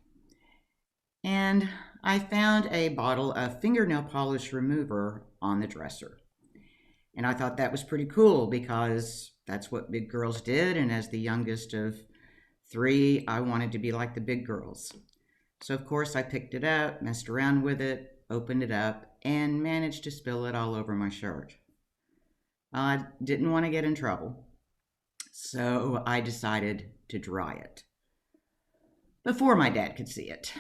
And I found a bottle of fingernail polish remover on the dresser. And I thought that was pretty cool because that's what big girls did. And as the youngest of 3, I wanted to be like the big girls. So, of course, I picked it up, messed around with it, opened it up, and managed to spill it all over my shirt. I didn't want to get in trouble, so I decided to dry it before my dad could see it.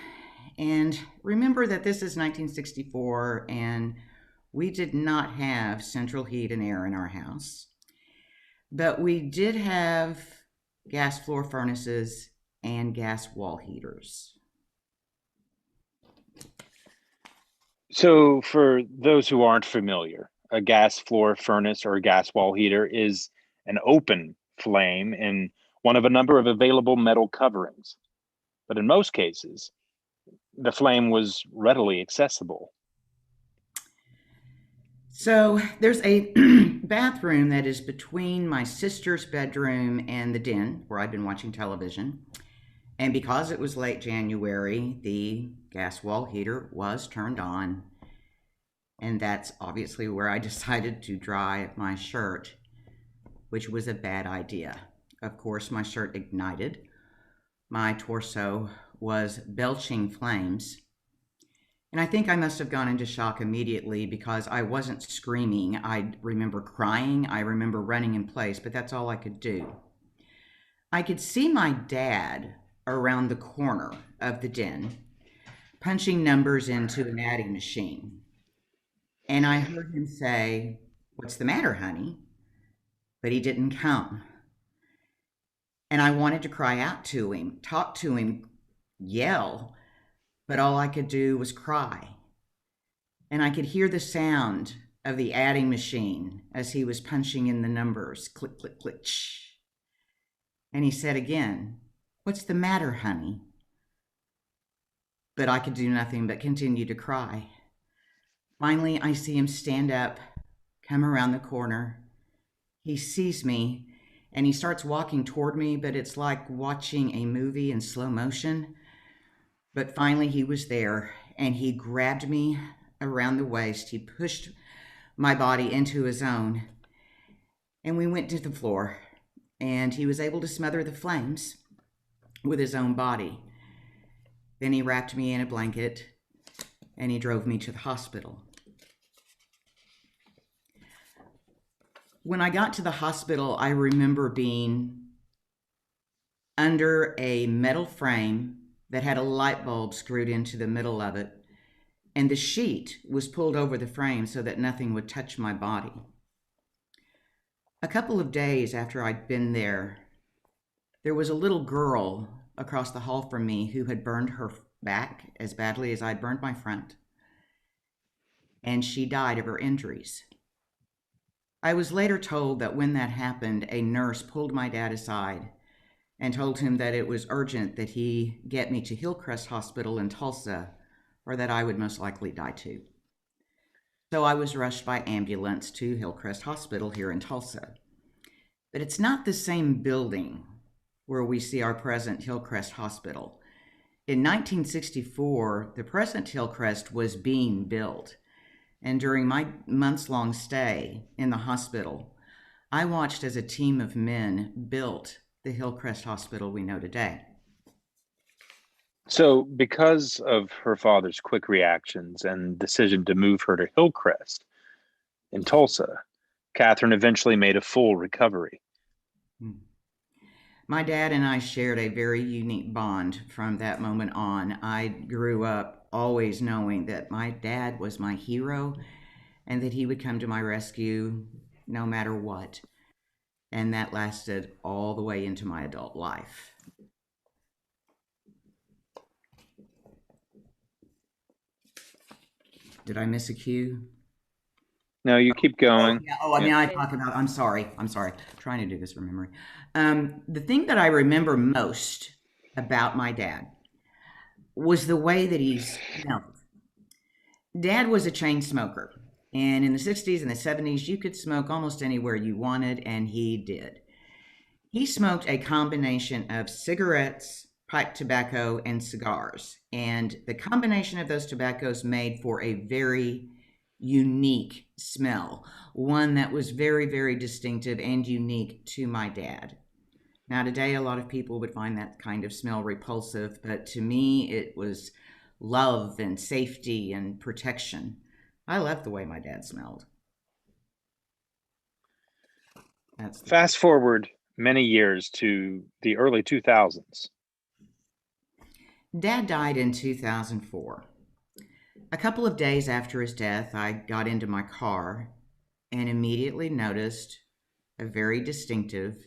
And remember that this is 1964, and we did not have central heat and air in our house, but we did have gas floor furnaces and gas wall heaters. So, for those who aren't familiar, a gas floor furnace or a gas wall heater is an open flame in one of a number of available metal coverings. But in most cases, the flame was readily accessible. So there's a bathroom that is between my sister's bedroom and the den where I'd been watching television. And because it was late January, the gas wall heater was turned on. And that's obviously where I decided to dry my shirt, which was a bad idea. Of course, my shirt ignited. My torso was belching flames. And I think I must have gone into shock immediately because I wasn't screaming. I remember crying. I remember running in place, but that's all I could do. I could see my dad around the corner of the den, punching numbers into an adding machine. And I heard him say, "What's the matter, honey?" But he didn't come. And I wanted to cry out to him, talk to him, yell, but all I could do was cry. And I could hear the sound of the adding machine as he was punching in the numbers, click, click, click. Shh. And he said again, "What's the matter, honey?" But I could do nothing but continue to cry. Finally, I see him stand up, come around the corner. He sees me and he starts walking toward me, but it's like watching a movie in slow motion. But finally, he was there and he grabbed me around the waist. He pushed my body into his own, and we went to the floor, and he was able to smother the flames with his own body. Then he wrapped me in a blanket and he drove me to the hospital. When I got to the hospital, I remember being under a metal frame that had a light bulb screwed into the middle of it, and the sheet was pulled over the frame so that nothing would touch my body. A couple of days after I'd been there was a little girl across the hall from me who had burned her back as badly as I'd burned my front, and she died of her injuries. I was later told that when that happened, a nurse pulled my dad aside and told him that it was urgent that he get me to Hillcrest Hospital in Tulsa, or that I would most likely die too. So I was rushed by ambulance to Hillcrest Hospital here in Tulsa. But it's not the same building where we see our present Hillcrest Hospital. In 1964, the present Hillcrest was being built. And during my months-long stay in the hospital, I watched as a team of men built the Hillcrest Hospital we know today. So, because of her father's quick reactions and decision to move her to Hillcrest in Tulsa, Catherine eventually made a full recovery. My dad and I shared a very unique bond from that moment on. I grew up always knowing that my dad was my hero and that he would come to my rescue no matter what. And that lasted all the way into my adult life. Did I miss a cue? No, you keep going. I talk about, I'm sorry. I'm trying to do this from memory. The thing that I remember most about my dad was the way that he smelled. Dad was a chain smoker. And in the 60s and the 70s, you could smoke almost anywhere you wanted, and he did. He smoked a combination of cigarettes, pipe tobacco, and cigars. And the combination of those tobaccos made for a very unique smell, one that was very, very distinctive and unique to my dad. Now, today, a lot of people would find that kind of smell repulsive, but to me, it was love and safety and protection. I loved the way my dad smelled. Fast forward many years to the early 2000s. Dad died in 2004. A couple of days after his death, I got into my car and immediately noticed a very distinctive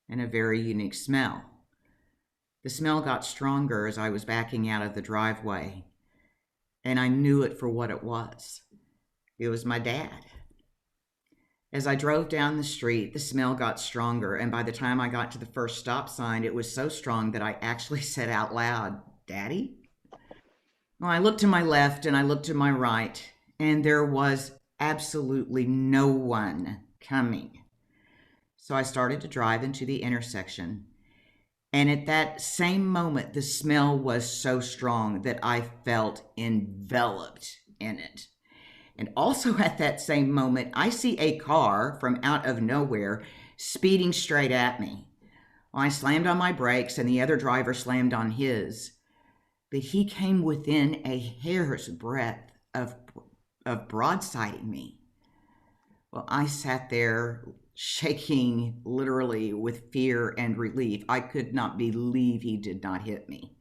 and a very unique smell. The smell got stronger as I was backing out of the driveway, and I knew it for what it was. It was my dad. As I drove down the street, the smell got stronger, and by the time I got to the first stop sign, it was so strong that I actually said out loud, "Daddy?" Well, I looked to my left and I looked to my right, and there was absolutely no one coming. So I started to drive into the intersection, and at that same moment, the smell was so strong that I felt enveloped in it. And also at that same moment, I see a car from out of nowhere speeding straight at me. Well, I slammed on my brakes and the other driver slammed on his, but he came within a hair's breadth of broadsiding me. Well, I sat there shaking literally with fear and relief. I could not believe he did not hit me.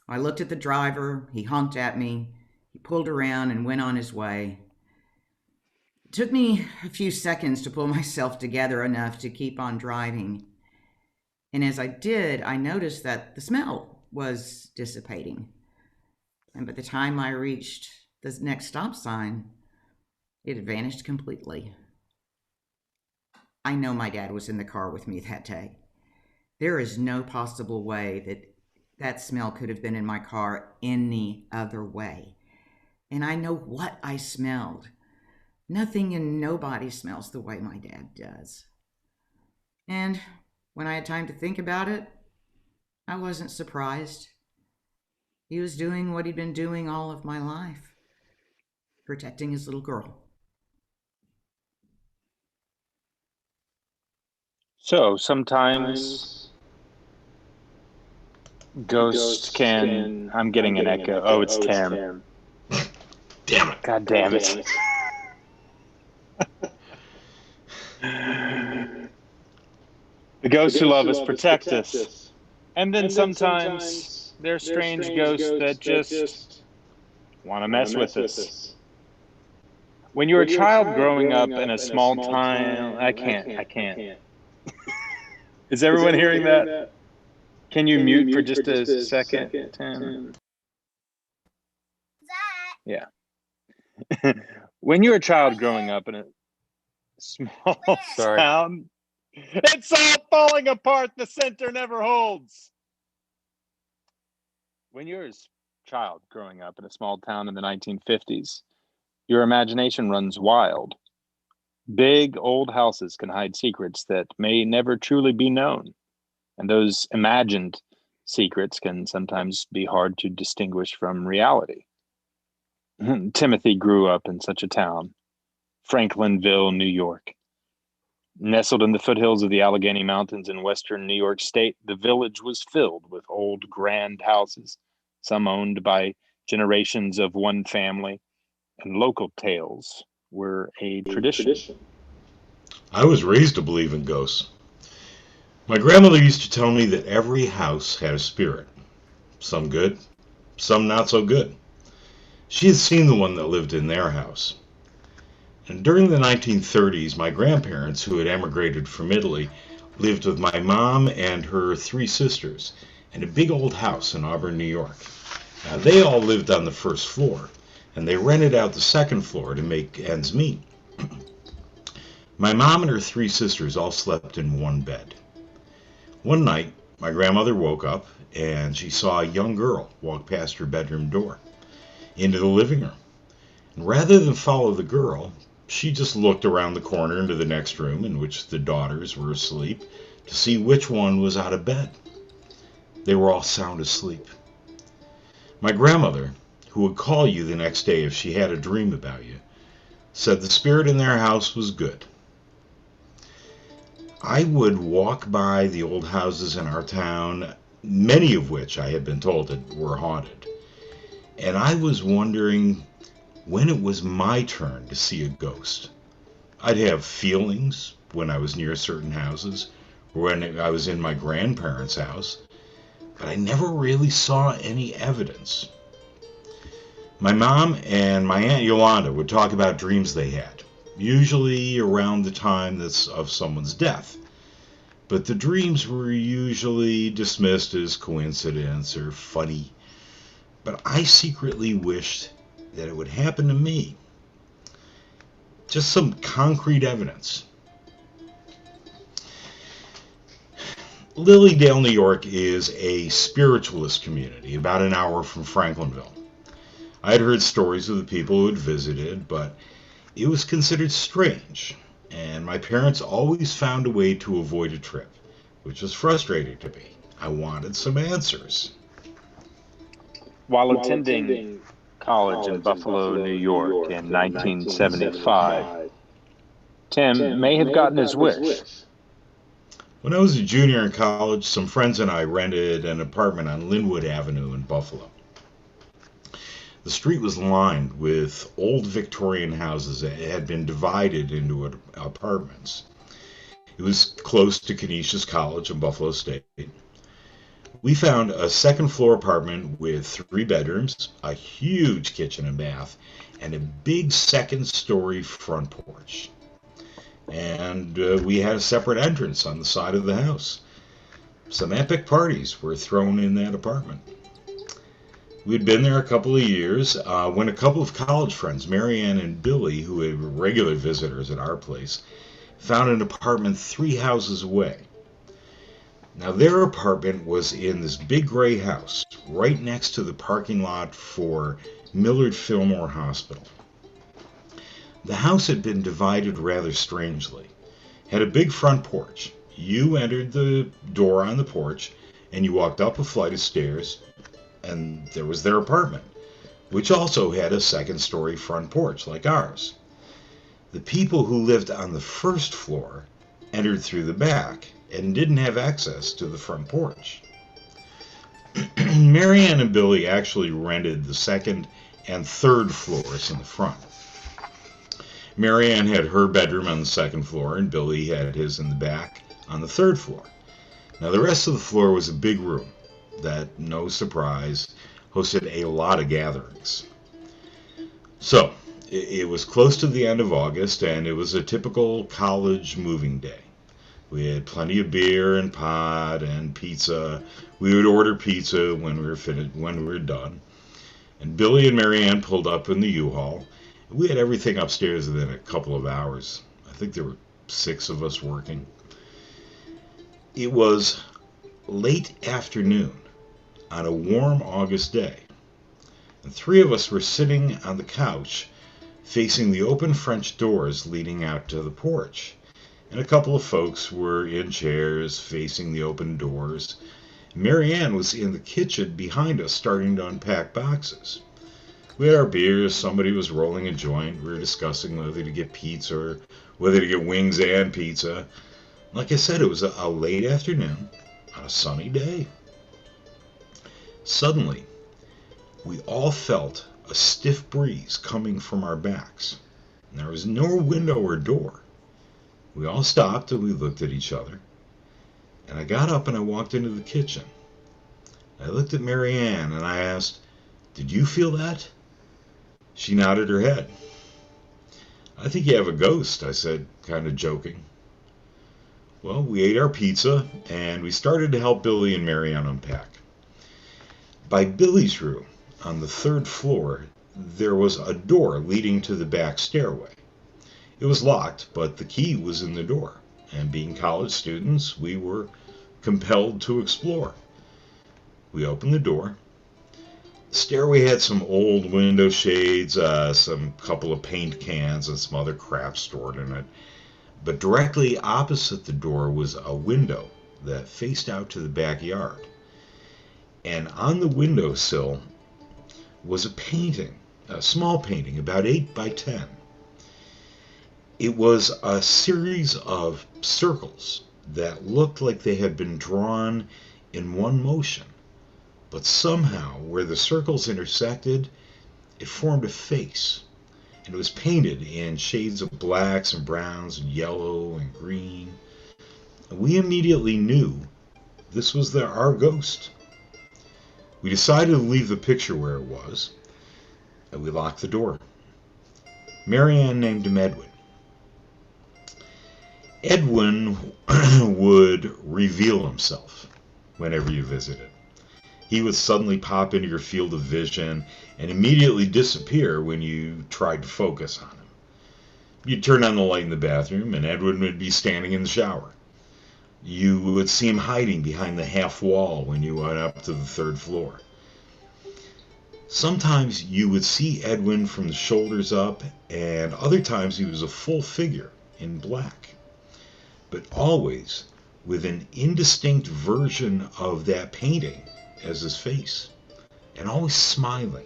I looked at the driver. He honked at me. He pulled around and went on his way. It took me a few seconds to pull myself together enough to keep on driving. And as I did, I noticed that the smell was dissipating. And by the time I reached the next stop sign, it had vanished completely. I know my dad was in the car with me that day. There is no possible way that that smell could have been in my car any other way. And I know what I smelled. Nothing and nobody smells the way my dad does. And when I had time to think about it, I wasn't surprised. He was doing what he'd been doing all of my life, protecting his little girl. So sometimes ghosts can. I'm getting an echo. Oh, it's Tim. Damn it. God damn it. The ghosts who love us protect us. And then sometimes they're strange ghosts that just want to mess with us. When you're a child growing up in a small town, I can't. Is everyone hearing that? Can you mute for just a second, Tim? Yeah. When you're a child growing up in a small town, it's all falling apart. The center never holds. When you're a child growing up in a small town in the 1950s, your imagination runs wild. Big old houses can hide secrets that may never truly be known. And those imagined secrets can sometimes be hard to distinguish from reality. Timothy grew up in such a town, Franklinville, New York. Nestled in the foothills of the Allegheny Mountains in western New York State, the village was filled with old grand houses, some owned by generations of one family, and local tales were a tradition. I was raised to believe in ghosts. My grandmother used to tell me that every house had a spirit. Some good, some not so good. She had seen the one that lived in their house. And during the 1930s, my grandparents, who had emigrated from Italy, lived with my mom and her 3 sisters in a big old house in Auburn, New York. Now, they all lived on the first floor, and they rented out the second floor to make ends meet. My mom and her 3 sisters all slept in one bed. One night, my grandmother woke up and she saw a young girl walk past her bedroom door into the living room. And rather than follow the girl, she just looked around the corner into the next room in which the daughters were asleep to see which one was out of bed. They were all sound asleep. My grandmother, who would call you the next day if she had a dream about you, said the spirit in their house was good. I would walk by the old houses in our town, many of which I had been told were haunted, and I was wondering when it was my turn to see a ghost. I'd have feelings when I was near certain houses, or when I was in my grandparents' house, but I never really saw any evidence. My mom and my Aunt Yolanda would talk about dreams they had, usually around the time of someone's death. But the dreams were usually dismissed as coincidence or funny. But I secretly wished that it would happen to me. Just some concrete evidence. Lilydale, New York is a spiritualist community about an hour from Franklinville. I had heard stories of the people who had visited, but it was considered strange, and my parents always found a way to avoid a trip, which was frustrating to me. I wanted some answers. While attending college in Buffalo, New York in 1975, Tim may have gotten his wish. When I was a junior in college, some friends and I rented an apartment on Linwood Avenue in Buffalo. The street was lined with old Victorian houses that had been divided into apartments. It was close to Canisius College in Buffalo State. We found a second floor apartment with 3 bedrooms, a huge kitchen and bath, and a big second story front porch. And we had a separate entrance on the side of the house. Some epic parties were thrown in that apartment. We'd been there a couple of years when a couple of college friends, Marianne and Billy, who were regular visitors at our place, found an apartment 3 houses away. Now, their apartment was in this big gray house right next to the parking lot for Millard Fillmore Hospital. The house had been divided rather strangely. It had a big front porch. You entered the door on the porch, and you walked up a flight of stairs, and there was their apartment, which also had a second-story front porch like ours. The people who lived on the first floor entered through the back and didn't have access to the front porch. Marianne and Billy actually rented the second and third floors in the front. Marianne had her bedroom on the second floor, and Billy had his in the back on the third floor. Now, the rest of the floor was a big room that, no surprise, hosted a lot of gatherings. So, it was close to the end of August, and it was a typical college moving day. We had plenty of beer and pot and pizza. We would order pizza when we were done. And Billy and Marianne pulled up in the U-Haul. We had everything upstairs within a couple of hours. I think there were 6 of us working. It was late afternoon on a warm August day, and 3 of us were sitting on the couch facing the open French doors leading out to the porch, and a couple of folks were in chairs facing the open doors. Marianne was in the kitchen behind us starting to unpack boxes. We had our beers, somebody was rolling a joint, we were discussing whether to get pizza or whether to get wings and pizza. Like I said, it was a late afternoon on a sunny day. Suddenly, we all felt a stiff breeze coming from our backs. And there was no window or door. We all stopped and we looked at each other. And I got up and I walked into the kitchen. I looked at Marianne and I asked, "Did you feel that?" She nodded her head. "I think you have a ghost," I said, kind of joking. Well, we ate our pizza and we started to help Billy and Marianne unpack. By Billy's room, on the third floor, there was a door leading to the back stairway. It was locked, but the key was in the door, and being college students, we were compelled to explore. We opened the door. The stairway had some old window shades, some couple of paint cans, and some other crap stored in it. But directly opposite the door was a window that faced out to the backyard. And on the windowsill was a painting, a small painting, about 8 by 10. It was a series of circles that looked like they had been drawn in one motion. But somehow, where the circles intersected, it formed a face. And it was painted in shades of blacks and browns and yellow and green. And we immediately knew this was our ghost. We decided to leave the picture where it was, and we locked the door. Marianne named him Edwin. Edwin would reveal himself whenever you visited. He would suddenly pop into your field of vision and immediately disappear when you tried to focus on him. You'd turn on the light in the bathroom and Edwin would be standing in the shower. You would see him hiding behind the half wall when you went up to the third floor. Sometimes you would see Edwin from the shoulders up, and other times he was a full figure in black. But always with an indistinct version of that painting as his face, and always smiling.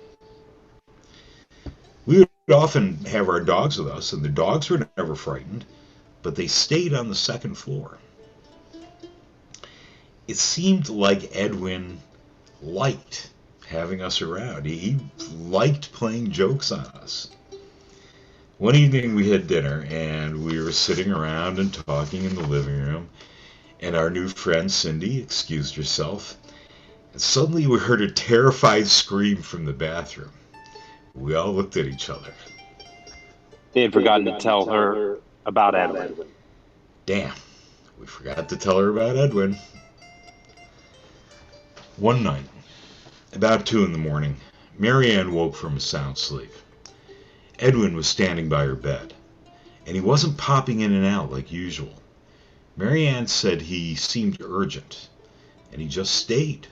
We would often have our dogs with us, and the dogs were never frightened, but they stayed on the second floor. It seemed like Edwin liked having us around. He liked playing jokes on us. One evening we had dinner, and we were sitting around and talking in the living room, and our new friend Cindy excused herself, and suddenly we heard a terrified scream from the bathroom. We all looked at each other. They had forgotten to tell her about Edwin. Damn, we forgot to tell her about Edwin. One night, about 2 in the morning, Marianne woke from a sound sleep. Edwin was standing by her bed, and he wasn't popping in and out like usual. Marianne said he seemed urgent, and he just stayed.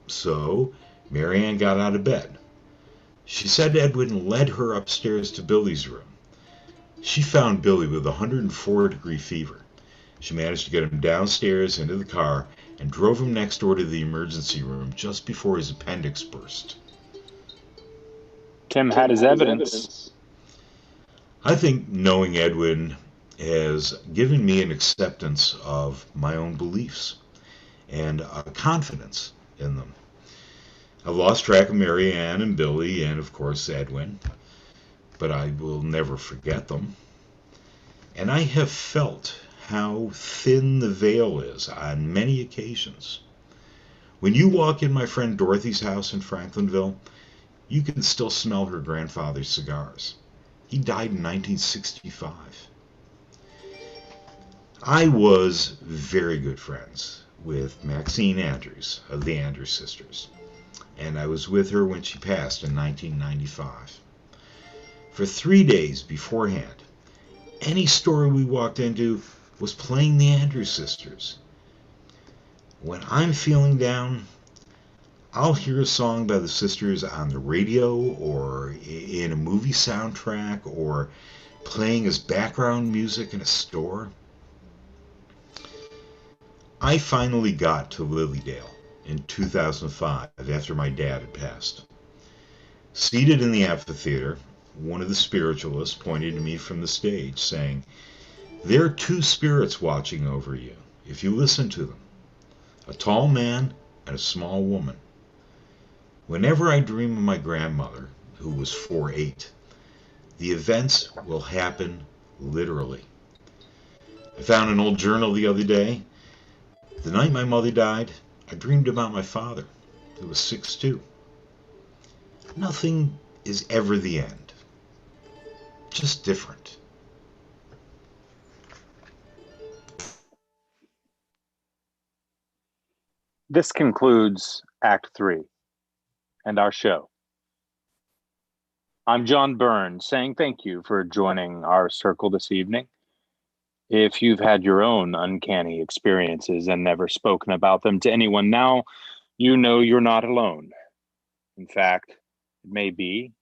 So Marianne got out of bed. She said Edwin led her upstairs to Billy's room. She found Billy with a 104-degree fever. She managed to get him downstairs into the car and drove him next door to the emergency room just before his appendix burst. Tim had his evidence. I think knowing Edwin has given me an acceptance of my own beliefs and a confidence in them. I've lost track of Marianne and Billy and, of course, Edwin, but I will never forget them. And I have felt how thin the veil is on many occasions. When you walk in my friend Dorothy's house in Franklinville, you can still smell her grandfather's cigars. He died in 1965. I was very good friends with Maxine Andrews of the Andrews Sisters, and I was with her when she passed in 1995. For 3 days beforehand, any store we walked into was playing the Andrews Sisters. When I'm feeling down, I'll hear a song by the sisters on the radio or in a movie soundtrack or playing as background music in a store. I finally got to Lilydale in 2005 after my dad had passed. Seated in the amphitheater, one of the spiritualists pointed to me from the stage, saying, "There are two spirits watching over you, if you listen to them, a tall man and a small woman. Whenever I dream of my grandmother, who was 4'8", the events will happen literally." I found an old journal the other day. The night my mother died, I dreamed about my father, who was 6'2". Nothing is ever the end, just different. This concludes Act 3 and our show. I'm John Burns saying thank you for joining our circle this evening. If you've had your own uncanny experiences and never spoken about them to anyone now, you know you're not alone. In fact, it may be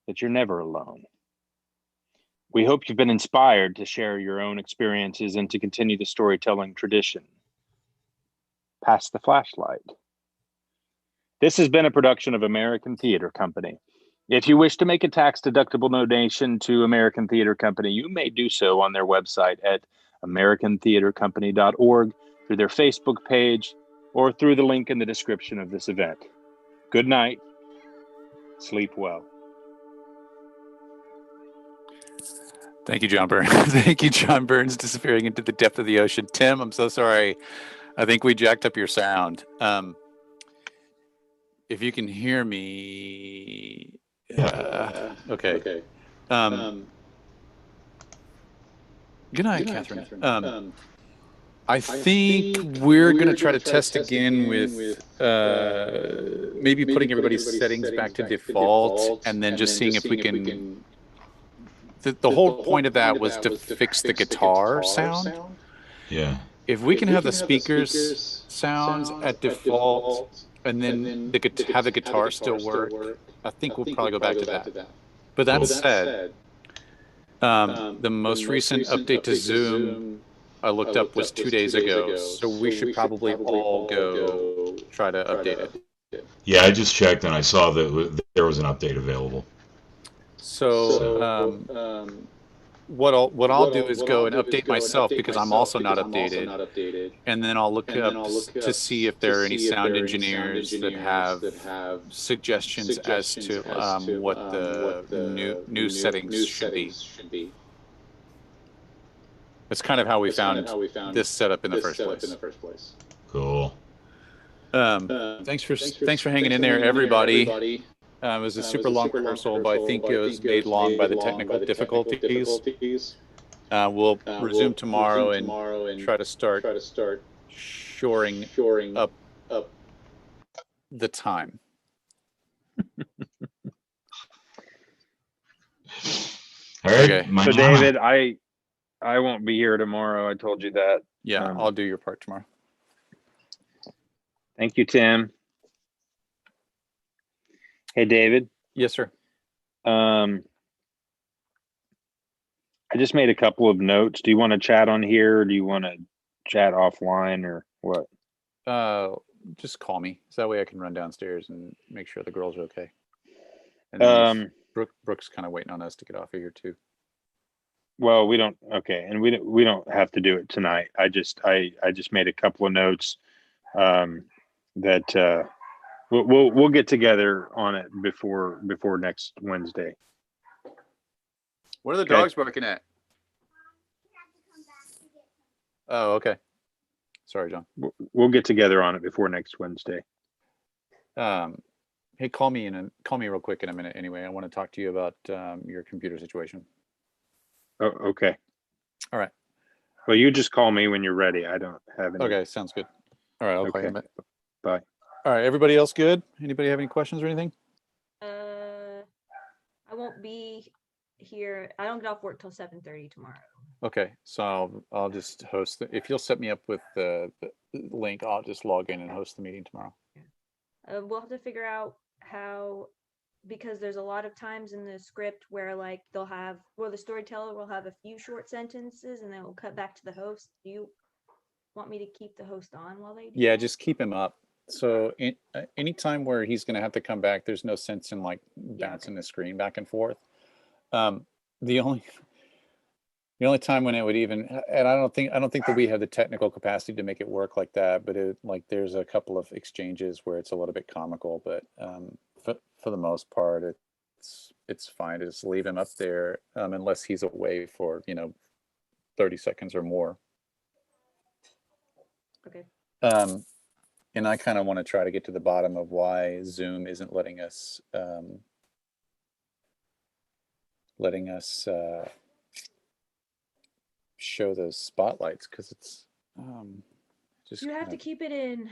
that you're never alone. We hope you've been inspired to share your own experiences and to continue the storytelling tradition. Pass the flashlight. This has been a production of American Theater Company. If you wish to make a tax-deductible donation to American Theater Company, you may do so on their website at americantheatercompany.org, through their Facebook page, or through the link in the description of this event. Good night. Sleep well. Thank you, John Burns. Thank you, John Burns, disappearing into the depth of the ocean. Tim, I'm so sorry. I think we jacked up your sound. If you can hear me, okay. Good night, Catherine. I think we're going to try to test again with maybe putting everybody's settings back to default and then just seeing if we can. The whole point of that was to fix the guitar sound. Yeah. If we can have the speakers sounds at default and then have the guitar still work, I think we'll probably go back to that. But that said, the most recent update to Zoom I looked up was 2 days ago, so we should probably all go try to update it. Yeah, I just checked and I saw that there was an update available. So what I'll do is go and update myself because I'm also not updated, and then I'll look up to see if there are any sound engineers that have suggestions as to what the new settings should be. That's kind of how we found this setup in the first place. Cool. Thanks for hanging in there, everybody. It was a super long rehearsal, but I think it was made long by the technical difficulties. We'll resume tomorrow and try to start shoring up the time. All right. Okay. So David, I won't be here tomorrow. I told you that. Yeah, I'll do your part tomorrow. Thank you, Tim. Hey, David. Yes, sir. I just made a couple of notes. Do you want to chat on here, or do you want to chat offline, or what? Just call me, so that way I can run downstairs and make sure the girls are okay. And then Brooke's kind of waiting on us to get off of here too. Well, we don't. Okay, and we don't have to do it tonight. I just made a couple of notes that we'll get together on it before next Wednesday. What are the dogs barking at? Oh, okay. Sorry, John. We'll get together on it before next Wednesday. Hey, call me real quick in a minute. Anyway, I want to talk to you about your computer situation. Oh, okay. All right. Well, you just call me when you're ready. I don't have any. Okay, sounds good. All right, I'll call you in a minute. Bye. All right, everybody else good? Anybody have any questions or anything? I won't be here. I don't get off work till 7:30 tomorrow. Okay, so I'll just host if you'll set me up with the link, I'll just log in and host the meeting tomorrow. We'll have to figure out how, because there's a lot of times in the script where like the storyteller will have a few short sentences and then we'll cut back to the host. Do you want me to keep the host on while they do Yeah, that? just keep him up. So anytime where he's going to have to come back, there's no sense in like bouncing the screen back and forth. The only time when it would even, and I don't think that we have the technical capacity to make it work like that, but there's a couple of exchanges where it's a little bit comical, but for the most part, it's fine to just leave him up there unless he's away for 30 seconds or more. Okay. And I kind of want to try to get to the bottom of why Zoom isn't letting us show those spotlights, because it's just you have to keep it in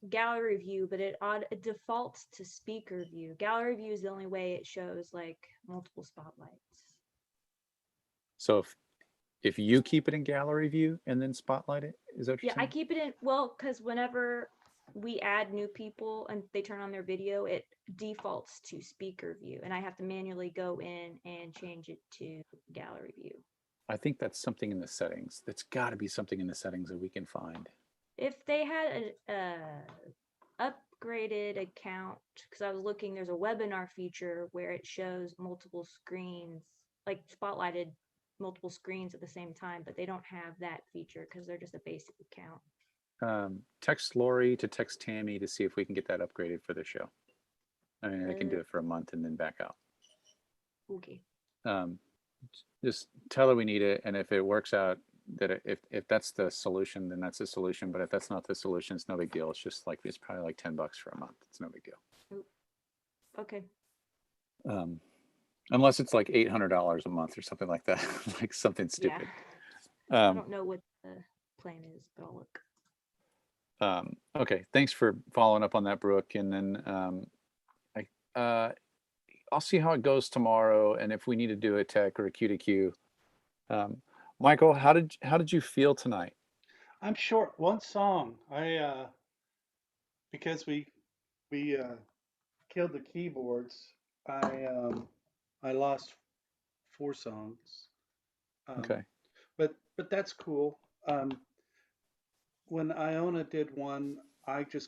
gallery view, but it defaults to speaker view. Gallery view is the only way it shows like multiple spotlights. So if you keep it in gallery view and then spotlight it, is that what you're saying? I keep it in, well, because whenever we add new people and they turn on their video, it defaults to speaker view, and I have to manually go in and change it to gallery view. I think that's something in the settings. That's got to be something in the settings that we can find. If they had a upgraded account, because I was looking, there's a webinar feature where it shows multiple screens, like spotlighted multiple screens at the same time, but they don't have that feature because they're just a basic account. Text Lori to text Tammy to see if we can get that upgraded for the show. I mean, I can do it for a month and then back out. Okay. Just tell her we need it, and if it works out, that if that's the solution, then that's the solution. But if that's not the solution, it's no big deal. It's just like it's probably like $10 for a month. It's no big deal. Okay. Unless it's like $800 a month or something like that, like something stupid. Yeah. I don't know what the plan is, but I'll look. Okay, thanks for following up on that, Brooke. And then I'll see how it goes tomorrow, and if we need to do a tech or a Q to Q. Michael, how did you feel tonight? I'm short one song. Because we killed the keyboards. I lost 4 songs. Okay. But that's cool. When Iona did one, I just